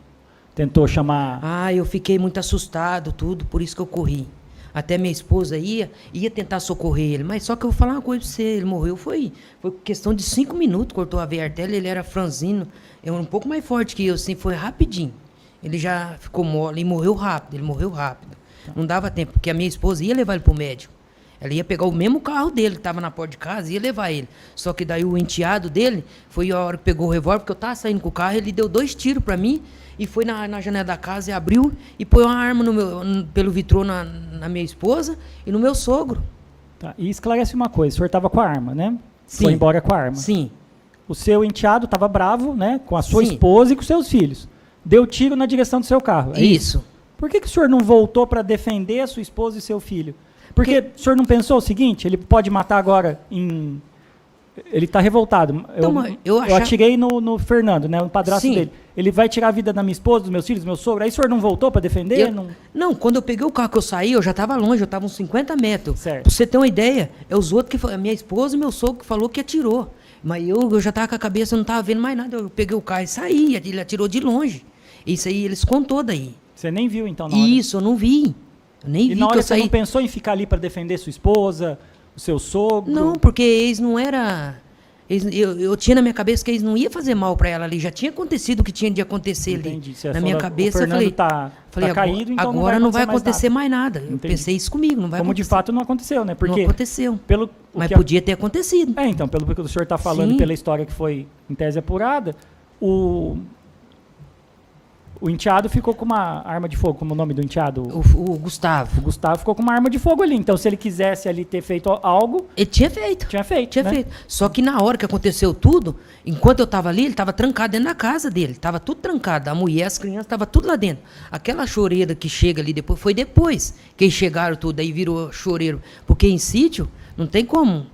tentou chamar... Ah, eu fiquei muito assustado, tudo, por isso que eu corri. Até minha esposa ia tentar socorrer ele, mas só que eu vou falar uma coisa pra você, ele morreu, foi questão de 5 minutos, cortou a veia artéria, ele era franzino, um pouco mais forte que eu, assim, foi rapidinho. Ele já ficou mole e morreu rápido, Não dava tempo, porque a minha esposa ia levar ele pro médico. Ela ia pegar o mesmo carro dele, que estava na porta de casa, e ia levar ele. Só que daí o enteado dele, foi a hora que pegou o revólver, porque eu estava saindo com o carro, ele deu 2 tiros para mim, e foi na janela da casa, e abriu, e pôs uma arma pelo vitrô na minha esposa e no meu sogro. Tá. E esclarece uma coisa, o senhor estava com a arma, né? Sim. Foi embora com a arma. Sim. O seu enteado estava bravo, né? Com a sua Sim. esposa e com seus filhos. Deu tiro na direção do seu carro. É isso? Isso. Por que o senhor não voltou para defender a sua esposa e seu filho? Porque o senhor não pensou o seguinte, ele pode matar agora em... Ele está revoltado. Eu atirei no Fernando, né, no padrasto Sim. dele. Ele vai tirar a vida da minha esposa, dos meus filhos, do meu sogro. Aí o senhor não voltou para defender? Não, quando eu peguei o carro que eu saí, eu já estava longe, eu estava uns 50 metros. Certo. Pra você ter uma ideia, é os outros que a minha esposa e meu sogro que falou que atirou. Mas eu já tava com a cabeça, não tava vendo mais nada. Eu peguei o carro e saí, ele atirou de longe. Isso aí eles contou daí. Você nem viu, então, na hora? Isso, eu não vi. Eu nem E vi na que hora eu você saí. não pensou em ficar ali para defender sua esposa, o seu sogro? Não, porque eles não era... Eu tinha na minha cabeça que eles não iam fazer mal para ela ali. Já tinha acontecido o que tinha de acontecer Entendi. ali. Você Na falou, minha o cabeça eu Fernando falei... tá caído, então agora não vai mais acontecer nada. mais nada. Eu Entendi. pensei isso comigo, não vai Como de acontecer. fato não aconteceu, né? Porque Não aconteceu. pelo o Mas que podia ter acontecido. então, pelo que o senhor está falando, Sim. pela história que foi em tese apurada, o enteado ficou com uma arma de fogo, como o nome do enteado? O Gustavo. O Gustavo ficou com uma arma de fogo ali. Então, se ele quisesse ali ter feito algo, Ele tinha feito. tinha feito. Tinha né? feito. Só que na hora que aconteceu tudo, enquanto eu tava ali, ele tava trancado dentro da casa dele. Tava tudo trancado. A mulher, as crianças, tava tudo lá dentro. Aquela choreira que chega ali depois, foi depois que eles chegaram tudo, aí virou choreiro. Porque em sítio, não tem como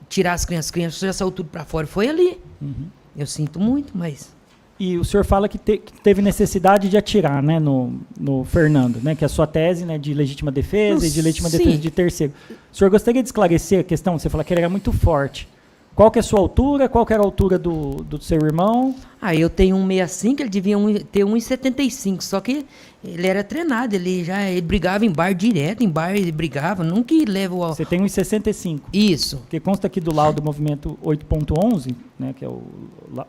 tirar as crianças já saiu tudo pra fora. Foi ali. Uhum. Eu sinto muito, mas... E o senhor fala que teve necessidade de atirar, né, no Fernando, né, que é a sua tese, né, de legítima defesa e de legítima Sim. defesa de terceiro. O senhor gostaria de esclarecer a questão? Você fala que ele era muito forte. Qual que é a sua altura? Qual que era a altura do seu irmão? Eu tenho 1,65, ele devia ter 1,75, só que ele era treinado, ele brigava em bar direto, em bar ele brigava, nunca leva o... Você tem 1,65. Isso. Porque consta aqui do laudo do movimento 8.11, né, que é o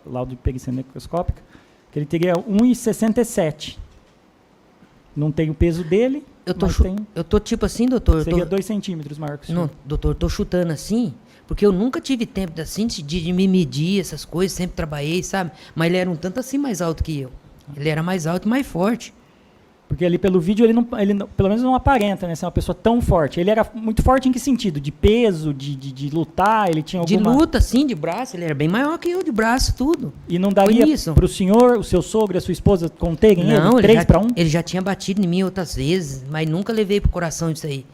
laudo de perícia necroscópica, que ele teria 1,67. Não tem o peso dele, mas tem... Eu tô tipo assim, doutor... Seria 2 centímetros maior que o senhor. Não, doutor, eu tô chutando assim, porque eu nunca tive tempo assim de me medir essas coisas, sempre trabalhei, sabe? Mas ele era um tanto assim mais alto que eu. Ele era mais alto e mais forte. Porque ali pelo vídeo ele pelo menos não aparenta, né, ser uma pessoa tão forte. Ele era muito forte em que sentido? De peso, de lutar? Ele tinha alguma... De luta, sim, de braço, ele era bem maior que eu, de braço, tudo. E não daria para o senhor, o seu sogro e a sua esposa conterem Não, ele? 3 para 1? Ele já tinha batido em mim outras vezes, mas nunca levei pro coração isso aí.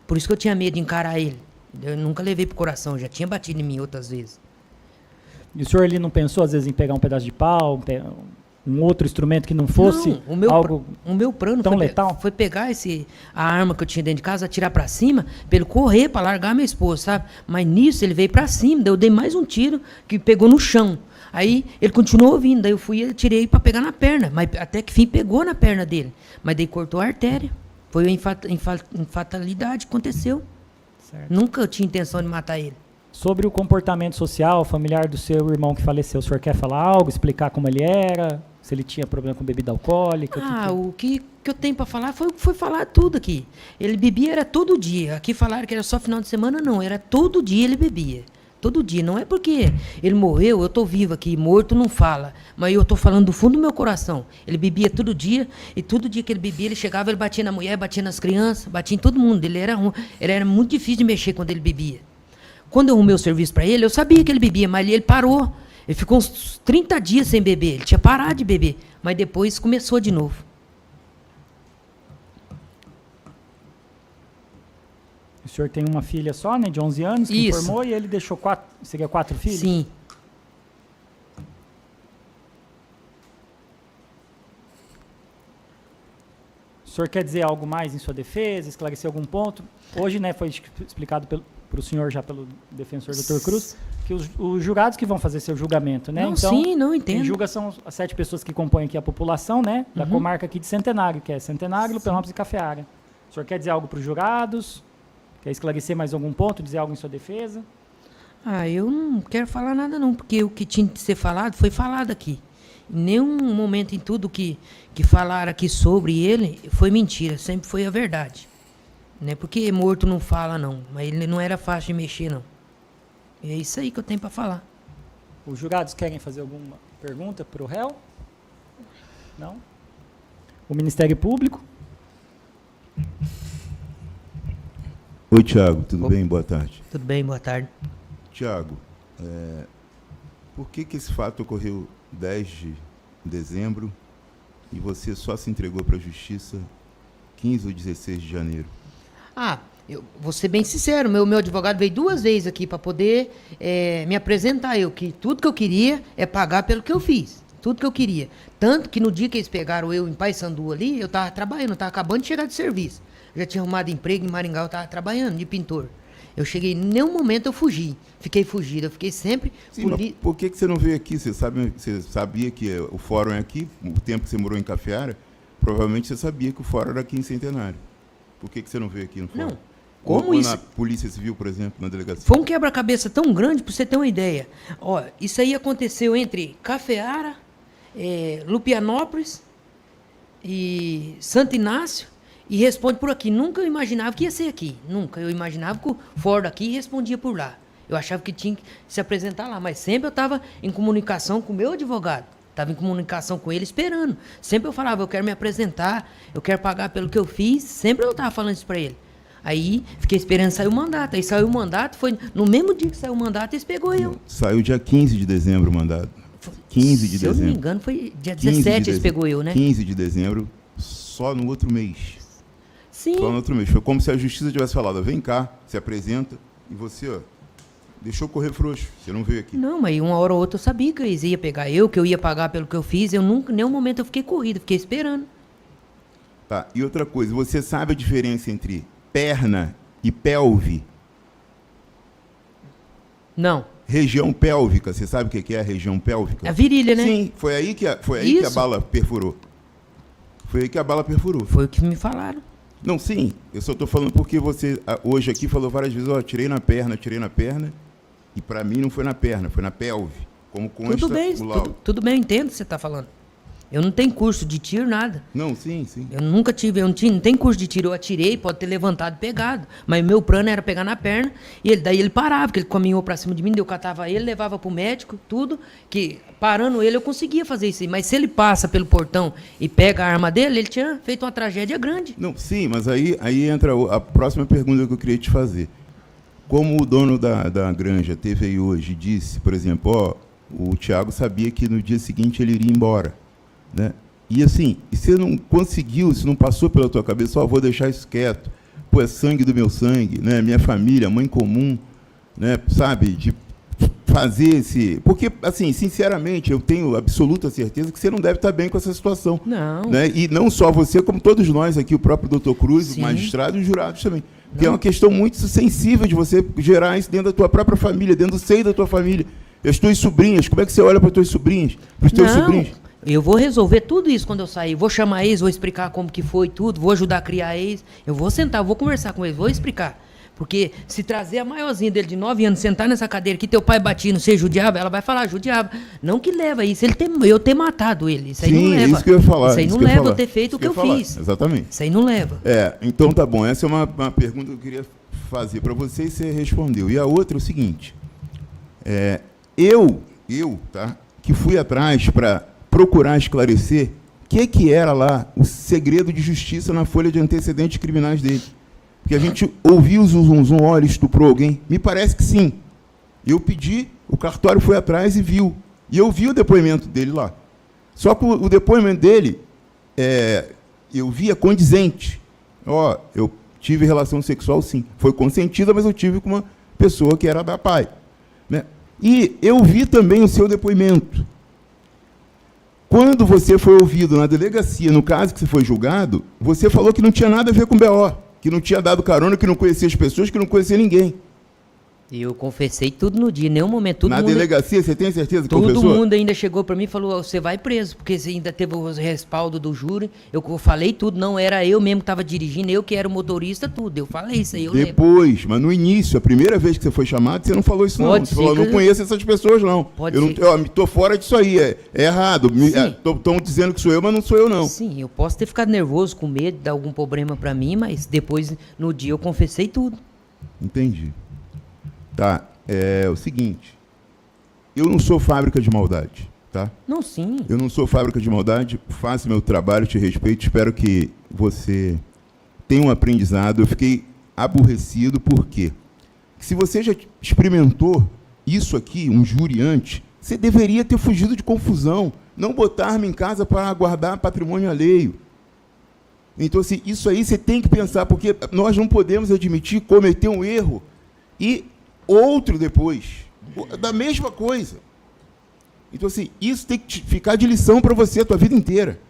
Por isso que eu tinha medo de encarar ele. Eu nunca levei pro coração, já tinha batido em mim outras vezes. E o senhor ali não pensou, às vezes, em pegar um pedaço de pau, um outro instrumento que não fosse não, algo o meu plano tão letal? Foi pegar a arma que eu tinha dentro de casa, atirar pra cima, pra ele correr, pra largar minha esposa, sabe? Mas nisso ele veio pra cima, daí eu dei mais um tiro que pegou no chão. Aí ele continuou vindo, daí eu fui e tirei pra pegar na perna, mas até que fim pegou na perna dele. Mas daí cortou a artéria. Foi uma fatalidade, aconteceu. Certo. Nunca eu tinha intenção de matar ele. Sobre o comportamento social, familiar do seu irmão que faleceu, o senhor quer falar algo, explicar como ele era? Se ele tinha problema com bebida alcoólica? O que eu tenho para falar foi falar tudo aqui. Ele bebia era todo dia. Aqui falaram que era só final de semana, não. Era todo dia ele bebia. Todo dia. Não é porque ele morreu, eu estou vivo aqui. Morto não fala. Mas eu estou falando do fundo do meu coração. Ele bebia todo dia. E todo dia que ele bebia, ele chegava, ele batia na mulher, batia nas crianças, batia em todo mundo. Ele era muito difícil de mexer quando ele bebia. Quando eu arrumei o serviço para ele, eu sabia que ele bebia, mas ele parou. Ele ficou uns 30 dias sem beber. Ele tinha parado de beber. Mas depois começou de novo. O senhor tem uma filha só, né, de 11 anos, que Isso. informou, e ele deixou 4 filhos? Sim. O senhor quer dizer algo mais em sua defesa, esclarecer algum ponto? Hoje, né, foi explicado para o senhor, já pelo defensor Dr. Cruz, que os jurados que vão fazer seu julgamento, né? Não, então, sim, não quem entendo. julga são as 7 pessoas que compõem aqui a população, né, da comarca aqui de Centenário, que é Centenário, Lupenópolis e Cafeária. O senhor quer dizer algo para os jurados? Quer esclarecer mais algum ponto, dizer algo em sua defesa? Eu não quero falar nada não, porque o que tinha de ser falado foi falado aqui. Em nenhum momento em tudo que falaram aqui sobre ele foi mentira, sempre foi a verdade. Não é porque morto não fala não, mas ele não era fácil de mexer não. E é isso aí que eu tenho para falar. Os jurados querem fazer alguma pergunta para o réu? Não? O Ministério Público? Oi, Tiago, tudo bem? Boa tarde. Tudo bem, boa tarde. Tiago, por que esse fato ocorreu 10 de dezembro e você só se entregou para a Justiça 15 ou 16 de janeiro? Eu vou ser bem sincero, meu advogado veio 2 vezes aqui para poder me apresentar. Que tudo que eu queria é pagar pelo que eu fiz. Tudo que eu queria. Tanto que no dia que eles pegaram eu em Paissandu ali, eu estava trabalhando, eu estava acabando de chegar de serviço. Eu já tinha arrumado emprego em Maringá, eu estava trabalhando de pintor. Eu cheguei, em nenhum momento eu fugi. Fiquei fugido, eu fiquei sempre... Sim, mas por que você não veio aqui? Você sabia que o fórum é aqui? O tempo que você morou em Cafeara, provavelmente você sabia que o fórum era aqui em Centenário. Por que você não veio aqui no fórum? Não. Como ou isso? na Polícia Civil, por exemplo, na delegacia? Foi um quebra-cabeça tão grande, para você ter uma ideia. Ó, isso aí aconteceu entre Cafeara, Lupianópolis e Santo Inácio, e responde por aqui. Nunca eu imaginava que ia ser aqui. Nunca. Eu imaginava que o fórum daqui respondia por lá. Eu achava que tinha que se apresentar lá, mas sempre eu estava em comunicação com o meu advogado. Estava em comunicação com ele, esperando. Sempre eu falava, eu quero me apresentar, eu quero pagar pelo que eu fiz. Sempre eu estava falando isso para ele. Aí, fiquei esperando sair o mandato. Aí saiu o mandato, foi no mesmo dia que saiu o mandato, eles pegou eu. Saiu dia 15 de dezembro o mandato. 15 de Se eu dezembro. não me engano, foi dia 17 eles pegou eu, né? 15 de dezembro, só no outro mês. Sim. Só no outro mês. Foi como se a justiça tivesse falado, vem cá, se apresenta, e você, ó, deixou correr frouxo, você não veio aqui. Não, mas uma hora ou outra eu sabia que eles iam pegar eu, que eu ia pagar pelo que eu fiz. Eu nunca, em nenhum momento eu fiquei corrido, fiquei esperando. Tá, e outra coisa, você sabe a diferença entre perna e pelve? Não. Região pélvica, você sabe o que é a região pélvica? A virilha, né? Sim, foi aí que a bala perfurou. Foi aí que a bala perfurou. Foi o que me falaram. Não, sim, eu só estou falando porque você hoje aqui falou várias vezes, ó, tirei na perna, e para mim não foi na perna, foi na pelve, como consta Tudo bem, o laudo. tudo bem, eu entendo o que você está falando. Eu não tenho curso de tiro, nada. Não, sim. Eu nunca tive, não tem curso de tiro. Eu atirei, pode ter levantado e pegado. Mas o meu plano era pegar na perna, e daí ele parava, porque ele caminhou pra cima de mim, eu catava ele, levava pro médico, tudo, que parando ele eu conseguia fazer isso aí. Mas se ele passa pelo portão e pega a arma dele, ele tinha feito uma tragédia grande. Não, sim, mas aí entra a próxima pergunta que eu queria te fazer. Como o dono da granja teve aí hoje e disse, por exemplo, ó, o Thiago sabia que no dia seguinte ele iria embora, né? E assim, e você não conseguiu, se não passou pela tua cabeça, ó, vou deixar isso quieto, pô, é sangue do meu sangue, né? Minha família, mãe comum, né? Sabe, de fazer esse... Porque, assim, sinceramente, eu tenho absoluta certeza que você não deve estar bem com essa situação. Não. Né? E não só você, como todos nós aqui, o próprio doutor Cruz, Sim. o magistrado e os jurados também. Porque é uma questão muito sensível de você gerar isso dentro da tua própria família, dentro do seio da tua família. E as tuas sobrinhas, como é que você olha para as tuas sobrinhas, para os teus sobrinhos? Eu vou resolver tudo isso quando eu sair. Vou chamar eles, vou explicar como que foi tudo, vou ajudar a criar eles. Eu vou sentar, vou conversar com eles, vou explicar. Porque se trazer a maiorzinha dele de 9 anos, sentar nessa cadeira que teu pai batia, não sei, judiava, ela vai falar, judiava. Não que leva isso, eu ter matado ele. Isso aí não leva. Isso que eu ia falar. Isso aí não leva eu ter feito o que eu fiz. Exatamente. Isso aí não leva. Então tá bom. Essa é uma pergunta que eu queria fazer para você e você respondeu. E a outra é o seguinte. Eu, tá, que fui atrás para procurar esclarecer o que era lá o segredo de justiça na folha de antecedentes criminais dele. Porque a gente ouviu o zum, olha, estuprou alguém. Me parece que sim. Eu pedi, o cartório foi atrás e viu. E eu vi o depoimento dele lá. Só que o depoimento dele, eu via condizente. Ó, eu tive relação sexual, sim. Foi consentida, mas eu tive com uma pessoa que era da pai. Né? E eu vi também o seu depoimento. Quando você foi ouvido na delegacia, no caso que você foi julgado, você falou que não tinha nada a ver com BO. Que não tinha dado carona, que não conhecia as pessoas, que não conhecia ninguém. E eu confessei tudo no dia, em nenhum momento. Na delegacia, você tem certeza que todo confessou? Todo mundo ainda chegou para mim e falou, você vai preso, porque você ainda teve o respaldo do júri. Eu falei tudo, não era eu mesmo que estava dirigindo, eu que era o motorista, tudo. Eu falei isso aí, eu Depois, lembro. Mas no início, a primeira vez que você foi chamado, você não falou isso não. Você falou, não conheço essas pessoas não. Eu estou fora disso aí, é errado. Estão dizendo que sou eu, mas não sou eu não. Sim, eu posso ter ficado nervoso, com medo de dar algum problema para mim, mas depois, no dia, eu confessei tudo. Entendi. Tá. É o seguinte, eu não sou fábrica de maldade, tá? Não, sim. Eu não sou fábrica de maldade, faço meu trabalho, te respeito, espero que você tenha um aprendizado. Eu fiquei aborrecido, por quê? Se você já experimentou isso aqui, um júri antes, você deveria ter fugido de confusão, não botar arma em casa para guardar patrimônio alheio. Então, assim, isso aí você tem que pensar, porque nós não podemos admitir cometer um erro e outro depois, da mesma coisa. Então, assim, isso tem que ficar de lição para você a tua vida inteira.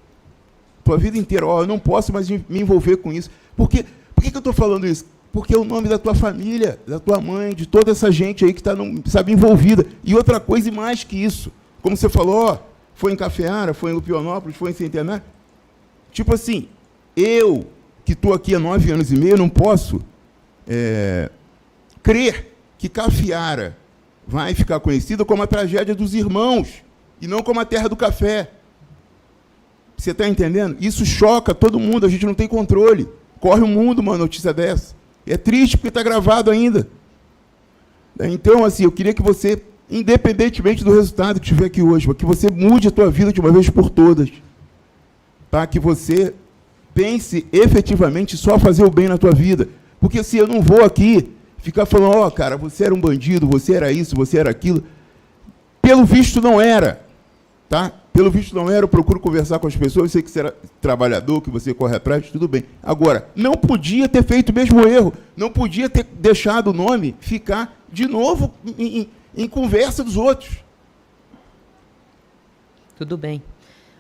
Tua vida inteira. Ó, eu não posso mais me envolver com isso. Por que eu estou falando isso? Porque é o nome da tua família, da tua mãe, de toda essa gente aí que está, sabe, envolvida. E outra coisa, e mais que isso, como você falou, ó, foi em Cafeara, foi em Lupionópolis, foi em Centenário. Tipo assim, eu, que estou aqui há 9 anos e meio, não posso crer que Cafeara vai ficar conhecida como a tragédia dos irmãos, e não como a terra do café. Você está entendendo? Isso choca todo mundo, a gente não tem controle. Corre o mundo uma notícia dessa. É triste porque está gravado ainda. Então, assim, eu queria que você, independentemente do resultado que tiver aqui hoje, que você mude a tua vida de uma vez por todas. Tá? Que você pense efetivamente só fazer o bem na tua vida. Porque se eu não vou aqui ficar falando, ó, cara, você era um bandido, você era isso, você era aquilo. Pelo visto não era. Tá? Pelo visto não era, eu procuro conversar com as pessoas, eu sei que você era trabalhador, que você corre atrás, tudo bem. Agora, não podia ter feito o mesmo erro, não podia ter deixado o nome ficar de novo em conversa dos outros. Tudo bem.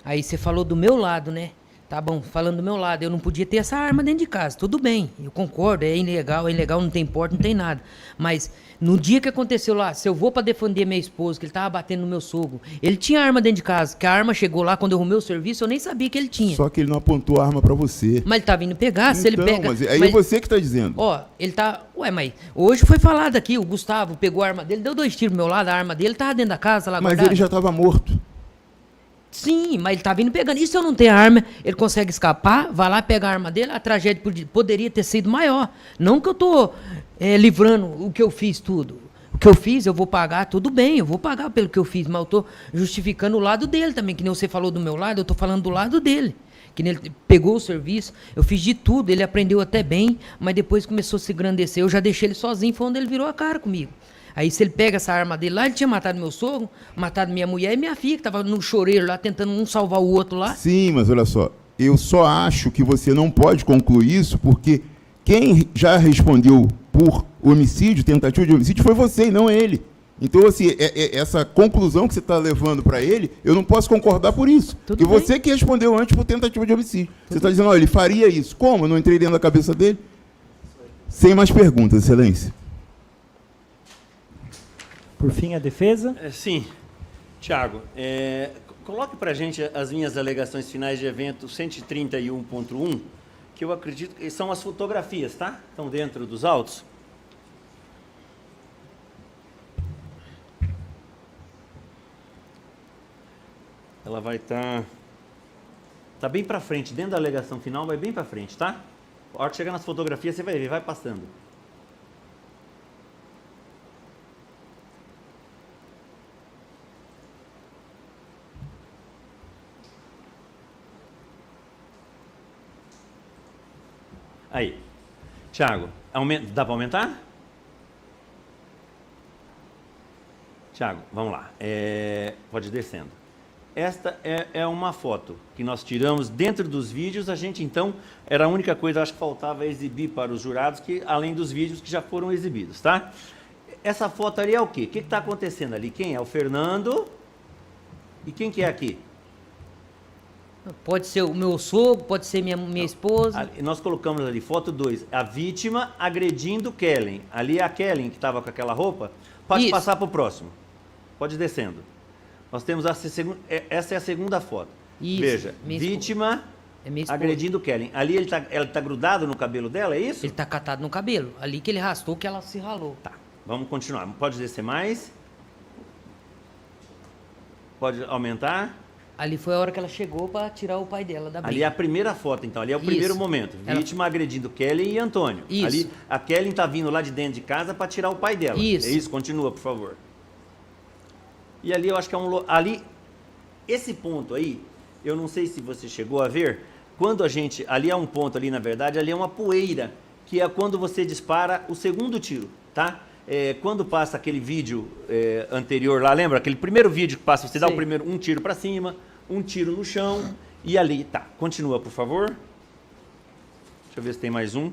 Aí você falou do meu lado, né? Tá bom, falando do meu lado, eu não podia ter essa arma dentro de casa. Tudo bem, eu concordo, é ilegal, não tem porta, não tem nada. Mas no dia que aconteceu lá, se eu vou pra defender minha esposa, que ele tava batendo no meu sogro, ele tinha arma dentro de casa, que a arma chegou lá quando eu arrumei o serviço, eu nem sabia que ele tinha. Só que ele não apontou a arma pra você. Mas ele tá vindo pegar, então, se ele pega... Mas aí é você que tá dizendo. Ó, ele tá... Ué, mas hoje foi falado aqui, o Gustavo pegou a arma dele, deu 2 tiros pro meu lado, a arma dele tava dentro da casa lá guardada. Mas ele já tava morto. Sim, mas ele tá vindo pegando. E se eu não tenho arma, ele consegue escapar, vai lá, pega a arma dele, a tragédia poderia ter sido maior. Não que eu tô livrando o que eu fiz tudo. O que eu fiz, eu vou pagar, tudo bem, eu vou pagar pelo que eu fiz, mas eu tô justificando o lado dele também, que nem você falou do meu lado, eu tô falando do lado dele. Que nem ele pegou o serviço, eu fiz de tudo, ele aprendeu até bem, mas depois começou a se engrandecer, eu já deixei ele sozinho, foi onde ele virou a cara comigo. Aí se ele pega essa arma dele lá, ele tinha matado meu sogro, matado minha mulher e minha filha, que estava no choreiro lá, tentando um salvar o outro lá. Sim, mas olha só, eu só acho que você não pode concluir isso, porque quem já respondeu por homicídio, tentativa de homicídio, foi você e não ele. Então, assim, essa conclusão que você está levando para ele, eu não posso concordar por isso. Porque você que respondeu antes por tentativa de homicídio. Você está dizendo, olha, ele faria isso. Como? Eu não entrei dentro da cabeça dele? Sem mais perguntas, Excelência. Por fim, a defesa. Sim. Tiago, coloque para a gente as minhas alegações finais de evento 131.1, que eu acredito que são as fotografias, tá? Estão dentro dos autos. Ela vai estar bem para frente, dentro da alegação final, vai bem para frente, tá? A hora que chegar nas fotografias, você vai ver, vai passando. Aí. Tiago, dá para aumentar? Tiago, vamos lá. Pode ir descendo. Esta é uma foto que nós tiramos dentro dos vídeos. A gente, então, era a única coisa, acho que faltava exibir para os jurados, que além dos vídeos que já foram exibidos, tá? Essa foto ali é o quê? O que está acontecendo ali? Quem é? O Fernando. E quem que é aqui? Pode ser o meu sogro, pode ser minha esposa. Nós colocamos ali, foto 2, a vítima agredindo Kellen. Ali é a Kellen que estava com aquela roupa. Pode passar para o próximo. Pode ir descendo. Nós temos essa é a segunda foto. Isso, veja, vítima agredindo Kellen. Ali ela tá grudado no cabelo dela, é isso? Ele está catado no cabelo. Ali que ele arrastou, que ela se ralou. Tá, vamos continuar. Pode descer mais. Pode aumentar. Ali foi a hora que ela chegou para tirar o pai dela da briga. Ali é a primeira foto, então. Ali é o primeiro momento. Vítima agredindo Kellen e Antônio. Isso. Ali, a Kellen está vindo lá de dentro de casa para tirar o pai dela. Isso. É isso? Continua, por favor. E ali eu acho que é ali, esse ponto aí, eu não sei se você chegou a ver, quando ali é um ponto ali, na verdade, ali é uma poeira, que é quando você dispara o segundo tiro, tá? Quando passa aquele vídeo anterior lá, lembra? Aquele primeiro vídeo que passa, você dá o primeiro, um tiro para cima, um tiro no chão, e ali, tá, continua, por favor. Deixa eu ver se tem mais um.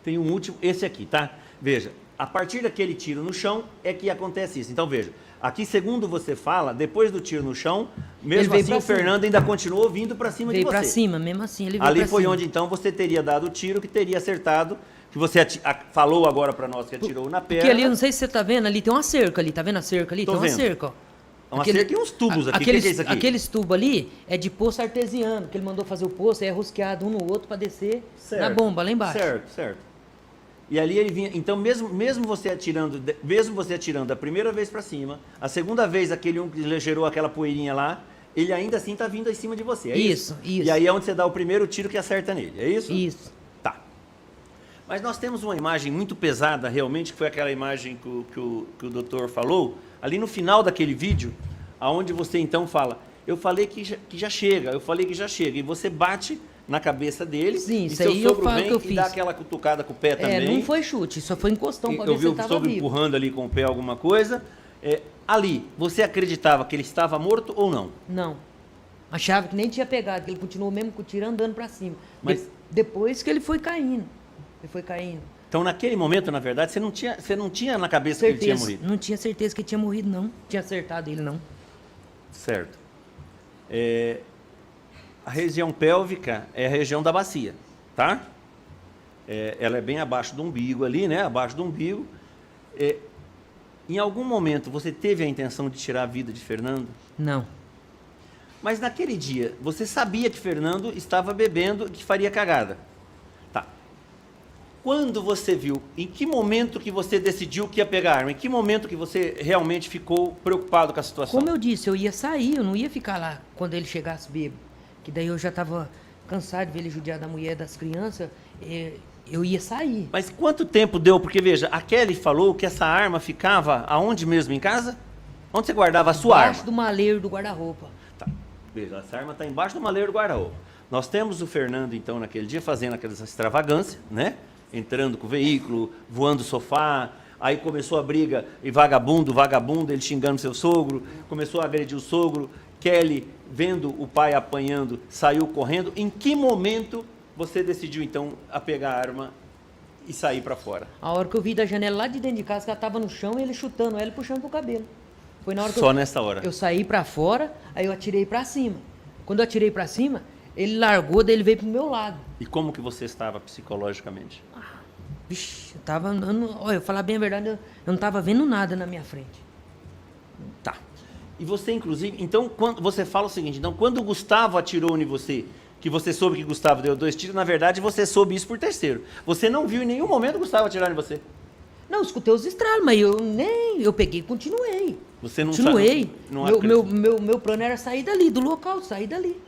Tem um último, esse aqui, tá? Veja. A partir daquele tiro no chão é que acontece isso. Então, veja, aqui, segundo você fala, depois do tiro no chão, Mesmo veio assim, pra o cima. Fernando ainda continuou vindo para cima Veio de você. pra cima, mesmo assim, ele veio Ali pra foi cima. onde, então, você teria dado o tiro que teria acertado, que você falou agora para nós que atirou na perna. Porque ali, eu não sei se você tá vendo, ali tem uma cerca ali, tá vendo a cerca ali? Tô tem uma vendo. cerca, ó. Uma cerca e uns tubos aqui. Aqueles, O que é isso aqui? aqueles tubos ali é de poço artesiano, que ele mandou fazer o poço, é rosqueado um no outro para descer na bomba lá embaixo. Certo, certo. E ali ele vinha. Então, mesmo você atirando a primeira vez para cima, a segunda vez aquele um que gerou aquela poeirinha lá, ele ainda assim tá vindo em cima de você. É isso? Isso. E aí é onde você dá o primeiro tiro que acerta nele. É isso? Isso. Tá. Mas nós temos uma imagem muito pesada, realmente, que foi aquela imagem que o doutor falou, ali no final daquele vídeo, aonde você então fala, eu falei que já chega, eu falei que já chega, e você bate na cabeça dele, Sim, e isso seu aí eu sogro falo vem que eu e fiz. dá aquela cutucada com o pé também. Não foi chute, só foi encostão para ver Eu se vi ele o tava sogro vivo. empurrando ali com o pé alguma coisa. Ali, você acreditava que ele estava morto ou não? Não. Achava que nem tinha pegado, que ele continuou mesmo com o tiro andando para cima. Mas- Depois que ele foi caindo. Ele foi caindo. Então, naquele momento, na verdade, você não tinha na cabeça que ele tinha Certeza. morrido. Não tinha certeza que ele tinha morrido, não. Tinha acertado ele, não. Certo. A região pélvica é a região da bacia, tá? Ela é bem abaixo do umbigo ali, né? Abaixo do umbigo. Em algum momento você teve a intenção de tirar a vida de Fernando? Não. Mas naquele dia, você sabia que Fernando estava bebendo e que faria cagada. Tá. Quando você viu, em que momento que você decidiu que ia pegar a arma? Em que momento que você realmente ficou preocupado com a situação? Como eu disse, eu ia sair, eu não ia ficar lá quando ele chegasse bêbado. Que daí eu já estava cansado de ver ele judiar da mulher, das crianças. Eu ia sair. Mas quanto tempo deu? Porque, veja, a Kelly falou que essa arma ficava aonde mesmo? Em casa? Onde você guardava a sua arma? Embaixo do maleiro do guarda-roupa. Tá. Veja, essa arma está embaixo do maleiro do guarda-roupa. Nós temos o Fernando, então, naquele dia, fazendo aquelas extravagâncias, né? Entrando com o veículo, voando o sofá. Aí começou a briga, e vagabundo, ele xingando seu sogro. Começou a agredir o sogro. Kelly, vendo o pai apanhando, saiu correndo. Em que momento você decidiu, então, a pegar a arma e sair para fora? A hora que eu vi da janela lá de dentro de casa, que ela estava no chão, ele chutando ela e puxando pro cabelo. Foi na hora que Só nessa hora? Eu saí para fora, aí eu atirei para cima. Quando eu atirei para cima, ele largou, daí ele veio pro meu lado. E como que você estava psicologicamente? Vixe, eu tava andando... Olha, eu falar bem a verdade, eu não tava vendo nada na minha frente. Tá. E você, inclusive, então, quando você fala o seguinte, então, quando o Gustavo atirou em você, que você soube que Gustavo deu 2 tiros, na verdade, você soube isso por terceiro. Você não viu em nenhum momento o Gustavo atirar em você. Não, eu escutei os estralos, mas eu peguei e continuei. Você não Continuei. sabe, não acredita. Meu plano era sair dali, do local, sair dali.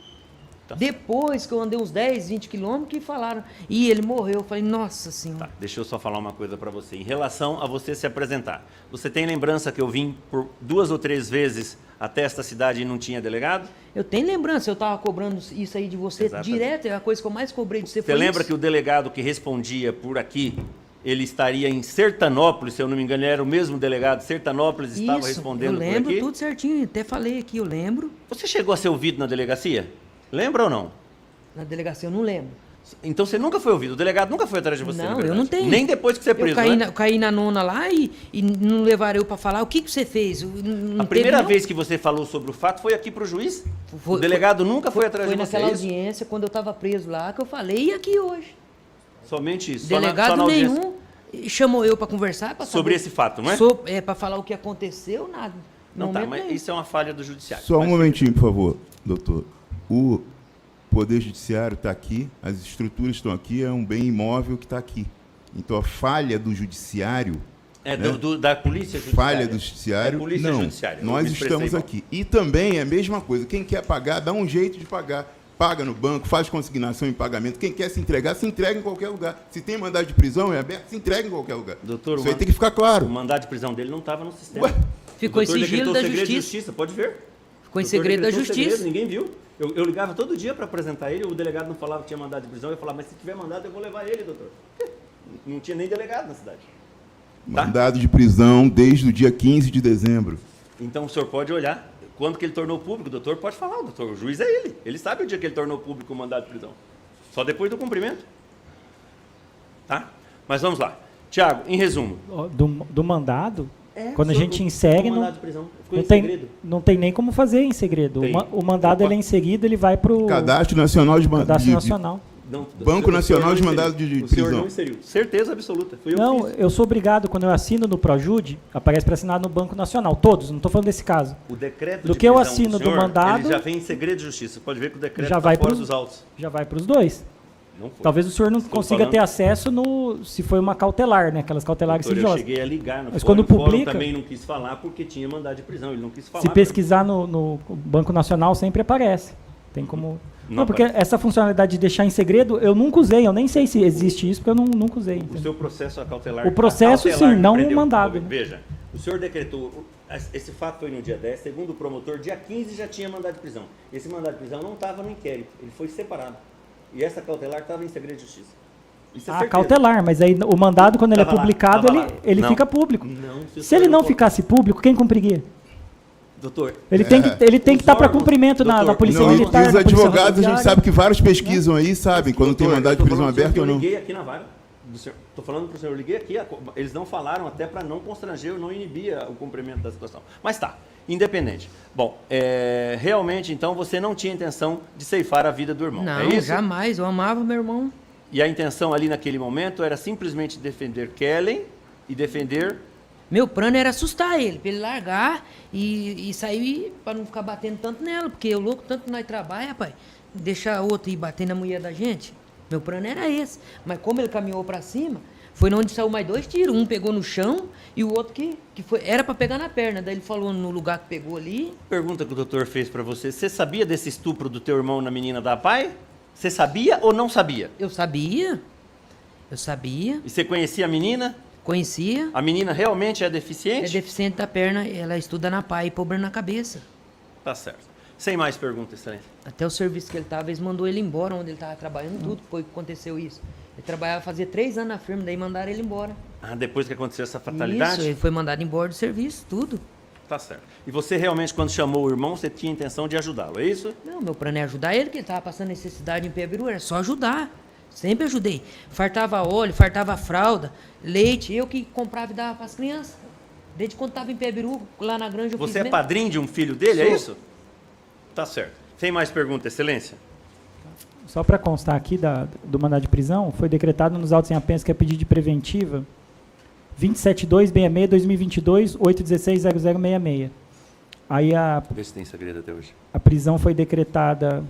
Tá. Depois que eu andei uns 10, 20 quilômetros, que falaram, e ele morreu. Eu falei, nossa senhora. Tá, deixa eu só falar uma coisa para você. Em relação a você se apresentar, você tem lembrança que eu vim por 2 ou 3 vezes até esta cidade e não tinha delegado? Eu tenho lembrança, eu tava cobrando isso aí de você Exatamente. direto, é a coisa que eu mais cobrei de você. Você lembra que o delegado que respondia por aqui, ele estaria em Sertanópolis, se eu não me engano, ele era o mesmo delegado, Sertanópolis estava respondendo eu lembro por aqui? tudo certinho, até falei aqui, eu lembro. Você chegou a ser ouvido na delegacia? Lembra ou não? Na delegacia eu não lembro. Então você nunca foi ouvido, o delegado nunca foi atrás de você, na Não, verdade. eu não tenho. Nem depois que você é preso, Eu né? caí na nona lá e não levaram eu para falar o que você fez. A primeira vez que você falou sobre o fato foi aqui para o juiz? O delegado nunca foi atrás de você, Foi naquela é isso? audiência, quando eu estava preso lá, que eu falei, e aqui hoje? Somente isso, Delegado só na audiência. nenhum chamou eu para conversar. Sobre esse fato, não é? Para falar o que aconteceu, nada. Não tá, Momento mas nenhum. isso é uma falha do judiciário. Só um Mas- momentinho, por favor, doutor. O Poder Judiciário está aqui, as estruturas estão aqui, é um bem imóvel que está aqui. Então, a falha do Judiciário, É né? da polícia judiciária. falha do Judiciário, É polícia não. judiciária, eu Nós me expressei estamos mal. aqui. E também é a mesma coisa, quem quer pagar, dá um jeito de pagar. Paga no banco, faz consignação em pagamento. Quem quer se entrega em qualquer lugar. Se tem mandado de prisão, é aberto, se entrega em qualquer lugar. Doutor, Isso aí tem que ficar claro. O mandado de prisão dele não estava no sistema. Ué? Ficou O em doutor sigilo decretou da segredo de justiça. Pode ver. Ficou em O doutor segredo da decretou justiça. segredo, ninguém viu. Eu ligava todo dia para apresentar ele, o delegado não falava que tinha mandado de prisão, eu falava, mas se tiver mandado, eu vou levar ele, doutor. Não tinha nem delegado na cidade. Tá? Mandado de prisão desde o dia 15 de dezembro. Então o senhor pode olhar. Quando que ele tornou público, o doutor pode falar, doutor. O juiz é ele. Ele sabe o dia que ele tornou público o mandado de prisão. Só depois do cumprimento. Tá? Mas vamos lá. Tiago, em resumo. Do mandado, Quando a senhor, gente insere, o não, mandado de prisão ficou não, em tem, segredo. não tem nem como fazer em segredo. Tem. O mandado ele é em seguida, ele vai para o Cadastro Nacional de Cadastro Nacional. Não, Banco o Nacional senhor de não Mandado inseriu. de O senhor Prisão. não inseriu. Certeza absoluta. Foi eu que Não, fiz. eu sou obrigado, quando eu assino no Projude, aparece para assinar no Banco Nacional. Todos, não estou falando desse caso. O decreto Do de que eu prisão assino do senhor, mandado- ele já vem em segredo de justiça. Pode ver que o decreto Já está vai fora pros- dos autos. Já vai para os dois. Não foi. Talvez o senhor não Estou consiga falando- ter acesso no se foi uma cautelar, né? Aquelas cautelares Doutor, eu sigilosas. cheguei a ligar no Mas fórum, quando o fórum publica- também não quis falar porque tinha mandado de prisão. Ele não quis falar. Se pesquisar no Banco Nacional, sempre aparece. Tem como... Não, porque aparece. essa funcionalidade de deixar em segredo, eu nunca usei. Eu nem sei se existe isso, porque eu nunca usei. O entendeu? seu processo a cautelar... O processo, a cautelar sim, que não o prendeu. mandado, né? Veja, o senhor decretou... Esse fato foi no dia 10, segundo o promotor, dia 15 já tinha mandado de prisão. Esse mandado de prisão não estava no inquérito, ele foi separado. E essa cautelar estava em segredo de justiça. Isso é certeza. Cautelar, mas aí o mandado, quando ele é Tava lá, publicado, tava lá. ele Não. fica público. Não, se o Se senhor ele não for- ficasse público, quem cumpriria? Doutor, Ele tem que Os estar para órgãos- cumprimento na Doutor, Polícia Não, e Militar. os na Polícia advogados, a gente Rodoviária. sabe que vários pesquisam aí, sabem, quando tem mandado de prisão aberto ou não. Eu liguei aqui na vaga. Estou falando para o senhor, eu liguei aqui, eles não falaram até para não constranger, não inibir o cumprimento da situação. Mas tá, independente. Bom, realmente, então, você não tinha intenção de ceifar a vida do irmão, Não, é isso? jamais. Eu amava meu irmão. E a intenção ali naquele momento era simplesmente defender Kellen e defender... Meu plano era assustar ele, pra ele largar e sair pra não ficar batendo tanto nela, porque eu louco tanto nós trabalha, rapaz, deixar outro ir bater na mulher da gente. Meu plano era esse. Mas como ele caminhou pra cima, foi onde saiu mais 2 tiros. Um pegou no chão e o outro que foi, era pra pegar na perna. Daí ele falou no lugar que pegou ali. Pergunta que o doutor fez para você, você sabia desse estupro do teu irmão na menina da pai? Você sabia ou não sabia? Eu sabia. Eu sabia. E você conhecia a menina? Conhecia. A menina realmente é É deficiente? deficiente da perna, ela estuda na PAI e problema na cabeça. Tá certo. Sem mais perguntas, excelência. Até o serviço que ele estava, eles mandou ele embora, onde ele estava trabalhando, tudo, foi que aconteceu isso. Ele trabalhava, fazia 3 anos na firma, daí mandaram ele embora. Ah, depois que aconteceu essa Isso, fatalidade? ele foi mandado embora do serviço, tudo. Tá certo. E você realmente, quando chamou o irmão, você tinha intenção de ajudá-lo, é isso? Não, meu plano é ajudar ele, que ele estava passando necessidade em Pebiru, era só ajudar. Sempre ajudei. Fartava óleo, fartava fralda, leite, eu que comprava e dava para as crianças. Desde quando estava em Pebiru, lá na granja, eu fiz Você é mesmo. padrinho de um filho dele, é Sou. isso? Tá certo. Sem mais perguntas, excelência? Só para constar aqui do mandado de prisão, foi decretado nos autos em apenas que é pedido de preventiva 27266-2022, 816-0066. Aí Vê se tem segredo até hoje. a prisão foi decretada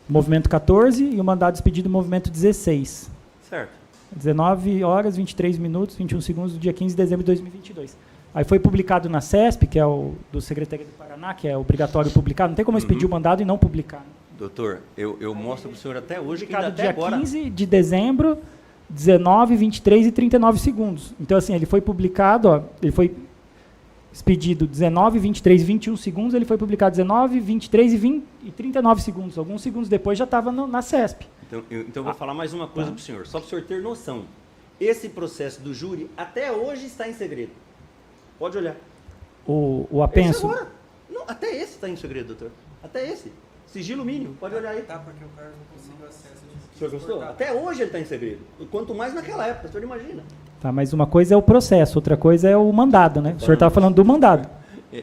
movimento 14 e o mandado expedido movimento 16. Certo. 19 horas, 23 minutos, 21 segundos do dia 15 de dezembro de 2022. Aí foi publicado na CESP, que é o do Secretaria do Paraná, que é obrigatório publicar. Não tem como expedir o mandado e não publicar. Né? Doutor, eu mostro para o senhor até hoje que Publicado ainda até dia agora... 15 de dezembro, 19, 23 e 39 segundos. Então, assim, ele foi publicado, ó, ele foi expedido 19, 23 e 21 segundos, ele foi publicado 19, 23 e 39 segundos. Alguns segundos depois já estava na CESP. Então eu vou falar mais uma coisa para o senhor, só para o senhor ter noção. Esse processo do júri até hoje está em segredo. Pode olhar. O Esse apenso, agora. Não, até esse está em segredo, doutor. Até esse. Sigilo mínimo, pode olhar aí. Tá, porque o Carlos não conseguiu acesso. O senhor gostou? Até hoje ele está em segredo. E quanto mais naquela época, o senhor imagina. tá, mas uma coisa é o processo, outra coisa é o mandado, né? O senhor estava falando do mandado.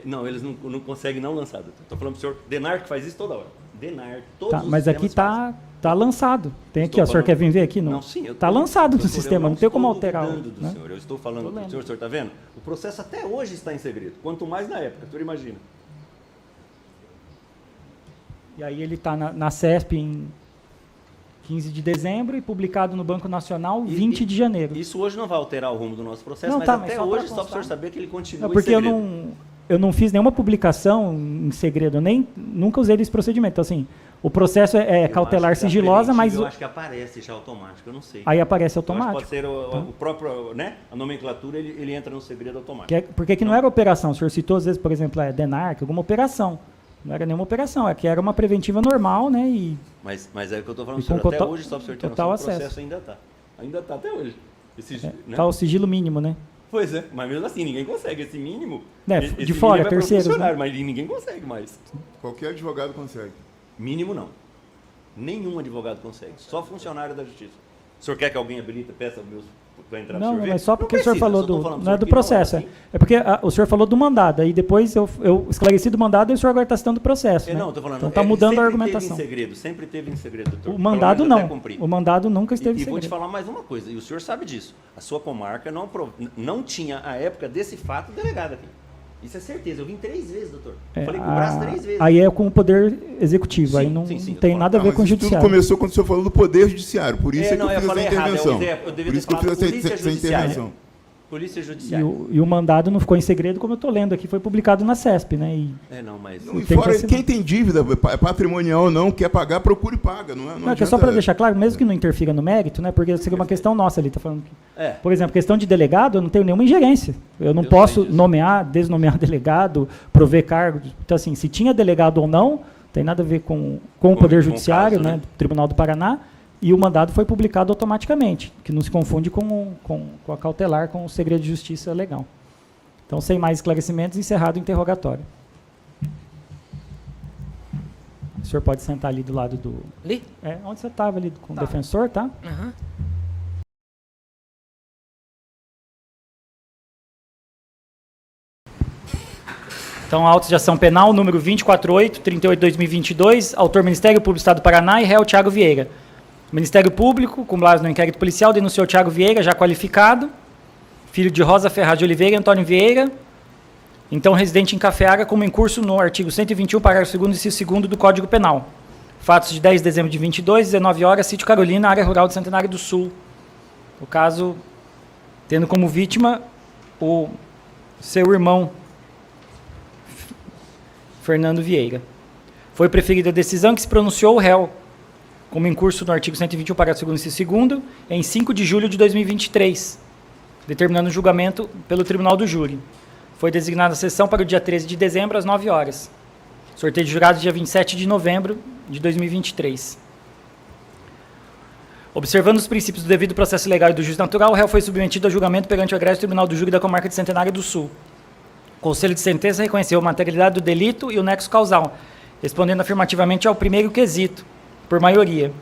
Não, eles não conseguem não lançar. Estou falando para o senhor, Denar que faz isso toda hora. Denar, todos Tá, os mas aqui sistemas fazem. tá lançado. Tem aqui, Estou ó, o senhor falando- quer vir ver aqui? Não, sim. Tá lançado no doutor, sistema, eu não tem como estou alterar. duvidando do Né? senhor. Eu estou falando Tô para o senhor está vendo? O processo até hoje está em segredo. Quanto mais na época, o senhor imagina. E aí ele está na CESP em 15 de dezembro e publicado no Banco Nacional 20 de janeiro. Isso hoje não vai alterar o rumo do nosso processo, Não, mas tá, mas até só pra hoje, só para o senhor constar. saber que ele continua Não, em porque segredo. eu não fiz nenhuma publicação em segredo, eu nunca usei desse procedimento. Então, assim, o processo é Eu cautelar acho que a sigilosa, mas preventiva, eu acho que aparece já automático, eu não sei. aí aparece Eu acho que automático. pode ser o próprio, né? A nomenclatura, ele entra no segredo automático. Porque que não era operação. O senhor citou, às vezes, por exemplo, DENARC, alguma operação. Não era nenhuma operação, é que era uma preventiva normal, né? E Mas é o que eu estou falando, E senhor, com até total- hoje, só para o senhor ter total noção, o acesso. processo ainda está. Ainda está até hoje. Né? tá o sigilo mínimo, né? Pois é, mas mesmo assim, ninguém consegue. Esse mínimo... Né, esse de fora, mínimo é para terceiros, funcionário, né? mas ninguém consegue mais. Qualquer advogado consegue. Mínimo não. Nenhum advogado consegue. Só funcionário da justiça. O senhor quer que alguém habilita, peça aos meus Vai entrar Não, absorver? mas só porque Não o senhor precisa, falou eu só tô do... falando Não é pro do senhor que processo, assim. é porque o senhor falou do mandado, aí depois eu esclareci do mandado e o senhor agora está citando o processo, né? Não, estou falando. Então está mudando a argumentação. Sempre teve em segredo, doutor. O mandado Pelo menos até não. cumprir. O mandado nunca esteve em E vou te segredo. falar mais uma coisa, e o senhor sabe disso. A sua comarca não tinha, à época desse fato, delegado aqui. Isso é certeza. Eu vim 3 vezes, doutor. Falei com o braço 3 vezes. Aí é com o poder executivo, aí não tem nada a ver com o Tudo judiciário. começou quando o senhor falou do poder judiciário, por isso não, que eu fiz falei essa errado. intervenção. Eu devia Por ter isso que eu falado fiz polícia essa judiciária. intervenção. Polícia Judiciária. E o mandado não ficou em segredo, como eu estou lendo aqui, foi publicado na CESP, né? Não, mas... E tem fora, que quem tem dívida, patrimonial ou não, quer pagar, procura e paga. Não Não, que é só para deixar claro, mesmo que não interfira no mérito, né? Porque seria uma questão nossa ali, tá falando que, por exemplo, questão de delegado, eu não tenho nenhuma ingerência. Eu não posso nomear, desnomear delegado, prover cargo. Então, assim, se tinha delegado ou não, tem nada a ver com o Poder Judiciário, caso, né? Do Tribunal do Paraná, e o mandado foi publicado automaticamente, que não se confunde com a cautelar, com o segredo de justiça legal. Então, sem mais esclarecimentos, encerrado o interrogatório. O senhor pode sentar ali do lado do... Ali? Onde você estava ali com o defensor, tá? Aham. Então, autos de ação penal, número 248, 38/2022, autor Ministério Público do Estado do Paraná e réu Thiago Vieira. O Ministério Público, com base no inquérito policial, denunciou Thiago Vieira, já qualificado, filho de Rosa Ferraz de Oliveira e Antônio Vieira, então residente em Cafeara, como incurso no artigo 121, parágrafo 2º e inciso 2º do Código Penal. Fatos de 10 de dezembro de 22, 19 horas, sítio Carolina, área rural de Centenário do Sul. O caso, tendo como vítima o seu irmão, Fernando Vieira. Foi preferida a decisão que se pronunciou o réu, como incurso no artigo 121, parágrafo 2º e inciso 2º, em 5 de julho de 2023, determinando o julgamento pelo Tribunal do Júri. Foi designada a sessão para o dia 13 de dezembro, às 9 horas. Sorteio de jurados dia 27 de novembro de 2023. Observando os princípios do devido processo legal e do juiz natural, o réu foi submetido a julgamento perante o Egrégio Tribunal do Júri da Comarca de Centenário do Sul. O Conselho de Sentença reconheceu a materialidade do delito e o nexo causal, respondendo afirmativamente ao primeiro quesito, por maioria.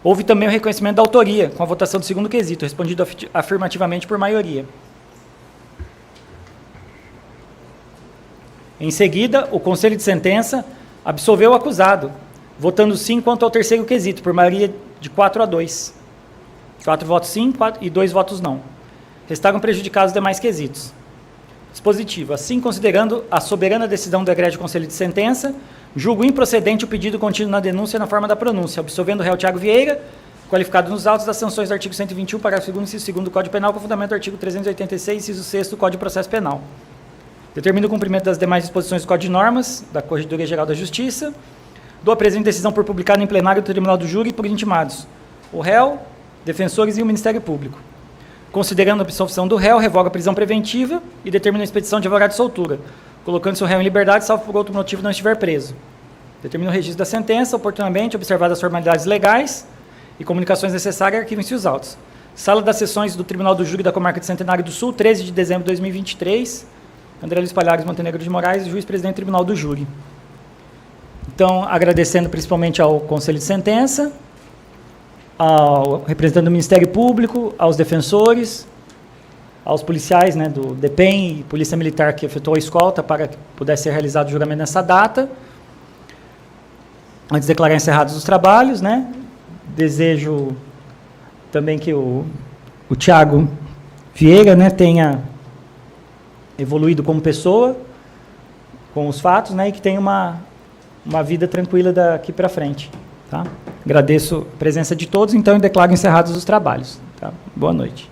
Houve também o reconhecimento da autoria, com a votação do segundo quesito, respondido afirmativamente por maioria. Em seguida, o Conselho de Sentença absolveu o acusado, votando sim quanto ao terceiro quesito, por maioria de 4-2. 4 votos sim e 2 votos não. Restaram prejudicados os demais quesitos. Dispositivo. Assim, considerando a soberana decisão do Egrégio Conselho de Sentença, julgo improcedente o pedido contido na denúncia na forma da pronúncia, absolvendo o réu Thiago Vieira, qualificado nos autos das sanções do artigo 121, parágrafo 2º, inciso 2º do Código Penal, com fundamento do artigo 386, inciso 6º do Código de Processo Penal. Determina o cumprimento das demais disposições do Código de Normas, da Corregedoria Geral da Justiça, do apresento de decisão por publicada em plenário do Tribunal do Júri por intimados o réu, defensores e o Ministério Público. Considerando a absolvição do réu, revoga a prisão preventiva e determina a expedição de alvará de soltura, colocando-se o réu em liberdade, salvo por outro motivo não estiver preso. Determina o registro da sentença, oportunamente observadas as formalidades legais e comunicações necessárias, arquivem-se os autos. Sala das sessões do Tribunal do Júri da Comarca de Centenário do Sul, 13 de dezembro de 2023, André Luiz Palhares Montenegro de Moraes, juiz-presidente do Tribunal do Júri. Então, agradecendo principalmente ao Conselho de Sentença, ao representante do Ministério Público, aos defensores, aos policiais, né, do DEPEN e Polícia Militar que efetuou a escolta para que pudesse ser realizado o julgamento nessa data. Antes de declarar encerrados os trabalhos, né, desejo também que o Thiago Vieira, né, tenha evoluído como pessoa com os fatos, né, e que tenha uma vida tranquila daqui para frente. Tá? Agradeço a presença de todos, então, e declaro encerrados os trabalhos. Tá? Boa noite.